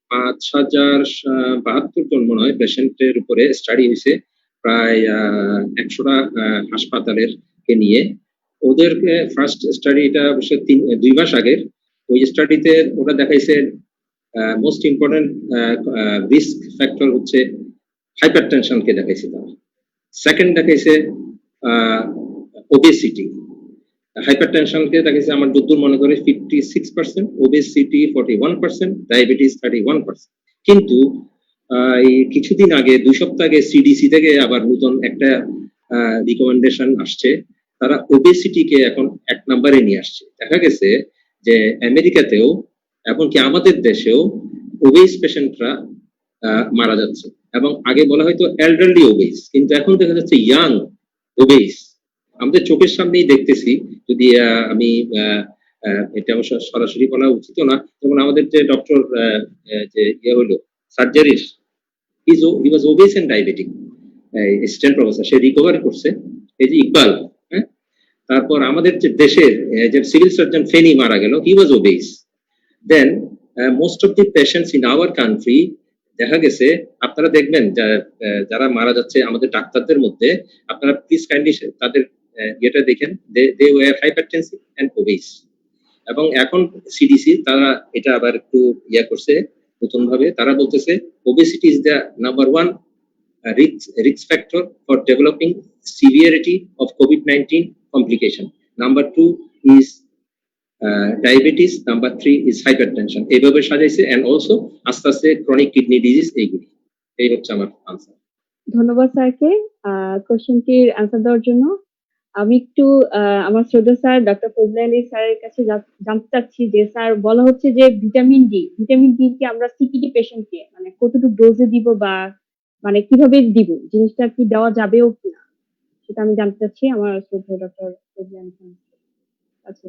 5072 জন মনে হয় পেশেন্টের উপরে স্টাডি হয়েছে, প্রায় 100টা হাসপাতালের কে নিয়ে। ওদেরকে ফার্স্ট স্টাডিটা অবশ্য 2 মাস আগের। ওই স্টাডিতে ওরা দেখাইছে মোস্ট ইম্পর্টেন্ট রিস্ক ফ্যাক্টর হচ্ছে হাইপারটেনশন কে দেখাইছে তারা। সেকেন্ড দেখাইছে ওবেসিটি। হাইপারটেনশন কে দেখাইছে আমার যতদূর মনে করে 56%, ওবেসিটি 41%, ডায়াবেটিস 31%। কিন্তু এই কিছুদিন আগে 2 সপ্তাহ আগে সিডিসি থেকে আবার নতুন একটা রিকমেন্ডেশন আসছে, তারা ওবেসিটি কে এখন 1 নম্বরে নিয়ে আসছে। দেখা গেছে যে আমেরিকাতেও এমনকি আমাদের দেশেও ওবেস পেশেন্টরা মারা যাচ্ছে, এবং আগে বলা হয়তো এল্ডারলি ওবেস, কিন্তু এখন দেখা যাচ্ছে ইয়াং ওবেস। আমাদের চোখের সামনেই দেখতেছি, যদি আমি এটা অবশ্য সরাসরি বলা উচিত না, যেমন আমাদের যে ডক্টর যে হলো সার্জারির, he was obese and diabetic, assistant professor, সে রিকভার করছে, এই যে ইকবাল। তারপর আমাদের যে দেশের যে সিভিল সার্জন ফেনি মারা গেল, he was obese. Then most of the patients in our country, দেখা গেছে আপনারা দেখবেন যারা মারা যাচ্ছে আমাদের ডাক্তারদের মধ্যে, আপনারা প্লিজ কাইন্ডলি তাদের ইয়েটা দেখেন, they were hypertensive and obese. এবং এখন সিডিসি তারা এটা আবার একটু করছে নতুন ভাবে, তারা বলতেছে obesity is the number 1 risk factor for developing severity of COVID-19 complication. Number 2 is diabetes. Number 3 is hypertension. এইভাবে সাজাইছে, and also আস্তে আস্তে chronic kidney disease এইগুলি। এই হচ্ছে আমার আনসার। ধন্যবাদ স্যারকে কোশ্চেনটির অ্যান্সার দেওয়ার জন্য। আমি একটু আমার শ্রদ্ধেয় স্যার ডক্টর ফজলে আলী স্যারের কাছে জানতে চাচ্ছি যে স্যার, বলা হচ্ছে যে ভিটামিন ডি কে আমরা সিকিডি পেশেন্টকে মানে কতটুকু ডোজে দিব বা মানে কিভাবে দিব, জিনিসটা কি দেওয়া যাবেও কিনা, সেটা আমি জানতে চাচ্ছি আমার শ্রদ্ধেয় ডক্টর ফজলে আলী স্যার। আচ্ছা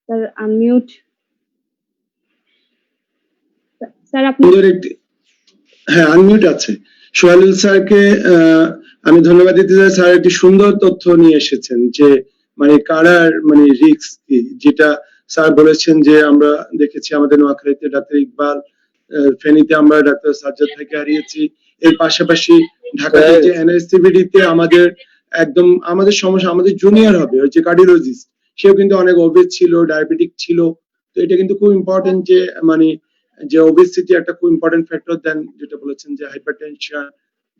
স্যার, আনমিউট স্যার, আপনি। হ্যাঁ, আনমিউট আছে। সোহেল স্যারকে আমি ধন্যবাদ দিতে চাই। স্যার একটি সুন্দর তথ্য নিয়ে এসেছেন যে মানে কারার মানে রিস্ক কি, যেটা স্যার বলেছেন যে আমরা দেখেছি আমাদের নোয়াখালীতে ডাক্তার ইকবাল, ফেনীতে আমরা ডাক্তার সাজ্জাদ থেকে হারিয়েছি। এর পাশাপাশি ঢাকাতে যে এনএসসিবিডি তে আমাদের একদম আমাদের সমস্যা, আমাদের জুনিয়র হবে ওই যে কার্ডিওলজিস্ট, সেও কিন্তু অনেক ওবেস ছিল, ডায়াবেটিক ছিল। তো এটা কিন্তু খুব ইম্পর্টেন্ট যে মানে যে ওবেসিটি একটা খুব ইম্পর্টেন্ট ফ্যাক্টর, দেন যেটা বলেছেন যে হাইপারটেনশন,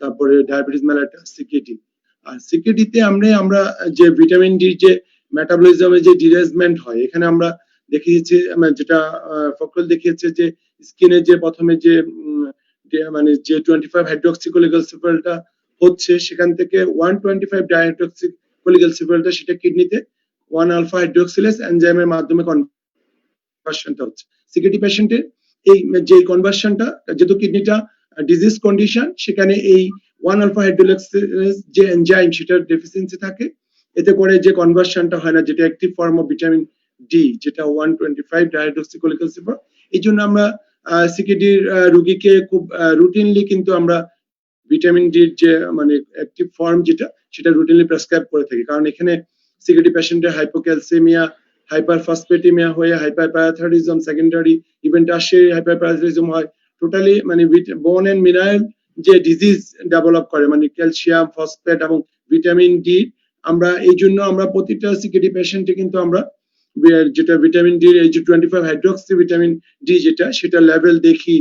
তারপরে ডায়াবেটিস মেলাইটাস, সিকিডি। আর সিকিডিতে আমরা যে ভিটামিন ডি যে মেটাবলিজমে যে ডিরেজমেন্ট হয়, এখানে আমরা দেখিয়েছি যেটা ফকরুল দেখিয়েছে যে স্কিনে যে প্রথমে যে মানে যে 25 হাইড্রোক্সিকোলিগলসিফেরলটা হচ্ছে, সেখান থেকে 125 ডাইহাইড্রোক্সিকোলিগলসিফেরলটা সেটা কিডনিতে 1 আলফা হাইড্রোক্সিলেজ এনজাইমের মাধ্যমে কনভার্সনটা হচ্ছে। সিকিডি পেশেন্টের এই যে কনভার্সনটা, যেহেতু কিডনিটা ডিজিজ কন্ডিশন, সেখানে এই 1 আলফা হাইড্রোক্সিলেজ যে এনজাইম সেটার ডেফিসিয়েন্সি থাকে, এতে করে যে কনভার্সনটা হয় না, যেটা active form of vitamin D, যেটা 125 ডাইহাইড্রোক্সিকোলিগলসিফেরল। এই জন্য আমরা সিকিডির রোগীকে খুব রুটিনলি কিন্তু আমরা ভিটামিন ডির যে মানে অ্যাক্টিভ ফর্ম যেটা, সেটা রুটিনলি প্রেসক্রাইব করে থাকি। কারণ এখানে সিকিডি পেশেন্টের হাইপোক্যালসেমিয়া, হাইপারফসফেটিমিয়া হয়ে হাইপারপ্যারাথাইরয়েডিজম সেকেন্ডারি ইভেন্ট আসে, হাইপারপ্যারাথাইরয়েডিজম হয়, টোটালি মানে বোন এন্ড মিনারেল যে ডিজিজ ডেভেলপ করে, মানে ক্যালসিয়াম, ফসফেট এবং ভিটামিন ডি। আমরা এই জন্য আমরা প্রতিটা সিকিডি পেশেন্টে কিন্তু আমরা যেটা ভিটামিন ডি এই যে 25 হাইড্রোক্সি ভিটামিন ডি যেটা, সেটা লেভেল দেখি,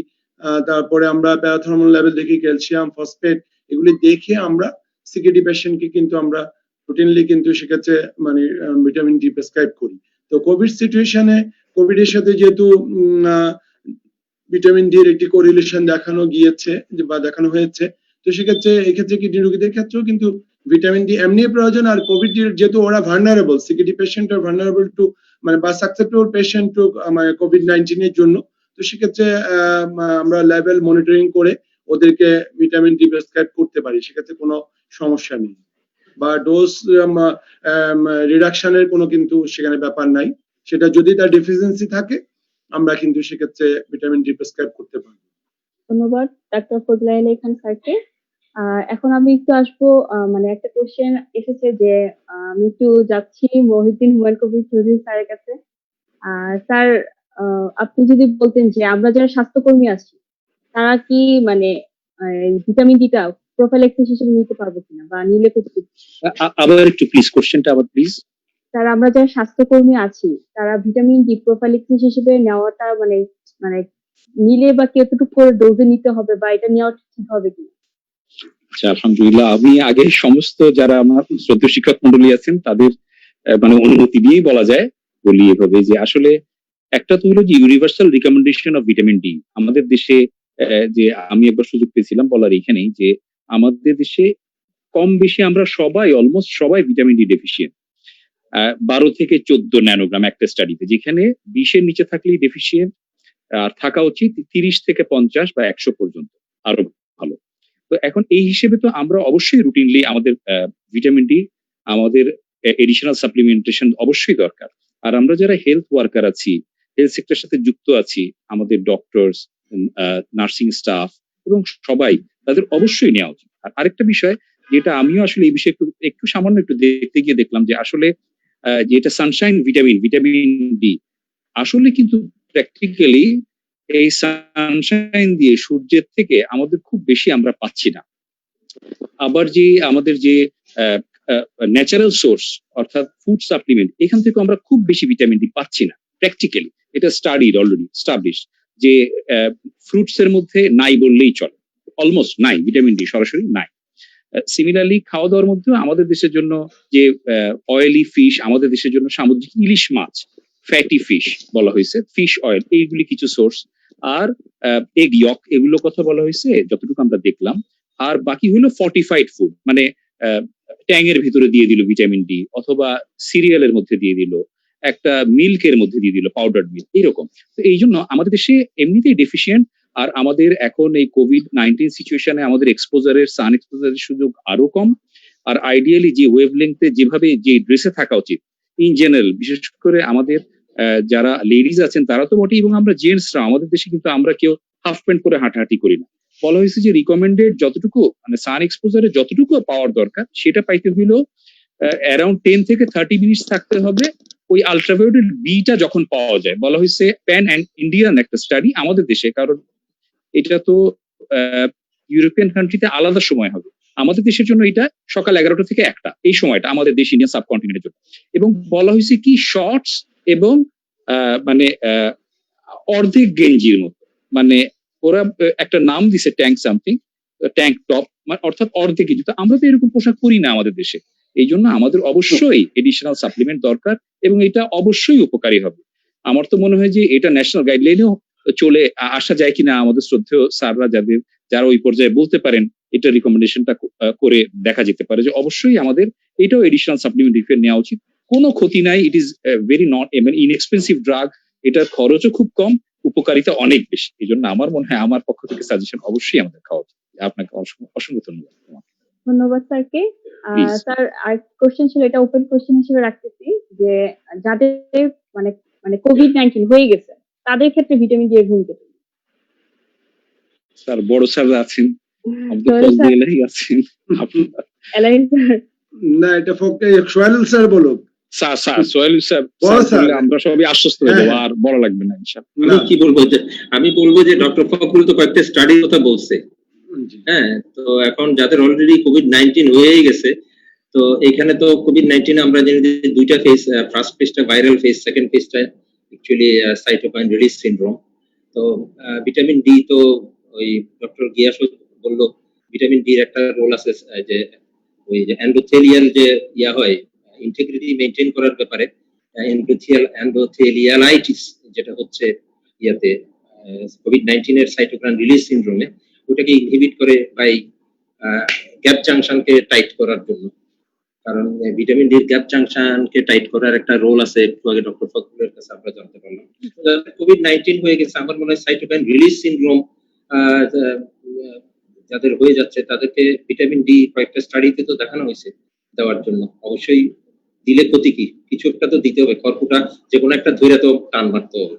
তারপরে আমরা প্যারাথর্মোন লেভেল দেখি, ক্যালসিয়াম, ফসফেট, এগুলি দেখে আমরা সিকিডি পেশেন্টকে কিন্তু আমরা রুটিনলি কিন্তু সেক্ষেত্রে মানে ভিটামিন ডি প্রেসক্রাইব করি। তো কোভিড সিচুয়েশনে কোভিড এর সাথে যেহেতু ভিটামিন ডি এর একটি কোরিলেশন দেখানো গিয়েছে বা দেখানো হয়েছে, তো সেক্ষেত্রে এক্ষেত্রে কিডনি রোগীদের ক্ষেত্রেও কিন্তু ভিটামিন ডি এমনি প্রয়োজন। আর কোভিড যেহেতু ওরা ভালনারেবল, সিকিডি পেশেন্ট আর ভালনারেবল টু মানে বা সাসেপ্টেবল পেশেন্ট টু মানে কোভিড-19 এর জন্য, তো সেক্ষেত্রে আমরা লেভেল মনিটরিং করে ওদেরকে ভিটামিন ডি প্রেসক্রাইব করতে পারি। সেক্ষেত্রে কোনো সমস্যা নেই, বা ডোজ রিডাকশনের কোনো কিন্তু সেখানে ব্যাপার নাই। সেটা যদি তার ডেফিসিয়েন্সি থাকে আমরা কিন্তু সেক্ষেত্রে ভিটামিন ডি প্রেসক্রাইব করতে পারবো। ধন্যবাদ ডাক্তার ফজলে আলী খান স্যারকে। এখন আমি একটু আসবো, মানে একটা কোশ্চেন এসেছে যে আমি একটু যাচ্ছি মহিউদ্দিন হুমায়ুন কবির চৌধুরী স্যারের কাছে। স্যার, আপনি যদি বলতেন যে আমরা যারা স্বাস্থ্যকর্মী আছি তারা কি মানে ভিটামিন ডিটা প্রোফাইল্যাক্সিস হিসেবে নিতে পারবো কিনা বা নিলে কতটুকু? আবার একটু প্লিজ কোশ্চেনটা আবার প্লিজ। স্যার, আমরা যারা স্বাস্থ্যকর্মী আছি তারা ভিটামিন ডি প্রোফাইল্যাক্সিস হিসেবে নেওয়াটা মানে মানে নিলে বা কতটুকু করে ডোজে নিতে হবে বা এটা নেওয়া ঠিক হবে কিনা? আচ্ছা, আলহামদুলিল্লাহ। আমি আগে সমস্ত যারা আমার শ্রদ্ধেয় শিক্ষক মন্ডলী আছেন তাদের মানে অনুমতি দিয়েই বলি এভাবে যে আসলে একটা তো হলো যে universal recommendation of vitamin D আমাদের দেশে, যে আমি একবার সুযোগ পেয়েছিলাম বলার এখানেই যে আমাদের দেশে কম বেশি আমরা সবাই অলমোস্ট সবাই ভিটামিন ডি ডেফিসিয়েন্ট। 12 থেকে 14 ন্যানোগ্রাম একটা স্টাডিতে, যেখানে 20-এর নিচে থাকলেই ডেফিসিয়েন্ট, আর থাকা উচিত 30 থেকে 50 বা 100 পর্যন্ত, আরো ভালো। তো এখন এই হিসেবে তো আমরা অবশ্যই রুটিনলি আমাদের ভিটামিন ডি, আমাদের এডিশনাল সাপ্লিমেন্টেশন অবশ্যই দরকার। আর আমরা যারা হেলথ ওয়ার্কার আছি, হেলথ সেক্টরের সাথে যুক্ত আছি, আমাদের ডক্টরস, নার্সিং স্টাফ এবং সবাই, তাদের অবশ্যই নেওয়া উচিত। আর আরেকটা বিষয় যেটা আমিও আসলে এই বিষয়ে একটু সামান্য একটু দেখতে গিয়ে দেখলাম যে আসলে যেটা সানশাইন ভিটামিন ডি আসলে কিন্তু প্র্যাকটিক্যালি এই সানশাইন দিয়ে সূর্যের থেকে আমাদের খুব বেশি আমরা পাচ্ছি না। আবার যে আমাদের যে ন্যাচারাল সোর্স অর্থাৎ ফুড সাপ্লিমেন্ট, এখান থেকে আমরা খুব বেশি ভিটামিন ডি পাচ্ছি না প্র্যাকটিক্যালি। এটা স্টাডিড, অলরেডি স্টাবলিশ যে ফ্রুটস এর মধ্যে নাই বললেই চলে, অলমোস্ট নাই, ভিটামিন ডি সরাসরি নাই। সিমিলারলি খাওয়া দাওয়ার মধ্যে আমাদের দেশের জন্য যে অয়েলি ফিশ, আমাদের দেশের জন্য সামুদ্রিক ইলিশ মাছ, ফ্যাটি ফিশ বলা হয়েছে, ফিশ অয়েল, এইগুলি কিছু সোর্স। আর এগ ইয়ক, এগুলো কথা বলা হয়েছে যতটুকু আমরা দেখলাম। আর বাকি হলো ফর্টিফাইড ফুড, মানে ট্যাং এর ভিতরে দিয়ে দিল ভিটামিন ডি, অথবা সিরিয়ালের মধ্যে দিয়ে দিল, একটা মিল্কের মধ্যে দিয়ে দিল, পাউডার মিল্ক, এইরকম। তো এই জন্য আমাদের দেশে এমনিতেই ডেফিসিয়েন্ট। আর আমাদের এখন এই কোভিড-19 সিচুয়েশনে আমাদের সান এক্সপোজারের সুযোগ আরো কম। আর আইডিয়ালি যে ওয়েভলেংথে যেভাবে যে ড্রেসে থাকা উচিত ইন জেনারেল, বিশেষ করে আমাদের যারা লেডিজ আছেন তারা তো বটেই, এবং আমরা জেন্টসরা আমাদের দেশে কিন্তু আমরা কেউ হাফ প্যান্ট পরে হাঁটাহাঁটি করি না। বলা হয়েছে যে রিকমেন্ডেড যতটুকু মানে সান এক্সপোজারে যতটুকু পাওয়ার দরকার সেটা পাইতে হইলেও অ্যারাউন্ড 10 থেকে 30 মিনিটস থাকতে হবে ওই আলট্রাভায়োলেট বিটা যখন পাওয়া যায়। বলা হয়েছে প্যান অ্যান্ড ইন্ডিয়ান একটা স্টাডি আমাদের দেশে, কারণ এটা তো ইউরোপিয়ান কান্ট্রিতে আলাদা সময় হবে, আমাদের দেশের জন্য এটা সকাল 11টা থেকে 1টা, এই সময়টা আমাদের দেশ ইন্ডিয়ান সাবকন্টিনেন্টের জন্য। এবং বলা হয়েছে কি শর্টস এবং মানে অর্ধেক গেঞ্জির মতো, মানে ওরা একটা নাম দিছে ট্যাঙ্ক সামথিং, ট্যাঙ্ক টপ, মানে অর্থাৎ অর্ধেক গেঞ্জি। তো আমরা তো এরকম পোশাক পরি না আমাদের দেশে, এই জন্য আমাদের অবশ্যই এডিশনাল সাপ্লিমেন্ট দরকার, এবং এটা অবশ্যই উপকারী হবে। আমার তো মনে হয় যে এটা ন্যাশনাল গাইডলাইনেও চলে আসা যায় কিনা, আমাদের শ্রদ্ধেয় স্যাররা যারা ওই পর্যায়ে বলতে পারেন, এটা রিকমেন্ডেশনটা করে দেখা যেতে পারে যে অবশ্যই আমাদের এটাও এডিশনাল সাপ্লিমেন্ট নেওয়া উচিত। কোনো ক্ষতি নাই, it is very not inexpensive drug, এটার খরচও খুব কম, উপকারিতা অনেক বেশি। এই জন্য আমার মনে হয় আমার পক্ষ থেকে সাজেশন অবশ্যই আমাদের খাওয়া উচিত। আপনাকে অসংখ্য ধন্যবাদ। ধন্যবাদ স্যারকে। স্যার, আরেকটা কোশ্চেন ছিল, এটা ওপেন কোশ্চেন হিসেবে রাখতেছি যে যাদের মানে মানে কোভিড-19 হয়ে গেছে তাদের ক্ষেত্রে ভিটামিন ডি এর ভূমিকা কি? স্যার বড় স্যার আছেন, আমাদের আছেন, না এটা সোহেল স্যার বলো। সোহেল স্যার, আমরা সবাই আশ্বস্ত হয়ে যাবো, আর বড় লাগবে না ইনশাআল্লাহ। আমি কি বলবো যে ডক্টর ফখরুল তো কয়েকটা স্টাডির কথা বলছে। হ্যাঁ, তো এখন যাদের অলরেডি কোভিড-19 হয়ে গেছে, তো এখানে তো কোভিড-19 আমরা জানি যে দুইটা ফেজ, ফার্স্ট ফেজটা ভাইরাল ফেজ, সেকেন্ড ফেজটা অ্যাকচুয়ালি সাইটোকাইন রিলিজ সিনড্রোম। তো ভিটামিন ডি তো ওই ডক্টর গিয়াস বলল ভিটামিন ডি এর একটা রোল আছে, যে ওই যে এন্ডোথেলিয়াল যে হয় ইন্টিগ্রিটি মেইনটেইন করার ব্যাপারে, এন্ডোথেলিয়ালাইটিস যেটা হচ্ছে ইয়াতে কোভিড-19 এর সাইটোকাইন রিলিজ সিনড্রোমে, ওটাকে ইনহিবিট করে বাই গ্যাপ জাংশনকে টাইট করার জন্য। কারণ ভিটামিন ডি গ্যাপ জাংশনকে টাইট করার একটা রোল আছে, একটু আগে ডক্টর ফখরুলের কাছে আমরা জানতে পারলাম। কোভিড-19 হয়ে গেছে, আমার মনে হয় সাইটোকাইন রিলিজ সিনড্রোম যাদের হয়ে যাচ্ছে তাদেরকে ভিটামিন ডি কয়েকটা স্টাডিতে তো দেখানো হয়েছে দেওয়ার জন্য। অবশ্যই দিলে ক্ষতি কি? কিছু একটা তো দিতে হবে, খড়কুটা যে কোনো একটা ধরে তো টান মারতে হবে।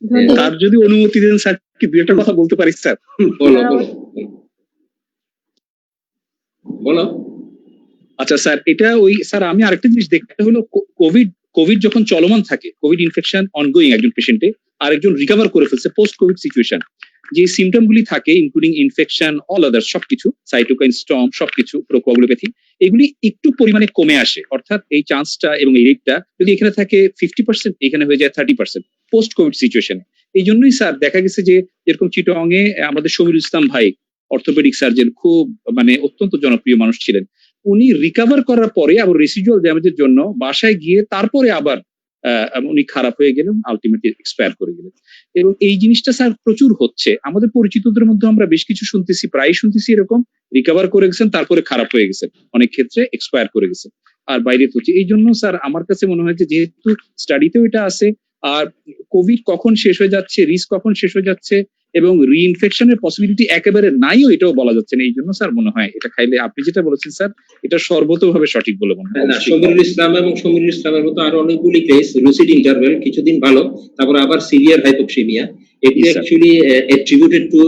ধন্যবাদ। তার যদি অনুমতি দেন স্যার, কি দুই একটা কথা বলতে পারি স্যার? বলো বলো বলো। আচ্ছা স্যার, এটা ওই স্যার আমি আরেকটা জিনিস দেখতে হলো কোভিড যখন চলমান থাকে, কোভিড ইনফেকশন অনগোয়িং একজন পেশেন্টে, আরেকজন রিকভার করে ফেলছে পোস্ট কোভিড সিচুয়েশন, যে সিমটম গুলি থাকে ইনক্লুডিং ইনফেকশন অল আদার্স সবকিছু, সাইটোকাইন স্টর্ম সবকিছু, প্রোকোয়াগুলোপ্যাথি, এগুলি একটু পরিমাণে কমে আসে। অর্থাৎ এই চান্সটা এবং এই রেটটা যদি এখানে থাকে 50%, এখানে হয়ে যায় 30% পোস্ট কোভিড সিচুয়েশনে। এই জন্যই স্যার দেখা গেছে যে যেরকম চিটগাং এ আমাদের সমীর ইসলাম ভাই অর্থোপেডিক সার্জন, খুব মানে অত্যন্ত জনপ্রিয় মানুষ ছিলেন, উনি রিকভার করার পরে আবার রেসিডুয়াল ড্যামেজের জন্য বাসায় গিয়ে তারপরে আবার উনি খারাপ হয়ে গেলেন, আলটিমেটলি এক্সপায়ার করে গেলেন। এবং এই জিনিসটা স্যার প্রচুর হচ্ছে আমাদের পরিচিতদের মধ্যে, আমরা বেশ কিছু শুনতেছি, প্রায় শুনতেছি এরকম, রিকভার করে গেছেন তারপরে খারাপ হয়ে গেছেন, অনেক ক্ষেত্রে এক্সপায়ার করে গেছেন আর বাইরে হচ্ছে। এই জন্য স্যার আমার কাছে মনে হয় যে যেহেতু স্টাডিতেও এটা আছে, আর কোভিড কখন শেষ হয়ে যাচ্ছে, রিস্ক কখন শেষ হয়ে যাচ্ছে এবং রিইনফেকশনের পসিবিলিটি একেবারে নাইও, এটাও বলা যাচ্ছে না। এই জন্য স্যার মনে হয় এটা খাইলে, আপনি যেটা বলেছেন স্যার, এটা সর্বতভাবে সঠিক বলে মনে হয়। না, সমীরুল ইসলামের মতো আরো অনেকগুলি কেস, লুসিড ইন্টারভেল কিছুদিন ভালো, তারপর আবার সিভিয়ার হাইপোক্সিমিয়া, এটি Yes, sir. Actually attributed to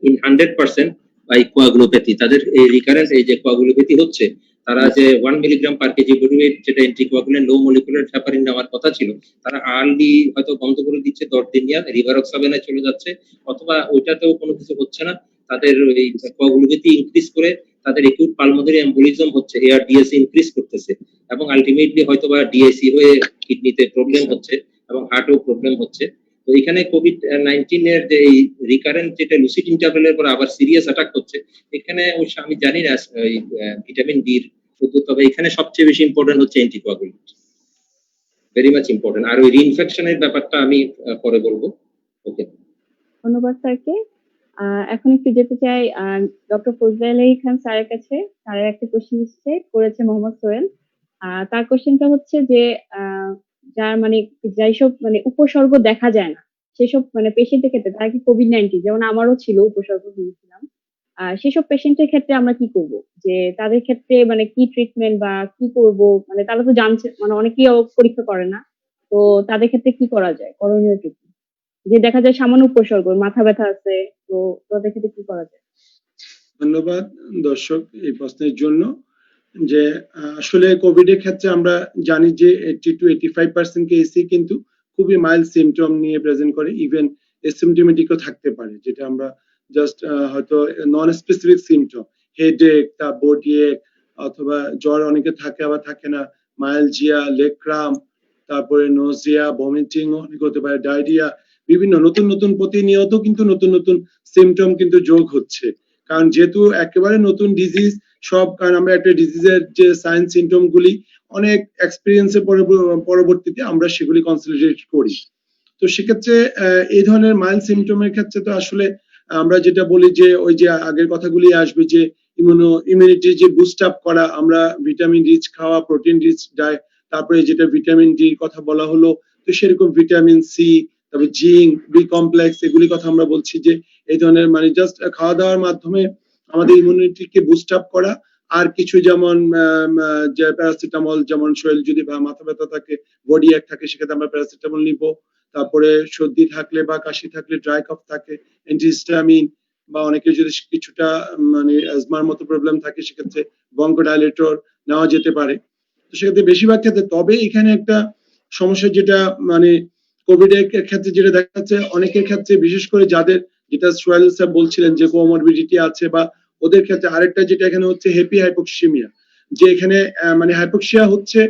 in 100% by coagulopathy. তাদের এই রিকারেন্স, এই যে কোয়াগুলোপ্যাথি হচ্ছে, তারা যে 1 milligram per KG body weight যেটা অ্যান্টিকোয়াগুলেন্ট লো মলিকুলার হেপারিন নেওয়ার কথা ছিল, তারা আর্লি হয়তো বন্ধ করে দিচ্ছে, 10 দিন নিয়ে রিভারক্সাবেনে চলে যাচ্ছে, অথবা ওইটাতেও কোনো কিছু হচ্ছে না, তাদের এই কোয়াগুলোপ্যাথি ইনক্রিজ করে তাদের একিউট পালমোনারি এম্বোলিজম হচ্ছে, ARDS ইনক্রিজ করতেছে, এবং আলটিমেটলি হয়তোবা ডিএসি হয়ে কিডনিতে প্রবলেম হচ্ছে এবং হার্টেও প্রবলেম হচ্ছে। তো এখানে কোভিড-19 এর যে এই রিকারেন্ট যেটা লুসিড ইন্টারভেলের পর আবার সিরিয়াস অ্যাটাক হচ্ছে, এখানে অবশ্য আমি জানি না এই ভিটামিন ডি এর শুধু, তবে এখানে সবচেয়ে বেশি ইম্পর্টেন্ট হচ্ছে অ্যান্টিকোয়াগুলেন্ট, ভেরি মাচ ইম্পর্টেন্ট। আর ওই রিইনফেকশনের ব্যাপারটা আমি পরে বলবো। ওকে, ধন্যবাদ স্যারকে। এখন একটু যেতে চাই ডক্টর ফজলে আলী খান স্যারের কাছে। স্যারের একটা কোশ্চেন করেছে মোহাম্মদ সোহেল। তার কোশ্চেনটা হচ্ছে যে যার মানে যেসব মানে উপসর্গ দেখা যায় না সেসব মানে পেশেন্টের ক্ষেত্রে, তারা কি কোভিড-19, যেমন আমারও ছিল উপসর্গ হয়েছিলাম, সেসব পেশেন্টের ক্ষেত্রে আমরা কি করব, যে তাদের ক্ষেত্রে মানে কি ট্রিটমেন্ট বা কি করব, মানে তারা তো জানছে, মানে অনেকেই পরীক্ষা করে না, তো তাদের ক্ষেত্রে কি করা যায়, করণীয় কি? যে দেখা যায় সামান্য উপসর্গ, মাথা ব্যথা আছে, তো তাদের ক্ষেত্রে কি করা যায়? ধন্যবাদ দর্শক এই প্রশ্নের জন্য। যে আসলে কোভিড এর ক্ষেত্রে আমরা জানি যে 80 to 85% কেসই কিন্তু খুবই মাইল্ড সিমটম নিয়ে প্রেজেন্ট করে, ইভেন অ্যাসিম্পটোমেটিকও থাকতে পারে, যেটা আমরা জাস্ট হয়তো non specific symptom, headache, body এক, অথবা জ্বর অনেকে থাকে আবার থাকে না, মাইলজিয়া, লেগ ক্রাম্প, তারপরে নোজিয়া, ভমিটিং অনেক হতে পারে, ডায়রিয়া, বিভিন্ন নতুন নতুন প্রতিনিয়ত কিন্তু নতুন নতুন সিমটম কিন্তু যোগ হচ্ছে। কারণ যেহেতু একেবারে নতুন ডিজিজ সব, কারণ আমরা একটা ডিজিজের যে সাইন সিমটম গুলি অনেক এক্সপিরিয়েন্সের পরবর্তীতে আমরা সেগুলি কনসলিডেট করি। তো সেক্ষেত্রে এই ধরনের মাইল্ড সিমটমের ক্ষেত্রে তো আসলে আমরা যেটা বলি যে ওই যে আগের কথাগুলি আসবে, যে ইমিউনিটি যে বুস্ট আপ করা, আমরা ভিটামিন রিচ খাওয়া, প্রোটিন রিচ ডায়েট, তারপরে যেটা ভিটামিন ডি কথা বলা হলো, তো সেরকম ভিটামিন সি, তারপরে জিঙ্ক, বি কমপ্লেক্স, এগুলি কথা আমরা বলছি যে এই ধরনের মানে জাস্ট খাওয়া দাওয়ার মাধ্যমে আমাদের ইমিউনিটিকে বুস্ট আপ করা। আর কিছু যেমন যে প্যারাসিটামল, যেমন শরীর যদি মাথা ব্যথা থাকে, বডি এক থাকে, সেক্ষেত্রে আমরা প্যারাসিটামল নিব। তারপরে সর্দি থাকলে বা কাশি থাকলে, ড্রাই কফ থাকে, অ্যান্টিহিস্টামিন, বা অনেকে যদি কিছুটা মানে অ্যাজমার মতো প্রবলেম থাকে সেক্ষেত্রে ব্রঙ্কোডাইলেটর নেওয়া যেতে পারে। তো সেক্ষেত্রে বেশিরভাগ ক্ষেত্রে, তবে এখানে একটা সমস্যা যেটা মানে কোভিড এর ক্ষেত্রে যেটা দেখা যাচ্ছে, অনেকের ক্ষেত্রে বিশেষ করে যাদের, যেটা সোহেল স্যার বলছিলেন যে কোমরবিডিটি আছে, বা ওদের ক্ষেত্রে আরেকটা যেটা এখানে হচ্ছে হেপি হাইপোক্সিমিয়া, যে এখানে মানে হাইপোক্সিয়া হচ্ছে,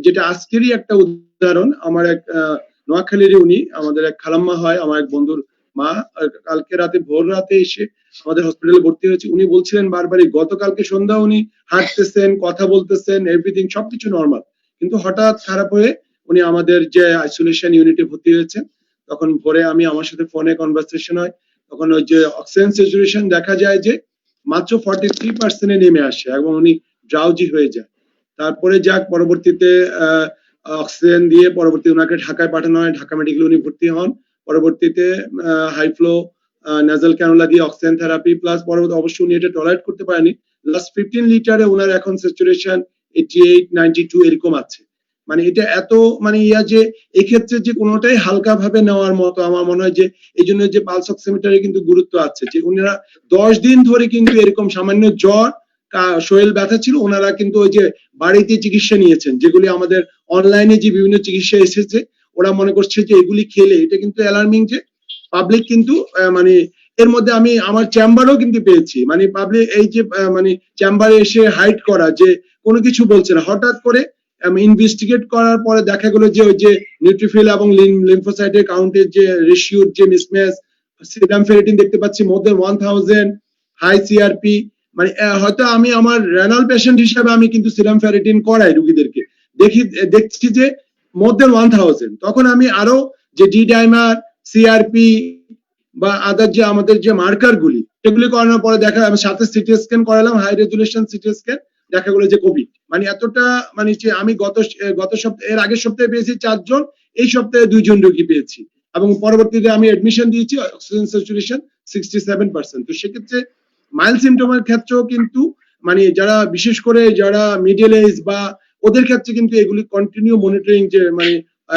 যেটা আজকেরই একটা উদাহরণ। আমার এক নোয়াখালীর, উনি আমাদের এক খালাম্মা হয়, আমার এক বন্ধুর মা, কালকে রাতে ভোর রাতে এসে আমাদের হসপিটালে ভর্তি হয়েছে। উনি বলছিলেন বারবারই, গতকালকে সন্ধ্যা উনি হাঁটতেছেন, কথা বলতেছেন, এভরিথিং সবকিছু নর্মাল, কিন্তু হঠাৎ খারাপ হয়ে উনি আমাদের যে আইসোলেশন ইউনিটে ভর্তি হয়েছেন। তখন ভোরে আমার সাথে ফোনে কনভারসেশন হয়, তখন ওই যে অক্সিজেন স্যাচুরেশন দেখা যায় যে মাত্র 43% নেমে আসে এবং উনি ড্রাউজি হয়ে যায়। তারপরে যাক, পরবর্তীতে অক্সিজেন দিয়ে পরবর্তী ওনাকে ঢাকায় পাঠানো হয়, ঢাকা মেডিকেলে উনি ভর্তি হন। পরবর্তীতে হাই ফ্লো নাজাল ক্যানুলা দিয়ে অক্সিজেন থেরাপি প্লাস পরবর্তী অবশ্যই উনি এটা টলারেট করতে পারেনি। লাস্ট 15 লিটারে ওনার এখন স্যাচুরেশন 88 92 এরকম আছে। মানে এটা এত মানে যে এক্ষেত্রে যে কোনোটাই হালকা ভাবে নেওয়ার মতো আমার মনে হয় যে এই জন্য যে পালস অক্সিমিটারে কিন্তু গুরুত্ব আছে যে ওনারা 10 দিন ধরে কিন্তু এরকম সামান্য জ্বর শরীর ব্যথা ছিল, ওনারা কিন্তু ওই যে বাড়িতে চিকিৎসা নিয়েছেন, যেগুলি আমাদের অনলাইনে যে বিভিন্ন চিকিৎসা এসেছে ওরা মনে করছে যে এগুলি খেলে এটা কিন্তু অ্যালার্মিং যে পাবলিক কিন্তু মানে এর মধ্যে আমি আমার চেম্বারও কিন্তু পেয়েছি, মানে পাবলিক এই যে মানে চেম্বারে এসে হাইড করা যে কোনো কিছু বলছে না, হঠাৎ করে ইনভেস্টিগেট করার পরে দেখা গেল যে ওই যে নিউট্রিফিল এবং লিম্ফোসাইটের কাউন্টের যে রেশিওর যে মিসম্যাচ, সিরাম ফেরিটিন দেখতে পাচ্ছি মোর দেন 1000, হাই সিআরপি, মানে হয়তো আমি আমার রেনাল পেশেন্ট হিসেবে আমি কিন্তু সিরাম ফেরিটিন করাই রোগীদেরকে, দেখছি যে মোর দেন 1000, তখন আমি আরো যে ডি ডাইমার, সিআরপি বা আদার যে আমাদের যে মার্কার গুলি সেগুলি করানোর পরে দেখা আমি সাথে সিটি স্ক্যান করালাম, হাই রেজুলেশন সিটি স্ক্যান, দেখা গেলো যে কোভিড। মানে এতটা মানে যে আমি গত সপ্তাহে এর আগের সপ্তাহে পেয়েছি 4 জন, এই সপ্তাহে 2 জন রোগী পেয়েছি এবং পরবর্তীতে আমি এডমিশন দিয়েছি অক্সিজেন স্যাচুরেশন 67%। তো সেক্ষেত্রে মাইল্ড সিমটমের ক্ষেত্রেও কিন্তু মানে যারা বিশেষ করে যারা মিডল এজ বা ওদের ক্ষেত্রে কিন্তু এগুলি কন্টিনিউ মনিটরিং যে মানে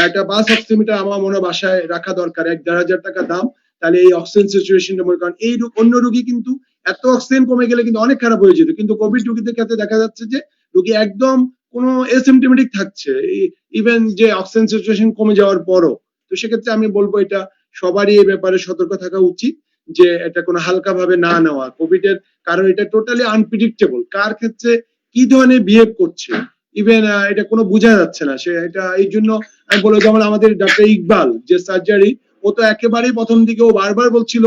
একটা বাস অক্সিমিটার আমার মনে বাসায় রাখা দরকার, 1-1.5 টাকা দাম, তাহলে এই অক্সিজেন সিচুয়েশনটা মনে করেন এই অন্য রোগী কিন্তু এত অক্সিজেন কমে গেলে কিন্তু অনেক খারাপ হয়ে যেত, কিন্তু কোভিড রোগীদের ক্ষেত্রে দেখা যাচ্ছে যে রোগী একদম কোনো এসিমপটোমেটিক থাকছে ইভেন যে অক্সিজেন সিচুয়েশন কমে যাওয়ার পরও। তো সেক্ষেত্রে আমি বলবো এটা সবারই এই ব্যাপারে সতর্ক থাকা উচিত যে এটা কোনো হালকা ভাবে না নেওয়া কোভিড এর, কারণ এটা টোটালি আনপ্রেডিক্টেবল কার ক্ষেত্রে কি ধরনের বিহেভ করছে, ইভেন এটা কোনো বোঝা যাচ্ছে না সে এটা। এই জন্য আমি বলবো যেমন আমাদের ডাক্তার ইকবাল যে সার্জারি, ও তো একেবারেই প্রথম দিকে ও বারবার বলছিল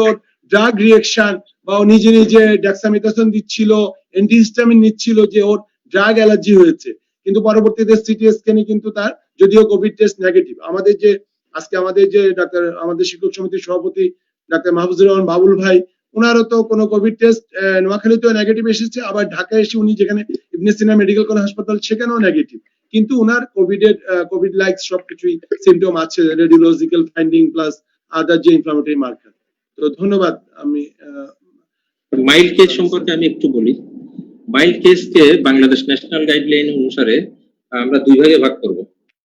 ড্রাগ রিয়েকশন বা ও নিজে নিজে ডেক্সামিথাসোন দিচ্ছিল, অ্যান্টিহিস্টামিন নিচ্ছিল যে ওর ড্রাগ অ্যালার্জি হয়েছে, কিন্তু পরবর্তীতে সিটি স্ক্যানে কিন্তু তার যদিও কোভিড টেস্ট নেগেটিভ। আমাদের যে আজকে আমাদের যে ডাক্তার আমাদের শিক্ষক সমিতির সভাপতি ডাক্তার মাহফুজুর রহমান বাবুল ভাই, ওনারও তো কোনো কোভিড টেস্ট নোয়াখালীতেও নেগেটিভ এসেছে, আবার ঢাকায় এসে উনি যেখানে ইবনে সিনা মেডিকেল কলেজ হাসপাতাল সেখানেও নেগেটিভ, কিন্তু ওনার কোভিড লাইক সবকিছুই সিমটম আছে, রেডিওলজিক্যাল ফাইন্ডিং প্লাস আদার যে ইনফ্লামেটরি মার্কার। তো ধন্যবাদ। আমি মাইল্ড কেস সম্পর্কে আমি একটু বলি। মাইল্ড কেসকে বাংলাদেশ ন্যাশনাল গাইডলাইন অনুসারে আমরা দুই ভাগে ভাগ করব।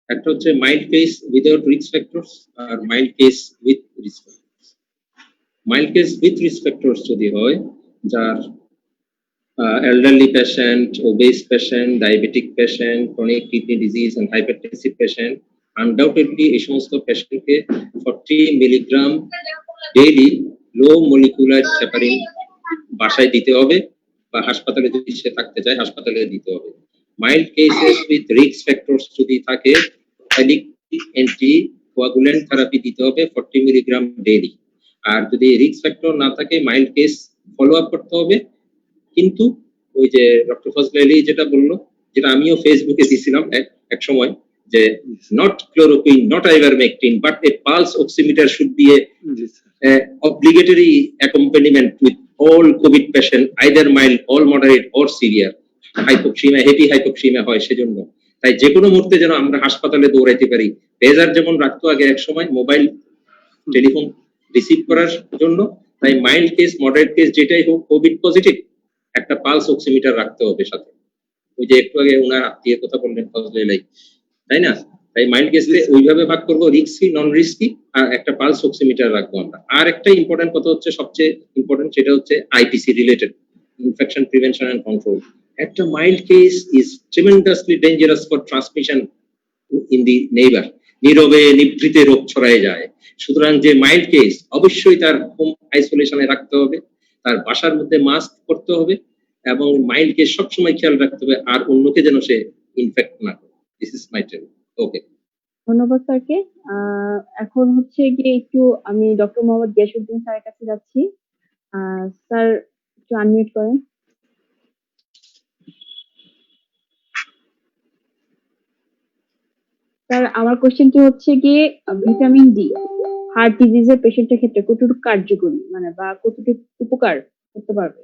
একটা হচ্ছে mild case without risk factors আর mild case with risk factors. Mild case with risk factors যদি হয়, যার elderly patient, obese patient, diabetic patient, chronic kidney disease and hypertensive patient, undoubtedly এই সমস্ত পেশেন্টকে 40 মিলিগ্রাম ডেইলি লো মলিকুলার হেপারিন বাসায় দিতে হবে বা হাসপাতালে যদি সে থাকতে চায় হাসপাতালে দিতে হবে। Mild cases with risk factors যদি থাকে তাহলে অ্যান্টি কোয়াগুলেন্ট থেরাপি দিতে হবে 40 মিলিগ্রাম ডেইলি। আর যদি রিস্ক ফ্যাক্টর না থাকে মাইল্ড কেস ফলো আপ করতে হবে। কিন্তু ওই যে ডক্টর ফজলে আলী যেটা বললো, যেটা আমিও ফেসবুকে দিছিলাম এক সময়, যে not chloroquine, not ivermectin, but A pulse oximeter should B A obligatory accompaniment with all COVID patient, either mild, all moderate or severe hypoxemia, heavy hypoxemia হয় সেজন্য। তাই যে কোনো মুহূর্তে যেন আমরা হাসপাতালে দৌড়াইতে পারি। পেজার যেমন রাখতো আগে এক সময় মোবাইল টেলিফোন রিসিভ করার জন্য, তাই মাইল্ড কেস মডারেট কেস যেটাই হোক কোভিড পজিটিভ একটা পালস অক্সিমিটার রাখতে হবে সাথে। ওই যে একটু আগে ওনার আত্মীয় কথা বললেন ফজলে আলী, তাই না? তাই মাইল্ড কেসে ওইভাবে ভাগ করবো, রিস্কি নন রিস্কি, আর একটা পালস অক্সিমিটার রাখবো আমরা। আর একটা ইম্পর্টেন্ট কথা হচ্ছে সবচেয়ে ইম্পর্টেন্ট, সেটা হচ্ছে IPC related, infection prevention and control. একটা mild case is tremendously dangerous for transmission in the neighbour, নীরবে নিভৃতে রোগ ছড়ায় যায়। সুতরাং যে মাইল্ড কেস অবশ্যই তার হোম আইসোলেশনে রাখতে হবে, তার বাসার মধ্যে মাস্ক করতে হবে এবং মাইল্ড কেস সবসময় খেয়াল রাখতে হবে আর অন্যকে যেন সে ইনফেক্ট না করে। দিস ইজ মাই টেল। ওকে, ধন্যবাদ স্যারকে। এখন হচ্ছে গিয়ে একটু আমি ডক্টর মোহাম্মদ গিয়াসউদ্দিন স্যারের কাছে যাচ্ছি। স্যার একটু আনমিউট করেন। স্যার আমার কোশ্চেনটি হচ্ছে গিয়ে ভিটামিন ডি হার্ট ডিজিজের পেশেন্টের ক্ষেত্রে কতটুকু কার্যকরী মানে বা কতটুকু উপকার করতে পারবে?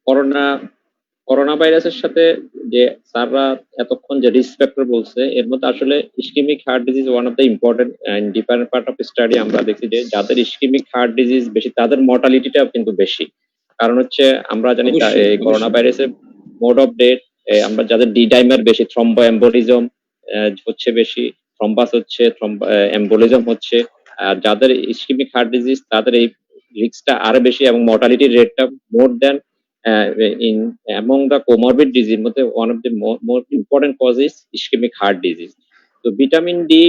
করোনা করোনা ভাইরাসের সাথে যে স্যাররা এতক্ষণ যে রিস্ক ফ্যাক্টর বলছে এর মধ্যে আসলে ischemic heart disease one of the important different part of study. আমরা দেখি যে যাদের ইসকেমিক হার্ট ডিজিজ বেশি তাদের মর্টালিটিটা কিন্তু বেশি। কারণ হচ্ছে আমরা জানি অবশ্যই, এই করোনা অবশ্যই। ভাইরাসের মোড অফ ডেথ, আমরা যাদের ডি ডাইমার বেশি, থ্রম্বো এম্বোলিজম হচ্ছে বেশি, থ্রম্বাস হচ্ছে, এম্বোলিজম হচ্ছে। আর যাদের ইসকেমিক হার্ট ডিজিজ তাদের এই রিস্কটা আরো বেশি এবং মর্টালিটি রেটটা মোর দেন in among the comorbid disease মধ্যে one of the more important cause is ischemic heart disease. তো ভিটামিন ডি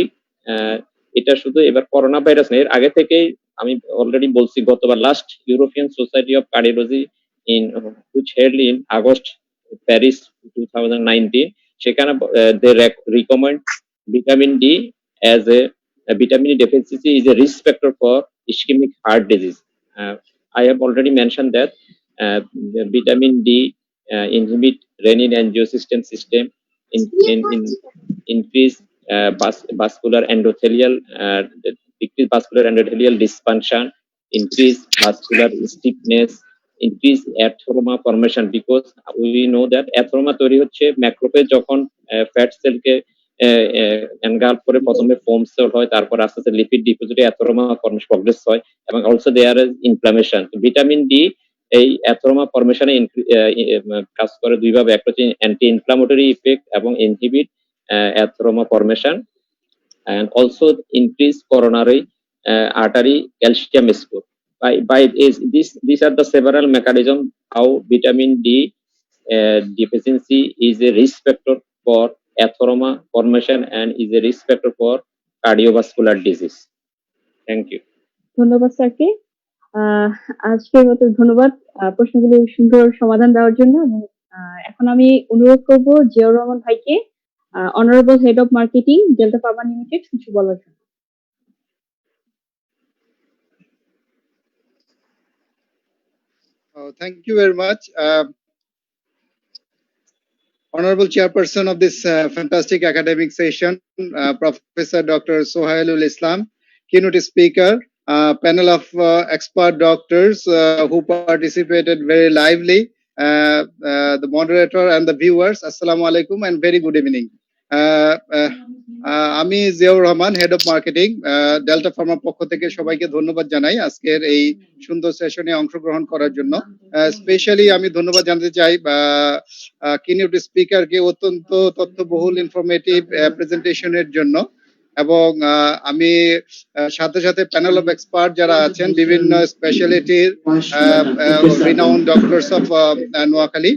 এটা শুধু এবার করোনা ভাইরাস না, এর আগে থেকেই আমি অলরেডি বলছি গতবার last European society of cardiology in which held in August Paris 2019, সেখানে they recommend vitamin D as a vitamin D deficiency is a risk factor for ischemic heart disease. I have already mentioned that the vitamin D inhibit renin-angiotensin system, increase vascular endothelial decrease vascular endothelial dysfunction, increase vascular stiffness, increase atheroma formation, because we know that atheroma তৈরি হচ্ছে macrophage যখন fat সেলকে এনগাল্ফ করে প্রথমে foam sell হয়, তারপর আস্তে আস্তে lipid ডিপোজিটে অ্যাথেরোমা ফর্মেশন প্রগ্রেস হয়, এবং also there is inflammation. Vitamin D এই অ্যাথেরোমা ফর্মেশনে কাজ করে দুইভাবে, একটা হচ্ছে অ্যান্টি ইনফ্লামেটরি ইফেক্ট এবং inhibit atheroma formation, and also increase coronary artery calcium score. By these are the several mechanisms how vitamin D deficiency is a risk factor for atheroma formation and is a risk factor for cardiovascular disease. Thank you. ধন্যবাদ স্যারকে। আজকের মতো ধন্যবাদ প্রশ্নগুলো সুন্দর সমাধান দেওয়ার জন্য। এবং এখন আমি অনুরোধ করব জিয়াউর রহমান ভাইকে, honourable head of marketing delta Pharma limited, কিছু বলার জন্য। Thank you very much. Honorable Chairperson of this fantastic academic session, Professor Dr. Sohailul Islam, keynote speaker, panel of expert doctors who participated very lively, the moderator and the viewers, Assalamu alaikum and very good evening. আমি Ziaur Rahman, head of marketing, delta farmer পক্ষ থেকে সবাইকে ধন্যবাদ জানাই আজকের এই সুন্দর সেশনে অংশগ্রহণ করার জন্য। স্পেশালি আমি ধন্যবাদ জানাতে চাই কিনিউট স্পিকারকে অত্যন্ত তথ্যবহুল ইনফরমেটিভ প্রেজেন্টেশনের জন্য, এবং আমি সাথে সাথে প্যানেল অফ এক্সপার্ট যারা আছেন বিভিন্ন স্পেশালিটির রিনাউন্ড ডক্টরস অফ নোয়াখালী,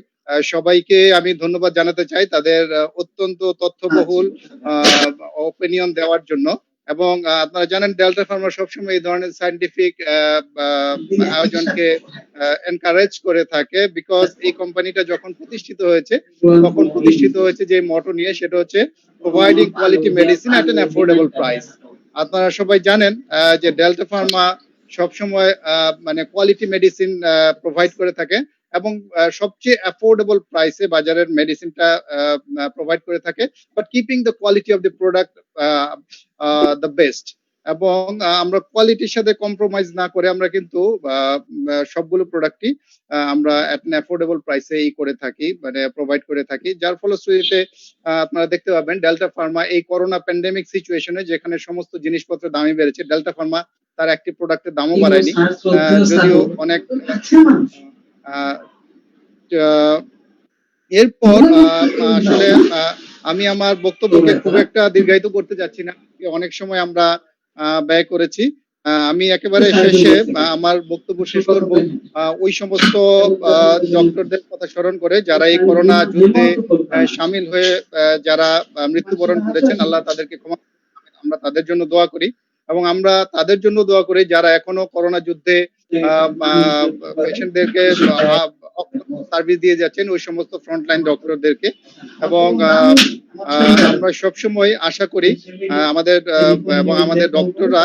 সবাইকে আমি ধন্যবাদ জানাতে চাই তাদের অত্যন্ত তথ্যবহুল ওপিনিয়ন দেওয়ার জন্য। এবং আপনারা জানেন ডেল্টা ফার্মা সবসময় এই ধরনের সায়েন্টিফিক আয়োজনকে এনকারেজ করে থাকে, বিকজ এই কোম্পানিটা যখন প্রতিষ্ঠিত হয়েছে তখন প্রতিষ্ঠিত হয়েছে যে মটো নিয়ে, সেটা হচ্ছে providing quality medicine at an affordable price. আপনারা সবাই জানেন যে ডেল্টা ফার্মা সবসময় মানে কোয়ালিটি মেডিসিন প্রোভাইড করে থাকে এবং সবচেয়ে অ্যাফোর্ডেবল প্রাইসে বাজারের মেডিসিনটা প্রোভাইড করে থাকে, but keeping the quality of the product the best. এবং আমরা কোয়ালিটির সাথে কম্প্রোমাইজ না করে আমরা কিন্তু সবগুলো প্রোডাক্টই আমরা এট অ্যান অ্যাফোর্ডেবল প্রাইসে করে থাকি, মানে প্রোভাইড করে থাকি, যার ফলশ্রুতিতে আপনারা দেখতে পাবেন ডেল্টা ফার্মা এই করোনা প্যান্ডেমিক সিচুয়েশনে যেখানে সমস্ত জিনিসপত্রের দামই বেড়েছে, ডেল্টা ফার্মা তার একটি প্রোডাক্টের দামও বাড়ায়নি, যদিও অনেক এরপর আসলে আমি আমার বক্তব্যকে খুব একটা দীর্ঘায়িত করতে যাচ্ছি না, অনেক সময় আমরা ব্যয় করেছি। আমি একেবারে শেষে আমার বক্তব্য শেষ করব ওই সমস্ত ডক্টরদের কথা স্মরণ করে যারা এই করোনা যুদ্ধে সামিল হয়ে যারা মৃত্যুবরণ করেছেন, আল্লাহ তাদেরকে ক্ষমা, আমরা তাদের জন্য দোয়া করি। এবং আমরা তাদের জন্য দোয়া করি যারা এখনো করোনা যুদ্ধে পেশেন্টদেরকে সার্ভিস দিয়ে যাচ্ছেন, ওই সমস্ত ফ্রন্টলাইন ডক্টরদেরকে। এবং আমরা সবসময় আশা করি আমাদের এবং আমাদের ডক্টররা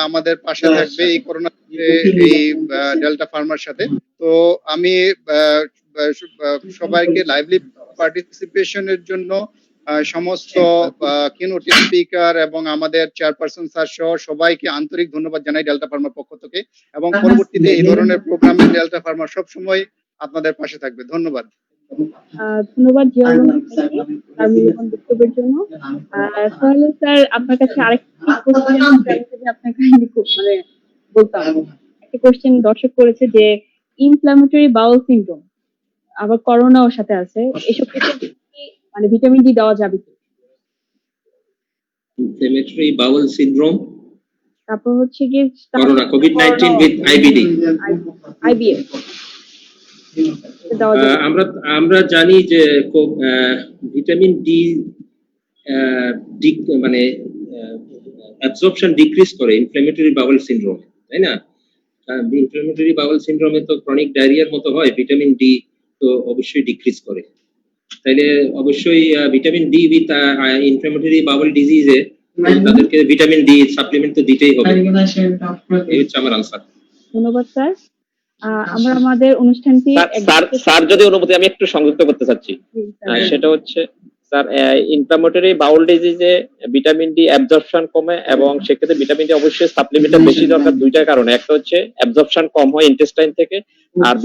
আমাদের পাশে থাকবে এই করোনা এই ডেল্টা ফার্মার সাথে। তো আমি সবাইকে লাইভলি পার্টিসিপেশনের জন্য সমস্ত কিনোট স্পিকার এবং আমাদের চেয়ারপারসন স্যার সহ সবাইকে আন্তরিক ধন্যবাদ জানাই ডেল্টা ফার্মার পক্ষ থেকে, এবং পরবর্তীতে এই ধরনের প্রোগ্রামে ডেল্টা ফার্মা সবসময় আপনাদের পাশে থাকবে। ধন্যবাদ। ধন্যবাদ জিয়াউর রহমান স্যারকে তার মূল্যবান বক্তব্যের জন্য। সোহেল স্যার, আপনার কাছে আরেকটি কোশ্চেন আমি যদি আপনার কাহিনী খুব মানে বলতাম। একটা কোশ্চেন দর্শক করেছে যে ইনফ্ল্যামেটরি বাউল সিনড্রোম, আবার করোনাও সাথে আছে, এসব ক্ষেত্রে কি মানে ভিটামিন ডি দেওয়া যাবে কি? ইনফ্লেমেটরি বাউল সিনড্রোম, তারপর হচ্ছে গিয়ে corona, COVID-19 with IBD। IBS দেওয়া যাবে? আমরা জানি যে ভিটামিন ডি মানে অ্যাবজর্পশন ডিক্রিজ করে ইনফ্ল্যামেটরি বাউল সিনড্রোম, তাই না? ইনফ্ল্যামেটরি বাউল সিনড্রোমে তো ক্রনিক ডায়রিয়ার মতো হয়, ভিটামিন ডি তো অবশ্যই ডিক্রিজ করে। তাইলে অবশ্যই ভিটামিন ডি উইথ ইনফ্ল্যামেটরি বাউল ডিজিজে তাদেরকে ভিটামিন ডি সাপ্লিমেন্ট তো দিতেই হবে। এই হচ্ছে আমার আনসার। ধন্যবাদ স্যার। আমরা আমাদের অনুষ্ঠানটি স্যার যদি অনুমতি আমি একটু সংযুক্ত করতে চাচ্ছি। সেটা হচ্ছে স্যার, ইনফ্ল্যামেটরি বাউল ডিজিজে ভিটামিন ডি অ্যাবজর্পশন কমে এবং সেক্ষেত্রে ভিটামিন ডি অবশ্যই সাপ্লিমেন্টের বেশি দরকার দুইটার কারণে। একটা হচ্ছে অ্যাবজর্পশন কম হয় ইন্টেস্টাইন থেকে, আর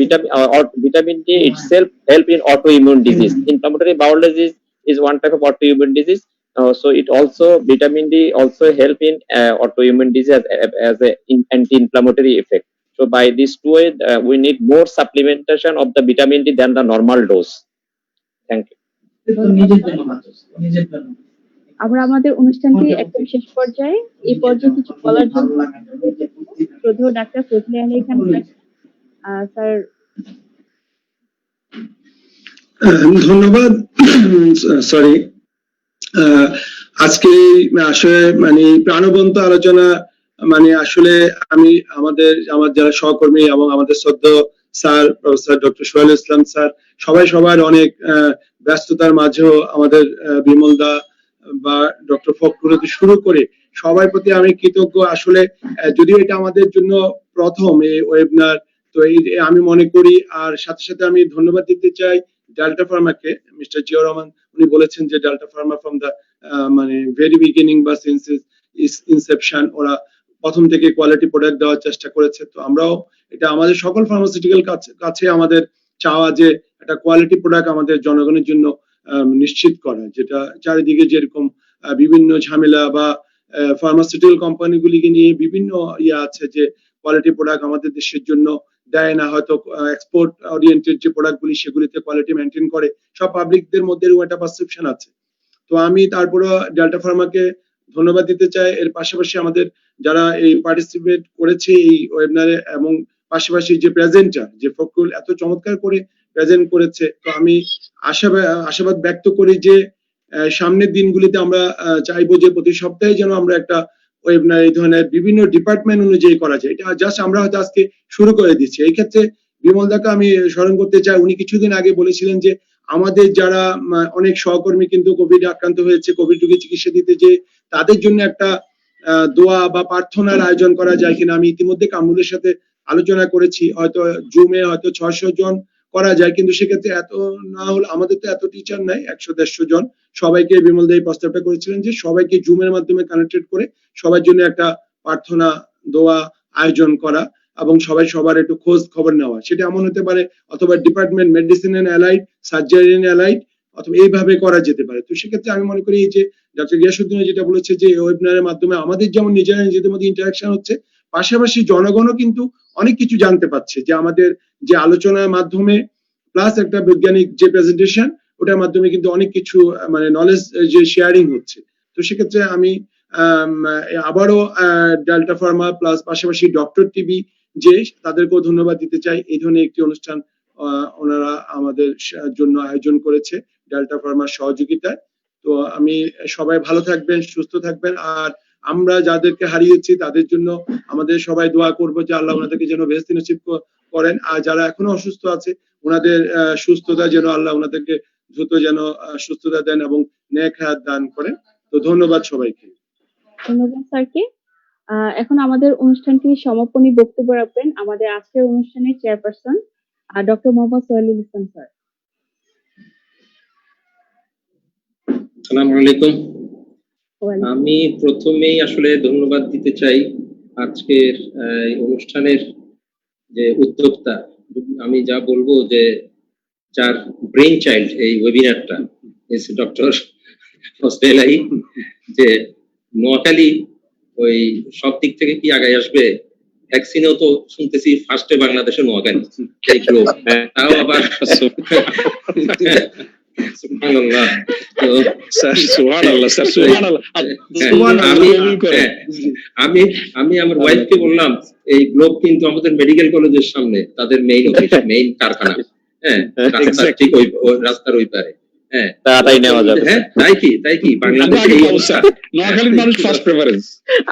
vitamin D itself help in auto immune disease. Inflammatory bowel disease is one type of autoimmune disease, so it also vitamin D also help in autoimmune disease as a anti-inflammatory effect. So by these two ways, we need more supplementation of the vitamin D than the normal dose. Thank you. আমরা আমাদের অনুষ্ঠানটি একদম শেষ পর্যায়ে। এই পর্যায়ে কিছু বলার জন্য শ্রদ্ধেয় ডাক্তার ফজলে আলী খান স্যার। ধন্যবাদ। সরি, আজকে আসলে মানে প্রাণবন্ত আলোচনা, মানে আসলে আমি আমার যারা সহকর্মী এবং আমাদের শ্রদ্ধেয় স্যার প্রফেসর ডক্টর সোহেল ইসলাম স্যার, সবার অনেক ব্যস্ততার মাঝেও আমাদের বিমল দা বা ডক্টর ফখরুল শুরু করে সবার প্রতি আমি কৃতজ্ঞ। আসলে যদিও এটা আমাদের জন্য প্রথম এই ওয়েবিনার, তো আমি মনে করি, আর সাথে সাথে আমি ধন্যবাদ দিতে চাই ডেল্টা ফার্মাকে। মিস্টার জিয়াউর রহমান উনি বলেছেন যে ডেল্টা ফার্মা ফ্রম দা মানে ভেরি বিগিনিং বা সিন্স ইনসেপশন ওরা প্রথম থেকে কোয়ালিটি প্রোডাক্ট দেওয়ার চেষ্টা করেছে। তো আমরাও এটা আমাদের সকল ফার্মাসিউটিক্যাল কাছে আমাদের চাওয়া যে একটা কোয়ালিটি প্রোডাক্ট আমাদের জনগণের জন্য নিশ্চিত করা, যেটা চারিদিকে যেরকম বিভিন্ন ঝামেলা বা ফার্মাসিউটিক্যাল কোম্পানিগুলিকে নিয়ে বিভিন্ন আছে যে কোয়ালিটি প্রোডাক্ট আমাদের দেশের জন্য দেয় না, হয়তো এক্সপোর্ট ওরিয়েন্টেড যে প্রোডাক্ট গুলি সেগুলিতে কোয়ালিটি মেনটেন করে, সব পাবলিকদের মধ্যে এরকম একটা পারসেপশন আছে। তো আমি তারপরে ডেল্টা ফার্মাকে ধন্যবাদ দিতে চাই। এর পাশাপাশি আমাদের যারা এই পার্টিসিপেট করেছে এই ওয়েবিনারে, এবং পাশাপাশি যে প্রেজেন্টার যে ফখরুল এত চমৎকার করে প্রেজেন্ট করেছে, তো আমি আশাবাদ ব্যক্ত করি যে সামনের দিনগুলিতে আমরা চাইবো যে প্রতি সপ্তাহে যেন আমরা একটা ওয়েবিনার এই ধরনের বিভিন্ন ডিপার্টমেন্ট অনুযায়ী করা যায়। এটা জাস্ট আমরা হয়তো আজকে শুরু করে দিচ্ছি। এই ক্ষেত্রে বিমল দাকে আমি স্মরণ করতে চাই, উনি কিছুদিন আগে বলেছিলেন যে আমাদের যারা অনেক সহকর্মী কিন্তু কোভিড আক্রান্ত হয়েছে, কোভিড রোগী চিকিৎসা দিতে, যে তাদের জন্য একটা দোয়া বা প্রার্থনার আয়োজন করা যায় কিনা। আমি ইতিমধ্যে কামরুলের সাথে আলোচনা করেছি, হয়তো জুমে হয়তো 600 জন করা যায়, কিন্তু সেক্ষেত্রে এত না হলে, আমাদের তো এত টিচার নাই, 100-150 জন, সবাইকে বিমল দা এই প্রস্তাবটা করেছিলেন যে সবাইকে জুমের মাধ্যমে কানেক্টেড করে সবার জন্য একটা প্রার্থনা দোয়া আয়োজন করা এবং সবার একটু খোঁজ খবর নেওয়া। সেটা এমন হতে পারে অথবা department medicine and allied, surgery and allied, অথবা এইভাবে করা যেতে পারে। তো সেক্ষেত্রে আমি মনে করি এই যে ডক্টর গিয়াসউদ্দিন যেটা বলেছে যে ওয়েবিনারের মাধ্যমে আমাদের যেমন নিজেদের মধ্যে ইন্টারাকশন হচ্ছে, পাশাপাশি জনগণও কিন্তু অনেক কিছু জানতে পারছে যে আমাদের যে আলোচনার মাধ্যমে প্লাস একটা বৈজ্ঞানিক যে প্রেজেন্টেশন, ওটার মাধ্যমে কিন্তু অনেক কিছু মানে নলেজ যে শেয়ারিং হচ্ছে। তো সেক্ষেত্রে আমি আবারও ডেল্টা ফার্মা প্লাস পাশাপাশি ডক্টর টিভি যে তাদেরকেও ধন্যবাদ দিতে চাই। এই ধরনের একটি অনুষ্ঠান ওনারা আমাদের জন্য আয়োজন করেছে ডেল্টা ফার্মার সহযোগিতায়। তো আমি সবাই ভালো থাকবেন, সুস্থ থাকবেন, আর আমরা যাদেরকে হারিয়েছি তাদের জন্য আমাদের সবাই দোয়া করবো যে আল্লাহ ওনাদেরকে যেন বেহেশত নসিব করেন, আর যারা এখনো অসুস্থ আছে ওনাদের সুস্থতা যেন আল্লাহ ওনাদেরকে দ্রুত যেন সুস্থতা দেন এবং নেক হায়াত দান করেন। তো ধন্যবাদ সবাইকে। ধন্যবাদ স্যারকে। এখন আমাদের অনুষ্ঠানটি সমাপনী বক্তব্য রাখবেন আমাদের আজকের অনুষ্ঠানের চেয়ারপারসন ডক্টর মোহাম্মদ সোহেলুল ইসলাম স্যার। আসসালামু আলাইকুম। আমি প্রথমেই আসলে ধন্যবাদ দিতে চাই আজকের অনুষ্ঠানের যে উদ্যোক্তা। আমি যা বলবো যে যার ব্রেন চাইল্ড এই ওয়েবিনারটা ডক্টর ফজলেলাই, যে নোয়াখালী ওই সব দিক থেকে কি আগায় আসবে, ভ্যাকসিনেও তো শুনতেছি ফার্স্টে বাংলাদেশে নোয়াখালী, এইগুলো তাও আবার সুবহানাল্লাহ। তো স্যার সুবহানাল্লাহ, স্যার সুবহানাল্লাহ। আমি আমি আমার ওয়াইফকে বললাম এই গ্লোব কিন্তু আমাদের মেডিকেল কলেজের সামনে তাদের মেইন অফিস, মেইন কারখানা, হ্যাঁ রাস্তার ঠিক ওই রাস্তার ওই পারে, হ্যাঁ তাড়াতাড়ি নেওয়া যাবে। হ্যাঁ তাই কি বাংলাদেশে এই অবস্থা, নোয়াখালীর মানুষ ফার্স্ট প্রেফারেন্স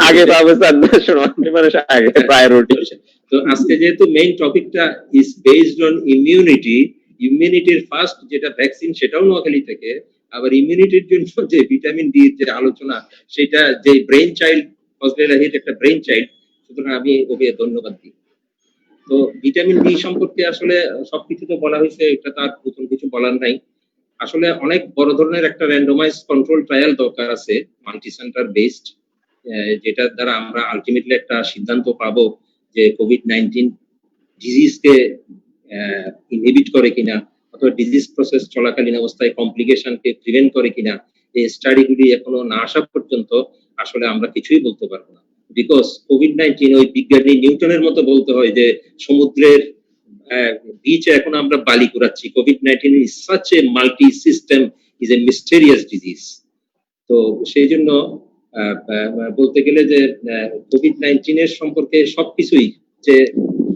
আগে পাবে স্যার, মানুষ আগে প্রায়োরিটি। তো আজকে যেহেতু মেইন টপিকটা ইজ বেসড অন ইমিউনিটির ফার্স্ট যেটা ভ্যাকসিন সেটাও নোয়াখালী থেকে, আবার ইমিউনিটির জন্য যে ভিটামিন ডি এর যে আলোচনা সেটা যে ব্রেন চাইল্ড ফজলে রাহির একটা ব্রেন চাইল্ড, সুতরাং আমি ওকে ধন্যবাদ দিই। তো ভিটামিন ডি সম্পর্কে আসলে সবকিছু তো বলা হয়েছে, এটা তার নতুন কিছু বলার নাই। আসলে অনেক বড় ধরনের একটা র্যান্ডমাইজ কন্ট্রোল ট্রায়াল দরকার আছে, মাল্টি সেন্টার বেসড, যেটার দ্বারা আমরা আলটিমেটলি একটা সিদ্ধান্ত পাবো যে কোভিড-19 ডিজিজকে ইনহিবিট করে কিনা, অথবা ডিজিজ প্রসেস চলাকালীন অবস্থায় কমপ্লিকেশনকে প্রিভেন্ট করে কিনা। এই স্টাডিগুলি এখনো না আসা পর্যন্ত আসলে আমরা কিছুই বলতে পারবো না, বিকজ কোভিড-19 ওই বিজ্ঞানী নিউটনের মতো বলতে হয় যে সমুদ্রের বিচে এখন আমরা বালি কুড়াচ্ছি। কোভিড-19 is such a multi system, is a mysterious disease. তো সেই জন্য বলতে গেলে যে কোভিড-19 এর সম্পর্কে সবকিছুই, যে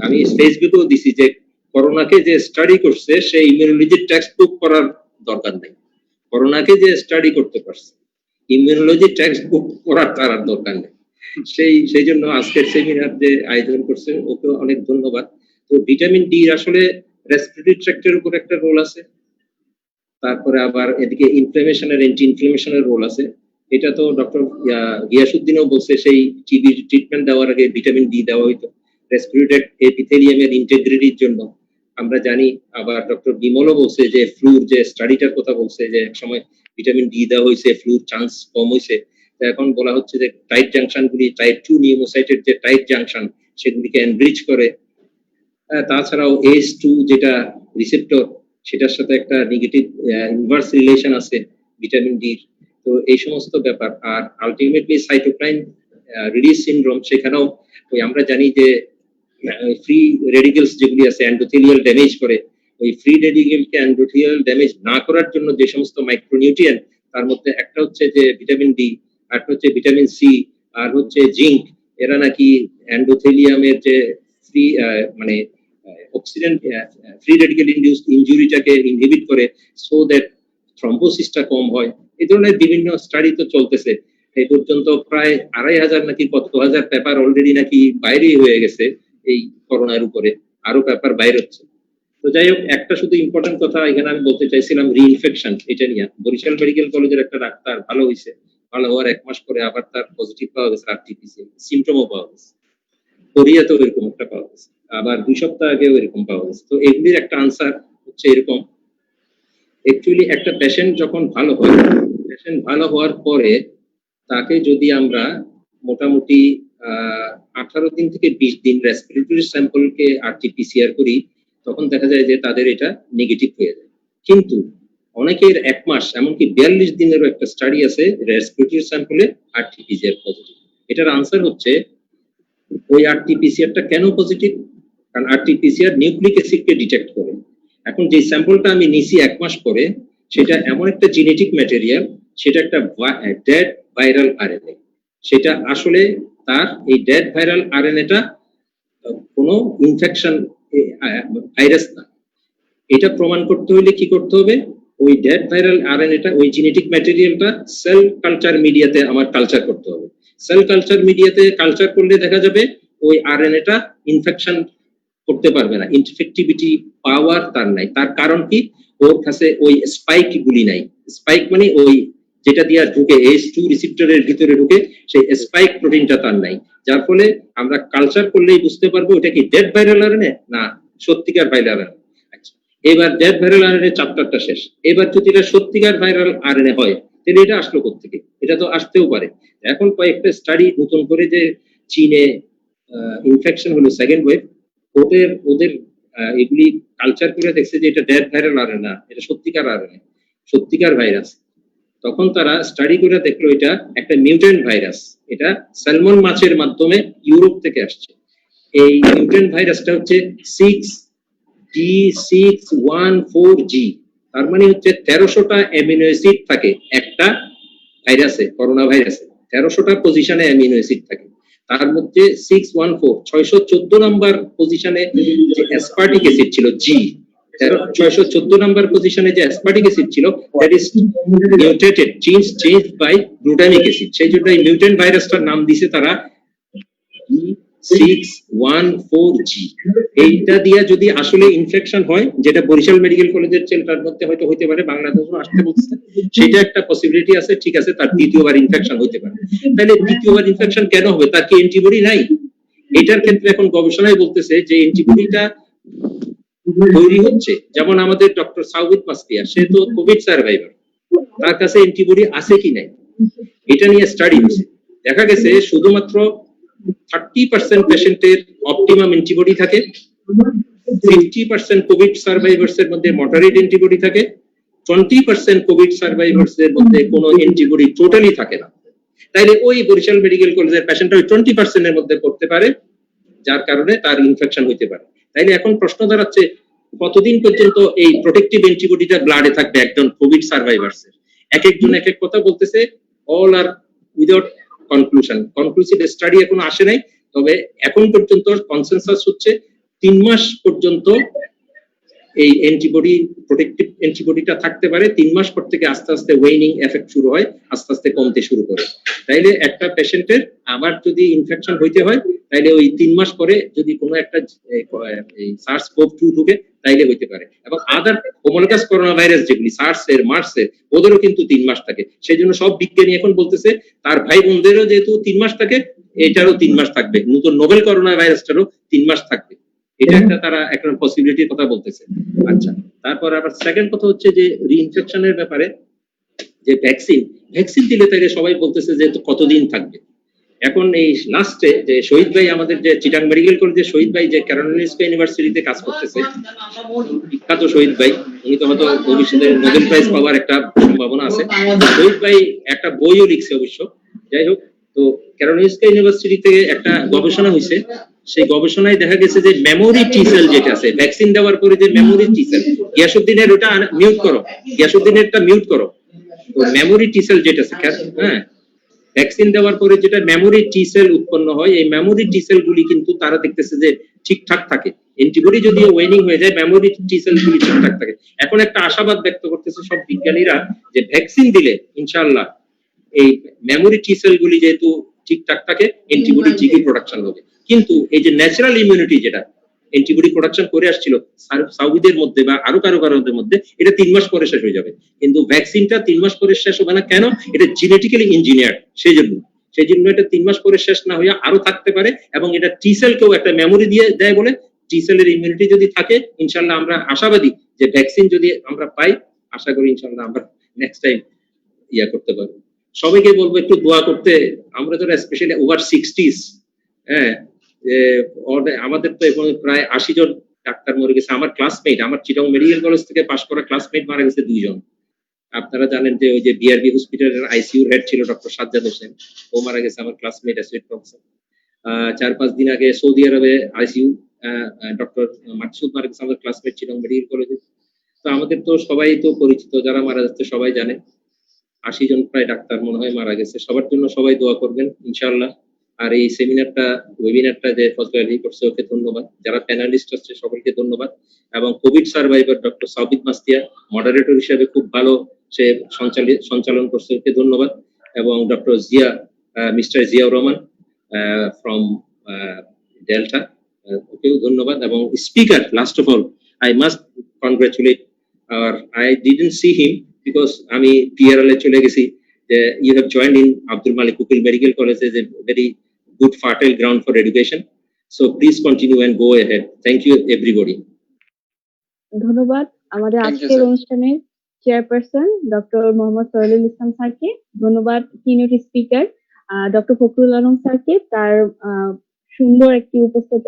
আমি ফেসবুকেও দিছি যে করোনাকে যে স্টাডি করছে সে ইমিউনোলজি টেক্সট বুক পড়ার দরকার নেই, করোনাকে যে স্টাডি করতে পারছে ইমিউনোলজি টেক্সট বুক পড়ার তার আর দরকার নেই। সেই জন্য আজকের সেমিনার যে আয়োজন করছে ওকে অনেক ধন্যবাদ। তো ভিটামিন ডি আসলে রেসপিরেটরি ট্র্যাক্টের উপর একটা রোল আছে, তারপরে আবার এদিকে ইনফ্লামেশনের অ্যান্টি ইনফ্লামেশনের রোল আছে। এটা তো ডক্টর গিয়াসউদ্দিনও বলছে, সেই টিবি ট্রিটমেন্ট দেওয়ার আগে ভিটামিন ডি দেওয়া হইতো রেসপিরেটরি এপিথেলিয়ামের ইন্টিগ্রিটির জন্য, আমরা জানি। আবার ডক্টর বিমলও বলছে যে ফ্লুর যে স্টাডিটার কথা বলছে যে এক সময় ভিটামিন ডি দেওয়া হয়েছে, ফ্লুর চান্স কম হয়েছে। এখন বলা হচ্ছে যে টাইট জাংশনগুলি, টাইপ 2 নিউমোসাইটের যে টাইট জাংশন সেগুলিকে এনরিচ করে। তাছাড়াও ACE2 যেটা রিসেপ্টর, সেটার সাথে একটা নেগেটিভ ইনভার্স রিলেশন আছে ভিটামিন ডি। তো এই সমস্ত ব্যাপার, আর আলটিমেটলি সাইটোকাইন রিলিজ সিনড্রোম, সেখানেও ওই আমরা জানি যে ফ্রি রেডিকেলস যেগুলি আছে এন্ডোথেলিয়াল ড্যামেজ করে, ওই ফ্রি রেডিকেলকে এন্ডোথেলিয়াল ড্যামেজ না করার জন্য যে সমস্ত মাইক্রোনিউট্রিয়েন্ট, তার মধ্যে একটা হচ্ছে যে ভিটামিন ডি, আর হচ্ছে ভিটামিন সি, আর হচ্ছে জিঙ্ক, এরা নাকি এন্ডোথেলিয়ামের যে ফ্রি মানে অক্সিডেন্ট ফ্রি রেডিকেল ইনডিউসড ইনজুরিটাকে ইনহিবিট করে, সো দ্যাট থ্রম্বোসিসটা কম হয়। এই ধরনের বিভিন্ন স্টাডি তো চলতেছে। এই পর্যন্ত প্রায় 2500 নাকি কত হাজার পেপার অলরেডি নাকি বাইরেই হয়ে গেছে এই করোনার উপরে, আরো পেপার বাইরে হচ্ছে। তো যাই হোক, একটা শুধু ইম্পর্টেন্ট কথা এখানে আমি বলতে চাইছিলাম, রিইনফেকশন, এটা নিয়ে বরিশাল মেডিকেল কলেজের একটা ডাক্তার ভালো হয়েছে, ভালো হওয়ার 1 মাস পরে আবার তার পজিটিভ পাওয়া গেছে, আরটিপিসিআর সিমটমও পাওয়া গেছে। কোরিয়াতেও এরকম একটা পাওয়া গেছে, আবার 2 সপ্তাহ আগেও এরকম পাওয়া গেছে। তো এগুলির একটা আনসার হচ্ছে এরকম, অ্যাকচুয়ালি একটা পেশেন্ট যখন ভালো হয়, পেশেন্ট ভালো হওয়ার পরে তাকে যদি আমরা মোটামুটি 18 দিন থেকে 20 দিন রেসপিরেটরি স্যাম্পলকে আরটিপিসিআর করি, তখন দেখা যায় যে তাদের এটা নেগেটিভ হয়ে যায়। কিন্তু অনেকের 1 মাস, এমনকি 42 দিনেরও একটা স্টাডি আছে রেসপিরেটরি স্যাম্পলে আরটিপিসিআর পজিটিভ। এটার আনসার হচ্ছে ওই আরটিপিসিআরটা কেন পজিটিভ, কারণ আরটিপিসিআর নিউক্লিক অ্যাসিডকে ডিটেক্ট করে। এখন যে স্যাম্পলটা আমি নিছি 1 মাস পরে, সেটা এমন একটা জেনেটিক ম্যাটেরিয়াল, সেটা একটা ডেড ভাইরাল আরএনএ। সেটা আসলে তার এই ডেড ভাইরাল আরএনএটা কোনো ইনফেকশন ভাইরাস না। এটা প্রমাণ করতে হলে কি করতে হবে, ওই ডেড ভাইরাল আরএনএটা, ওই জেনেটিক ম্যাটেরিয়ালটা সেল কালচার মিডিয়াতে আমার কালচার করতে হবে। সেল কালচার মিডিয়াতে কালচার করলে দেখা যাবে ওই আরএনএটা ইনফেকশন করতে পারবে না, ইনফেক্টিভিটি পাওয়ার তার নাই। তার কারণ কি, ওর কাছে ওই স্পাইক গুলি নাই। স্পাইক মানে ওই যেটা দিয়া ঢুকে ACE2 রিসেপ্টরের ভিতরে ঢুকে, সেই স্পাইক প্রোটিনটা তার নাই। যার ফলে আমরা কালচার করলেই বুঝতে পারবো এটা কি ডেড ভাইরাল আরএনএ না সত্যিকার ভাইরাল আরএনএ। আচ্ছা, এবার ডেড ভাইরাল আরএনএ চ্যাপ্টারটা শেষ। এবার যদি এটা সত্যিকার ভাইরাল আরএনএ হয়, তাহলে এটা আসলো কোত্থেকে? এটা তো আসতেও পারে। এখন কয়েকটা স্টাডি নতুন করে, যে চীনে ইনফেকশন হলো সেকেন্ড ওয়েভ, ওদের এগুলি কালচার করে দেখছে যে এটা ডেড ভাইরাল আরএনএ, এটা সত্যিকার আরএনএ, সত্যিকার ভাইরাস। তখন তারা স্টাডি করে দেখলো এটা একটা মিউটেন্ট ভাইরাস, এটা স্যালমন মাছের মাধ্যমে ইউরোপ থেকে আসছে। এই মিউটেন্ট ভাইরাসটা হচ্ছে 6G614G, তার মানে হচ্ছে 1300টা অ্যামিনো অ্যাসিড থাকে একটা ভাইরাসে, করোনা ভাইরাসে 1300টা পজিশনে অ্যামিনো অ্যাসিড থাকে। তার মধ্যে 614 নাম্বার পজিশনে যে অ্যাসপার্টিক অ্যাসিড ছিল জি, 614 নাম্বার পজিশনে যে অ্যাসপার্টিক অ্যাসিড ছিল that is mutated, changed by glutamic acid. সেই জন্য এই মিউটেন্ট ভাইরাসটার নাম দিয়েছে তারা 614G। এইটা দিয়া যদি আসলে ইনফেকশন হয়, যেটা বরিশাল মেডিকেল কলেজের ছেলেটার মধ্যে হয়তো হতে পারে, বাংলাদেশও আসতে বলছে, সেটা একটা পসিবিলিটি আছে, ঠিক আছে, তার দ্বিতীয়বার ইনফেকশন হতে পারে। তাহলে দ্বিতীয়বার ইনফেকশন কেন হবে? তার কি অ্যান্টিবডি নাই? এটার ক্ষেত্রে এখন গবেষণায় বলতেছে যে অ্যান্টিবডিটা তৈরি হচ্ছে। যেমন আমাদের ডক্টর সাউবিদ মাস্তিয়া, সে তো কোভিড সার্ভাইভার, তার কাছে অ্যান্টিবডি আছে কি নাই এটা নিয়ে স্টাডি হয়েছে। দেখা গেছে শুধুমাত্র 30% পেশেন্টের অপটিমাম অ্যান্টিবডি থাকে, 50% কোভিড সার্ভাইভার্স এর মধ্যে মডারেট অ্যান্টিবডি থাকে, 20% কোভিড সার্ভাইভার্স এর মধ্যে কোনো অ্যান্টিবডি টোটালি থাকে না। তাইলে ওই বরিশাল মেডিকেল কলেজের পেশেন্টটা ওই 20% এর মধ্যে পড়তে পারে, যার কারণে তার ইনফেকশন হইতে পারে। তাইলে এখন প্রশ্ন দাঁড়াচ্ছে কতদিন পর্যন্ত এই প্রোটেক্টিভ অ্যান্টিবডিটা ব্লাডে থাকবে একজন কোভিড সার্ভাইভার্স এর? এক একজন এক এক কথা বলতেছে, অল আর উইদাউট কনক্লুসিভ স্টাডি এখনো আসে নাই। তবে এখন পর্যন্ত কনসেনসাস হচ্ছে 3 মাস পর্যন্ত এই অ্যান্টিবডি, প্রোটেক্টিভ অ্যান্টিবডিটা থাকতে পারে। 3 মাস পর থেকে আস্তে আস্তে ওয়েনিং এফেক্ট শুরু হয়, আস্তে আস্তে কমতে শুরু করে। তাইলে একটা পেশেন্টের আবার যদি ইনফেকশন হইতে হয়, তাইলে ওই 3 মাস পরে যদি কোনো একটা SARS-CoV-2 ঢুকে তাইলে হইতে পারে। এবং আদার হোমোলোগাস করোনা ভাইরাস যেগুলি সার্স এর, মার্স এর, ওদেরও কিন্তু 3 মাস থাকে। সেই জন্য সব বিজ্ঞানী এখন বলতেছে তার ভাই বোনদেরও যেহেতু 3 মাস থাকে, এটারও 3 মাস থাকবে, নতুন নোবেল করোনা ভাইরাসটারও 3 মাস থাকবে। এটা একটা তারা একটা পসিবিলিটির কথা বলতেছে। আচ্ছা, তারপর আবার সেকেন্ড কথা হচ্ছে যে রিইনফেকশনের ব্যাপারে, যে ভ্যাকসিন দিলে তাকে সবাই বলতেছে যে কতদিন থাকবে। এখন এই লাস্টে যে শহীদ ভাই, আমাদের যে চিটাং মেডিকেল কলেজের শহীদ ভাই, যে ক্যারোলিনস্কা ইউনিভার্সিটিতে কাজ করতেছে, বিখ্যাত শহীদ ভাই, উনি তো হয়তো ভবিষ্যতে নোবেল প্রাইজ পাওয়ার একটা সম্ভাবনা আছে। শহীদ ভাই একটা বইও লিখছে অবশ্য। যাই হোক, তো ক্যারোলিনস্কা ইউনিভার্সিটি থেকে একটা গবেষণা হয়েছে, সেই গবেষণায় দেখা গেছে যে মেমোরি টি সেল যেটা আছে ভ্যাকসিন দেওয়ার পরে, যে মেমোরি টি সেল, গিয়াসউদ্দিনের ওটা মিউট করো, গিয়াসউদ্দিনেরটা মিউট করো, তো মেমোরি টি সেল যেটা আছে, হ্যাঁ, ভ্যাকসিন দেওয়ার পরে যেটা মেমোরি টি সেল উৎপন্ন হয়, এই মেমোরি টি সেল গুলি কিন্তু তারা দেখতেছে যে ঠিকঠাক থাকে। অ্যান্টিবডি যদিও ওয়েনিং হয়ে যায়, মেমোরি টি সেল গুলি ঠিকঠাক থাকে। এখন একটা আশাবাদ ব্যক্ত করতেছে সব বিজ্ঞানীরা যে ভ্যাকসিন দিলে ইনশাআল্লাহ এই মেমোরি টি সেল গুলি যেহেতু ঠিকঠাক থাকে, অ্যান্টিবডি ঠিকই প্রোডাকশন হবে। কিন্তু এই যে ন্যাচারাল ইমিউনিটি যেটা অ্যান্টিবডি প্রোডাকশন করে আসছিল সাউদিদের মধ্যে বা আরো কারোর মধ্যে, এটা 3 মাস পরে শেষ হয়ে যাবে। কিন্তু ভ্যাকসিনটা 3 মাস পরে শেষ হবে না কেন? এটা জেনেটিক্যালি ইঞ্জিনিয়ার্ড, সেই জন্য এটা 3 মাস পরে শেষ না হয়ে আরো থাকতে পারে। এবং এটা টি সেলকেও একটা মেমোরি দিয়ে দেয় বলে, টি সেলের ইমিউনিটি যদি থাকে, ইনশাআল্লাহ আমরা আশাবাদী যে ভ্যাকসিন যদি আমরা পাই, আশা করি ইনশাআল্লাহ আমরা নেক্সট টাইম করতে পারবো। সবাইকে বলবো একটু দোয়া করতে। আমরা যারা স্পেশালি ওভার 60s, হ্যাঁ, আমাদের তো এখন প্রায় 80 জন ডাক্তার মরে গেছে। আমার ক্লাসমেট, আমার চিটাং মেডিকেল কলেজ থেকে পাশ করা ক্লাসমেট মারা গেছে 2 জন। আপনারা জানেন যে ওই যে বিআরবি হসপিটালের আইসিইউ হেড ছিল ডক্টর সাজ্জাদ হোসেন, ও মারা গেছে, আমার ক্লাসমেট অ্যাসোসিয়েট প্রফেসর। 4-5 দিন আগে সৌদি আরবে আইসিইউ ডক্টর মাকসুদ মারা গেছে, আমাদের ক্লাসমেট চিটাং মেডিকেল কলেজে। তো আমাদের তো সবাই তো পরিচিত, যারা মারা যাচ্ছে সবাই জানে। 80 জন প্রায় ডাক্তার মনে হয় মারা গেছে। সবার জন্য সবাই দোয়া করবেন ইনশাআল্লাহ। আর এই ওয়েবিনারটা যে ফজল আলী করছে, ওকে ধন্যবাদ। যারা প্যানেলিস্ট আছে সকলকে ধন্যবাদ। এবং কোভিড সার্ভাইভার ডক্টর সাউবিদ মাস্তিয়া মডারেটর হিসেবে খুব ভালো সে সঞ্চালন করছে, ওকে ধন্যবাদ। এবং doctor mister Ziaur Rahman from Delta, ওকেও ধন্যবাদ। এবং speaker, last of all I must congratulate, আর I didn't see him because আমি PRL এ চলে গেছি। You have joined in Abdul Malik Ukil Medical College as a very good fertile ground for education. So please continue and go ahead. Thank you everybody. ধন্যবাদ আমাদের আজকের অনুষ্ঠানের chairperson doctor Mohammad সরুল ইসলাম স্যারকে, ধন্যবাদ keynote speaker doctor Fakhrul Alam স্যারকে তার সুন্দর একটি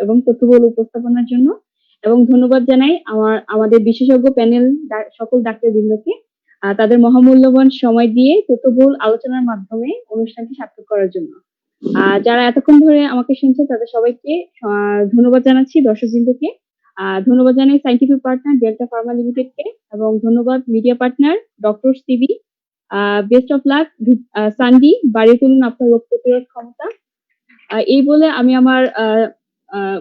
এবং তথ্যবহুল উপস্থাপনার জন্য, এবং ধন্যবাদ জানাই আমাদের বিশেষজ্ঞ প্যানেল সকল ডাক্তারবৃন্দকে তাদের মহামূল্যবান সময় দিয়ে তথ্যবহুল আলোচনার মাধ্যমে অনুষ্ঠানটি সার্থক করার জন্য। যারা এতক্ষণ ধরে আমাকে শুনছে তাদের সবাইকে ধন্যবাদ জানাচ্ছি, দর্শকবৃন্দকে ধন্যবাদ জানাই সায়েন্টিফিক পার্টনার ডেল্টা ফার্মা লিমিটেডকে, এবং ধন্যবাদ media partner doctors TV. Best of luck সানডি, বাড়িয়ে তুলুন আপনার রোগ প্রতিরোধ ক্ষমতা। এই বলে আমি আমার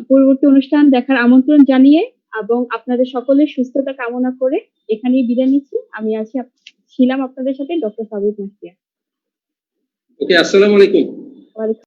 পরবর্তী অনুষ্ঠান দেখার আমন্ত্রণ জানিয়ে এবং আপনাদের সকলের সুস্থতা কামনা করে এখানেই বিদায় নিচ্ছি। আমি ছিলাম আপনাদের সাথে ডক্টর সাবিত মাসিয়া। ওকে, আসসালামু আলাইকুম। ওয়ালাইকুম